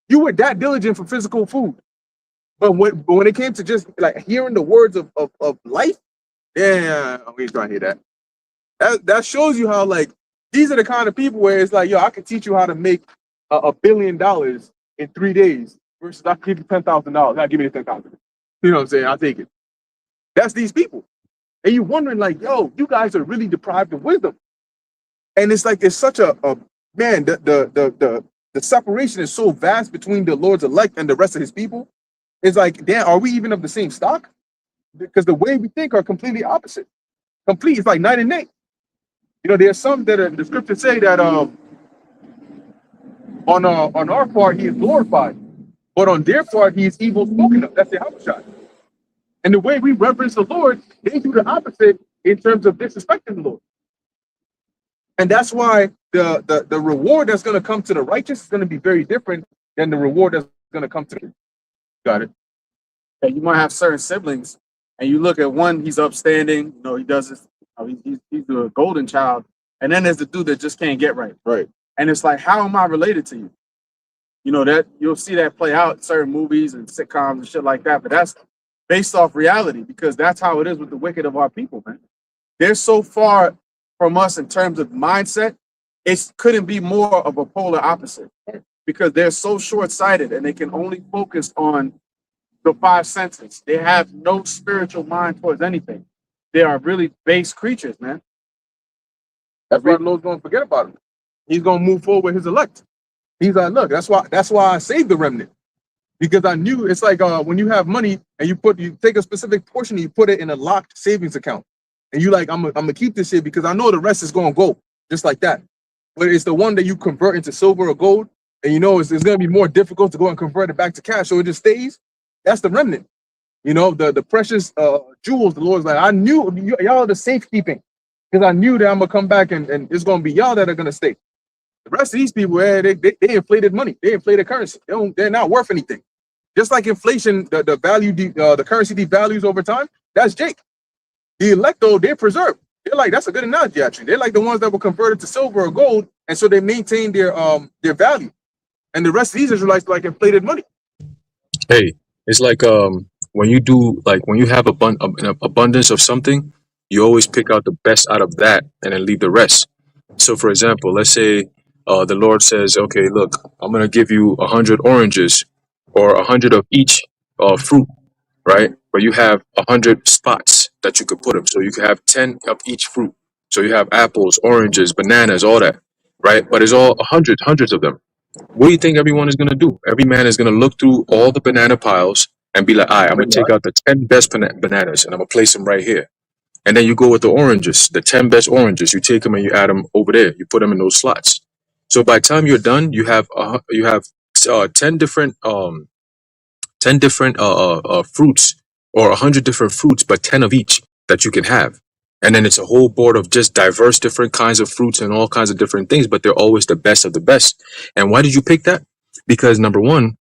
You were that diligent for physical food. But when it came to just like hearing the words of life, yeah, we ain't trying to hear that. That shows you how like these are the kind of people where it's like, yo, I can teach you how to make $1 billion in 3 days versus I can give you $10,000. Now give me the 10,000. You know what I'm saying? I'll take it. That's these people. And you're wondering like, yo, you guys are really deprived of wisdom. And it's like, it's such a man, the separation is so vast between the Lord's elect and the rest of his people. It's like, damn, are we even of the same stock? Because the way we think are completely opposite. It's like night and day. You know, there's some that the scriptures say that on our part he is glorified, but on their part he is evil spoken of. That's the Habashah. And the way we reverence the Lord, they do the opposite in terms of disrespecting the Lord. And that's why the reward that's going to come to the righteous is going to be very different than the reward that's going to come to the. Got it. And you might have certain siblings, and you look at one, he's upstanding, you know, he does this, he's a golden child, and then there's the dude that just can't get right. Right. And it's like, how am I related to you? You know, that you'll see that play out in certain movies and sitcoms and shit like that, but that's based off reality, because that's how it is with the wicked of our people, man. They're so far from us in terms of mindset, it couldn't be more of a polar opposite, because they're so short-sighted and they can only focus on the 5 senses. They have no spiritual mind towards anything. They are really base creatures, man. That's why the Lord's going to forget about him. He's going to move forward with his elect. He's like, look, that's why I saved the remnant. Because I knew it's like when you have money and you take a specific portion and you put it in a locked savings account. And you like, I'm gonna keep this here because I know the rest is going to go just like that. But it's the one that you convert into silver or gold. And you know, it's going to be more difficult to go and convert it back to cash. So it just stays. That's the remnant. You know, the precious jewels, the Lord's like, I knew y'all are the safekeeping. Because I knew that I'm going to come back and it's going to be y'all that are going to stay. The rest of these people, they inflated money. They inflated currency. They're not worth anything. Just like inflation, the value, the currency devalues over time. That's Jake. The elect, though, they're preserved. They're like, that's a good analogy, actually. They're like the ones that were converted to silver or gold, and so they maintain their value. And the rest of these Israelites like inflated money. Hey, it's like when you have an abundance of something, you always pick out the best out of that and then leave the rest. So, for example, let's say the Lord says, okay, look, I'm going to give you 100 oranges or 100 of each fruit, right? But you have 100 spots that you could put them. So you could have 10 of each fruit. So you have apples, oranges, bananas, all that, right? But it's all hundreds of them. What do you think everyone is going to do? Every man is going to look through all the banana piles and be like, all right, I'm going to take out the 10 best bananas and I'm going to place them right here. And then you go with the oranges, the 10 best oranges. You take them and you add them over there. You put them in those slots. So by the time you're done, you have 10 different fruits or 100 different fruits, but 10 of each that you can have. And then it's a whole board of just diverse different kinds of fruits and all kinds of different things, but they're always the best of the best. And why did you pick that? Because number one,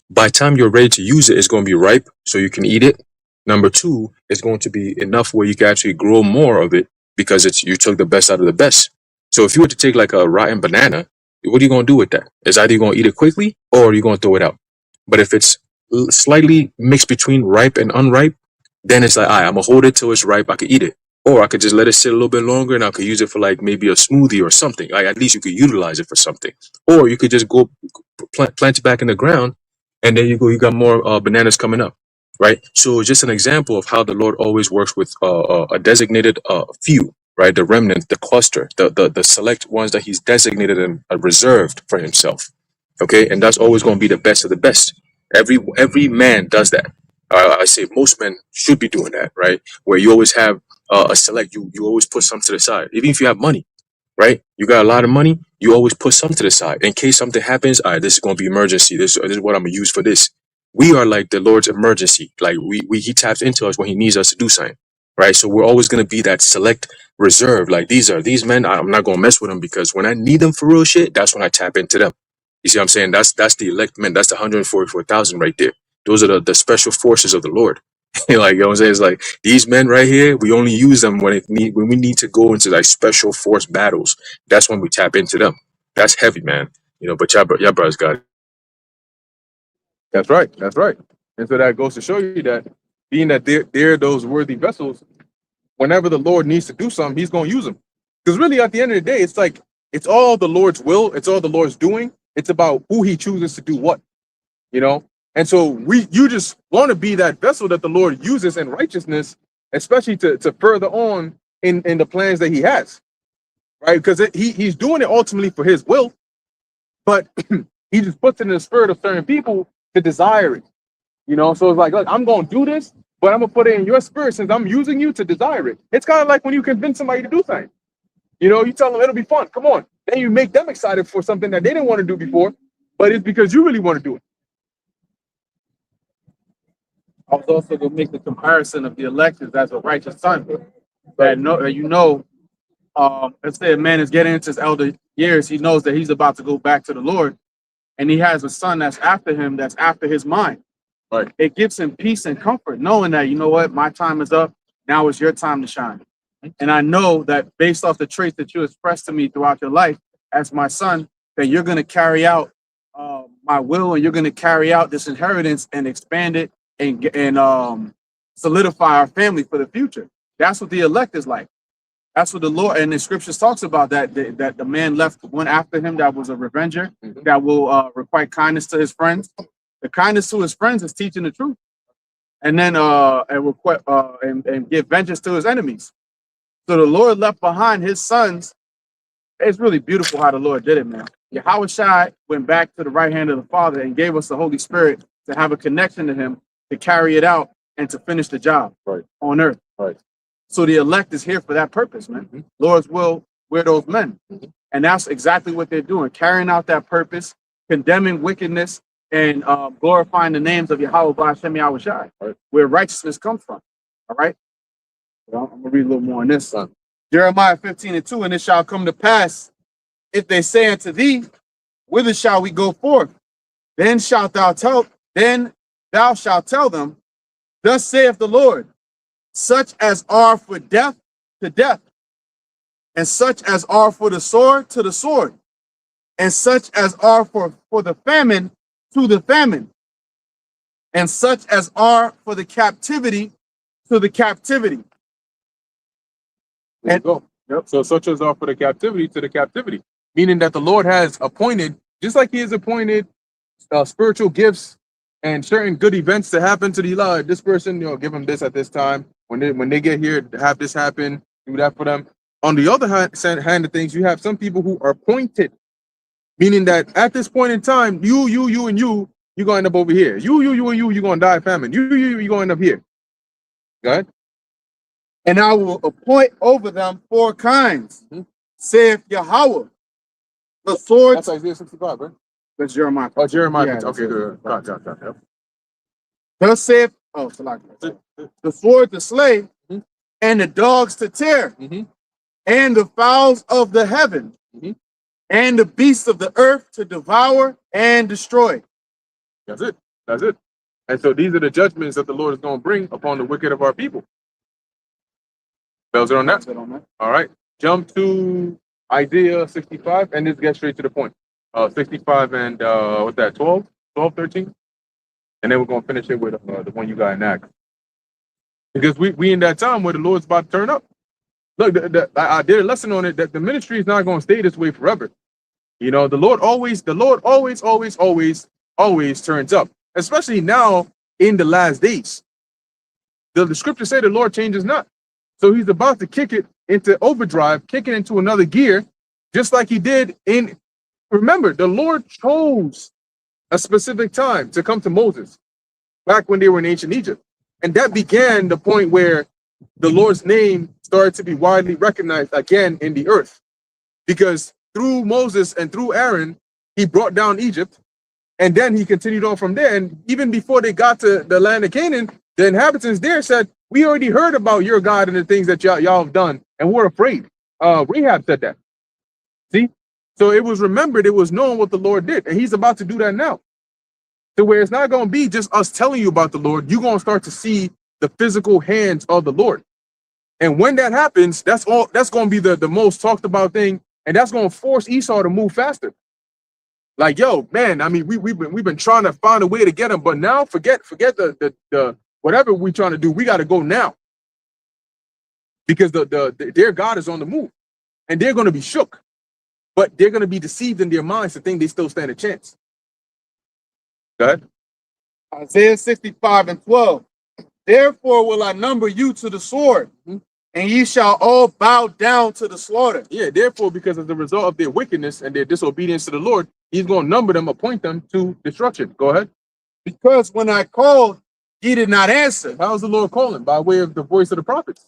by the time you're ready to use it, it's going to be ripe so you can eat it. Number two, it's going to be enough where you can actually grow more of it because you took the best out of the best. So if you were to take like a rotten banana, what are you going to do with that? It's either you're going to eat it quickly or you're going to throw it out. But if it's slightly mixed between ripe and unripe, then it's like, all right, I'm going to hold it till it's ripe. I can eat it. Or I could just let it sit a little bit longer and I could use it for like maybe a smoothie or something. Like at least you could utilize it for something. Or you could just go plant it back in the ground and there you go. You got more bananas coming up. Right. So it's just an example of how the Lord always works with a designated few. Right. The remnant, the cluster, the select ones that he's designated and reserved for himself. Okay. And that's always going to be the best of the best. Every man does that. I say most men should be doing that. Right. Where you always have a select, you always put some to the side. Even if you have money, right? You got a lot of money, you always put some to the side in case something happens. All right, this is going to be emergency. This is what I'm gonna use for this. We are like the Lord's emergency. Like we he taps into us when he needs us to do something, right? So we're always gonna be that select reserve. Like these men. I'm not gonna mess with them because when I need them for real shit, that's when I tap into them. You see what I'm saying? That's the elect men. That's the 144,000 right there. Those are the special forces of the Lord. Like, you know what I'm saying? It's like these men right here, we only use them when we need to go into like special force battles. That's when we tap into them. That's heavy, man. You know, but y'all brothers got it. That's right. That's right. And so that goes to show you that being that they're those worthy vessels, whenever the Lord needs to do something, he's going to use them. Because really, at the end of the day, it's like, it's all the Lord's will. It's all the Lord's doing. It's about who he chooses to do what, you know? And so you just want to be that vessel that the Lord uses in righteousness, especially to further on in the plans that he has, right? Because he's doing it ultimately for his will, but he just puts it in the spirit of certain people to desire it, you know? So it's like, look, I'm going to do this, but I'm going to put it in your spirit since I'm using you to desire it. It's kind of like when you convince somebody to do something, you know, you tell them it'll be fun. Come on. Then you make them excited for something that they didn't want to do before, but it's because you really want to do it. I was also going to make the comparison of the electors as a righteous son. That let's say a man is getting into his elder years, he knows that he's about to go back to the Lord, and he has a son that's after him, that's after his mind. Right. It gives him peace and comfort, knowing that, you know what, my time is up. Now it's your time to shine. And I know that based off the traits that you expressed to me throughout your life as my son, that you're going to carry out my will, and you're going to carry out this inheritance and expand it and solidify our family for the future. That's what the elect is like. That's what the Lord and the scriptures talks about, that the man left one after him that was a revenger, that will requite kindness to his friends. The kindness to his friends is teaching the truth, and then and give vengeance to his enemies. So the Lord left behind his sons. It's really beautiful how the Lord did it, man. Yahweh Shai went back to the right hand of the Father and gave us the Holy Spirit to have a connection to him, to carry it out and to finish the job on earth. Right. So the elect is here for that purpose, man. Mm-hmm. Lord's will, we're those men. Mm-hmm. And that's exactly what they're doing, carrying out that purpose, condemning wickedness, and glorifying the names of Yahweh B'Hashem Yahweh Shai, where righteousness comes from. All right? Well, I'm going to read a little more on this. Jeremiah 15:2, and it shall come to pass, if they say unto thee, whither shall we go forth? Then thou shalt tell them, thus saith the Lord, such as are for death to death, and such as are for the sword to the sword, and such as are for the famine to the famine, and such as are for the captivity to the captivity. There you go. Yep. So such as are for the captivity to the captivity, meaning that the Lord has appointed, just like he has appointed spiritual gifts and certain good events to happen to the this person, you know, give them this at this time. When they get here, have this happen, do that for them. On the other hand of things, you have some people who are appointed, meaning that at this point in time, you, and you're going to end up over here. You, and you're going to die of famine. You, you're going to end up here. Go ahead. And I will appoint over them 4 kinds, saith Yahweh. The sword. That's Isaiah 65, right? That's Jeremiah. Oh, Jeremiah. Yeah, okay, good. Got. Yep. Thus saith, the sword to slay, and the dogs to tear, and the fowls of the heaven, and the beasts of the earth to devour and destroy. That's it. And so these are the judgments that the Lord is going to bring upon the wicked of our people. Bells are on that? All right. Jump to Isaiah 65, and this gets straight to the point. 65 and what's that, 12, 13? And then we're going to finish it with the one you got in Acts. Because we in that time where the Lord's about to turn up. Look, I did a lesson on it that the ministry is not going to stay this way forever. You know, the Lord always turns up, especially now in the last days. The scriptures say the Lord changes not. So he's about to kick it into overdrive, kick it into another gear, just like he did in, remember, the Lord chose a specific time to come to Moses back when they were in ancient Egypt. And that began the point where the Lord's name started to be widely recognized again in the earth. Because through Moses and through Aaron, he brought down Egypt. And then he continued on from there. And even before they got to the land of Canaan, the inhabitants there said, we already heard about your God and the things that y'all have done, and we're afraid. Rahab said that. See? So it was remembered, it was known what the Lord did. And he's about to do that now. To where it's not going to be just us telling you about the Lord. You're going to start to see the physical hands of the Lord. And when that happens, that's going to be the most talked about thing. And that's going to force Esau to move faster. Like, yo, man, I mean, we've been trying to find a way to get him, but now forget the whatever we're trying to do. We got to go now. Because their God is on the move. And they're going to be shook. But they're going to be deceived in their minds to think they still stand a chance. Go ahead. Isaiah 65:12. Therefore will I number you to the sword, and ye shall all bow down to the slaughter. Yeah, therefore, because as a result of their wickedness and their disobedience to the Lord, he's going to number them, appoint them to destruction. Go ahead. Because when I called, ye did not answer. How's the Lord calling? By way of the voice of the prophets.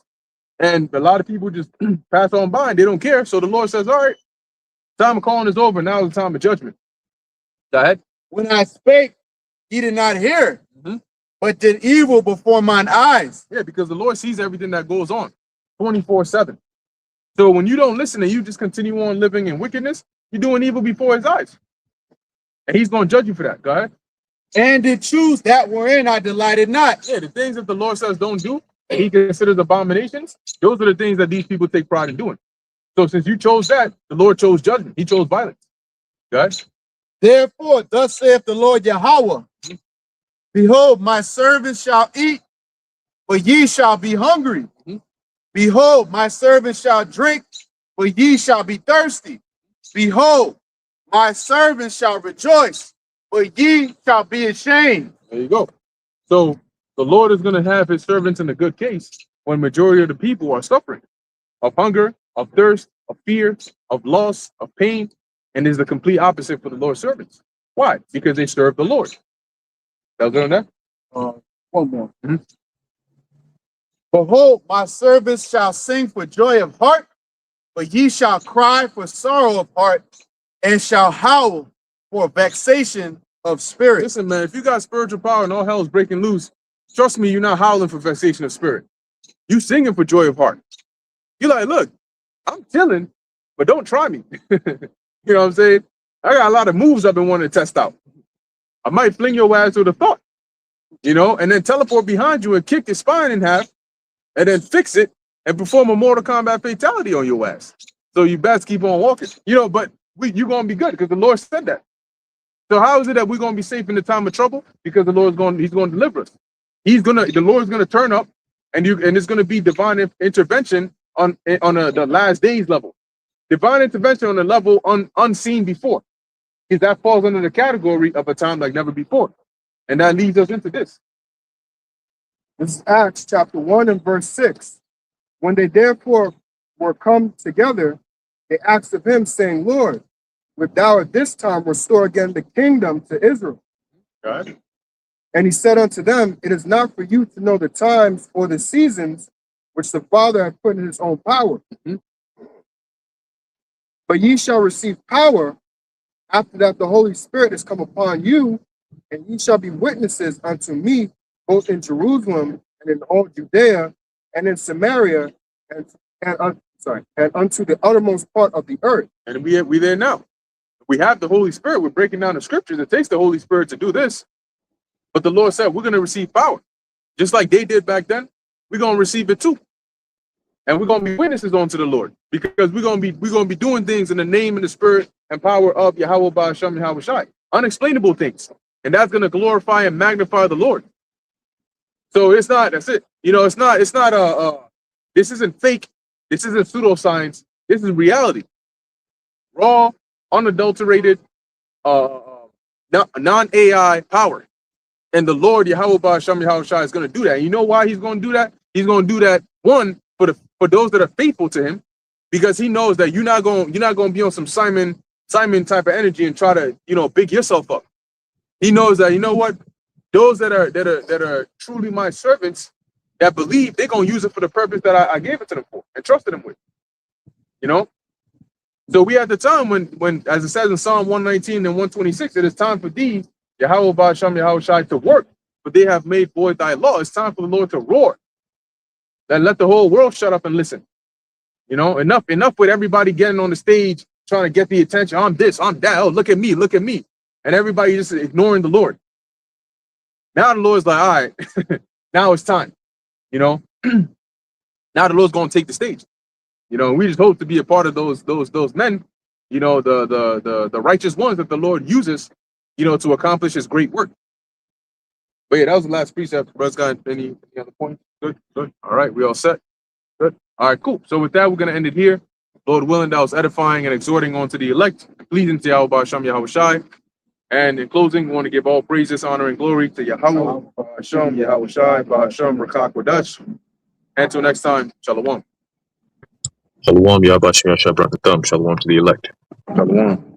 And a lot of people just pass on by and they don't care. So the Lord says, all right, time of calling is over. Now is the time of judgment. Go ahead. When I spake, ye did not hear, but did evil before mine eyes. Yeah, because the Lord sees everything that goes on 24/7. So when you don't listen and you just continue on living in wickedness, you're doing evil before his eyes. And he's going to judge you for that. Go ahead. And did choose that wherein I delighted not. Yeah, the things that the Lord says don't do, and he considers abominations, those are the things that these people take pride in doing. So since you chose that, the Lord chose judgment. He chose violence. Go ahead. Therefore, thus saith the Lord Yahweh, behold, my servants shall eat, but ye shall be hungry. Behold, my servants shall drink, but ye shall be thirsty. Behold, my servants shall rejoice, but ye shall be ashamed. There you go. So the Lord is going to have his servants in a good case when majority of the people are suffering of hunger, of thirst, of fear, of loss, of pain, and is the complete opposite for the Lord's servants. Why? Because they serve the Lord. That was good on that? One more. Behold, my servants shall sing for joy of heart, but ye shall cry for sorrow of heart, and shall howl for vexation of spirit. Listen, man, if you got spiritual power and all hell is breaking loose, trust me, you're not howling for vexation of spirit. You singing for joy of heart. You're like, look, I'm chilling, but don't try me. You know what I'm saying? I got a lot of moves I've been wanting to test out. I might fling your ass with a thought, you know, and then teleport behind you and kick your spine in half, and then fix it and perform a Mortal Kombat fatality on your ass. So you best keep on walking, you know, but you're going to be good because the Lord said that. So how is it that we're going to be safe in the time of trouble? Because the Lord's he's going to deliver us. The Lord's going to turn up and it's going to be divine intervention on the last days level. Divine intervention on a level unseen before, because that falls under the category of a time like never before. And that leads us into this. This is Acts chapter 1 and verse 6. When they therefore were come together, they asked of him, saying, Lord, wilt thou at this time restore again the kingdom to Israel? God. And he said unto them, it is not for you to know the times or the seasons which the Father hath put in his own power. But ye shall receive power after that the Holy Spirit is come upon you, and ye shall be witnesses unto me, both in Jerusalem and in all Judea and in Samaria and unto the uttermost part of the earth. And we there now. We have the Holy Spirit. We're breaking down the scriptures. It takes the Holy Spirit to do this. But the Lord said we're going to receive power. Just like they did back then, we're going to receive it too. And we're going to be witnesses unto the Lord, because we're going to be doing things in the name and the spirit and power of Yahweh Ba'ashem Yahweh Shai. Unexplainable things. And that's going to glorify and magnify the Lord. So it's not, that's it. You know, it's not this isn't fake This isn't pseudoscience. This is reality. Raw, unadulterated, non-AI power. And the Lord Yahweh Ba'Shem Yahushua is going to do that. And you know why he's going to do that? He's going to do that, one, for those that are faithful to him, because he knows that you're not going to be on some Simon type of energy and try to, big yourself up. He knows that, you know what? Those that are truly my servants that believe, they're going to use it for the purpose that I gave it to them for and trusted them with. So we at the time when, as it says in Psalm 119 and 126, it is time for thee, Yahweh Ba'Shem Yahushua, to work, but they have made void thy law. It's time for the Lord to roar. Then let the whole world shut up and listen. Enough with everybody getting on the stage trying to get the attention. I'm this, I'm that. Oh, look at me. And everybody just ignoring the Lord. Now the Lord's like, all right, now it's time. Now the Lord's going to take the stage. We just hope to be a part of those men, the righteous ones that the Lord uses, to accomplish his great work. But yeah, that was the last precept. Brothers got any other points? Good. All right, we all set. Good. All right, cool. So with that, we're going to end it here. Lord willing, that was edifying and exhorting on to the elect, pleasing to Yahweh Ba'Shem Yahushai. And in closing, we want to give all praises, honor, and glory to Yahweh Ba'Shem Yahushai, Ba'Shem Rakak Wadash. Until next time, Shalom. Shalom, Yahweh Shem Yahshua Brakatham. Shalom to the elect. Shalom.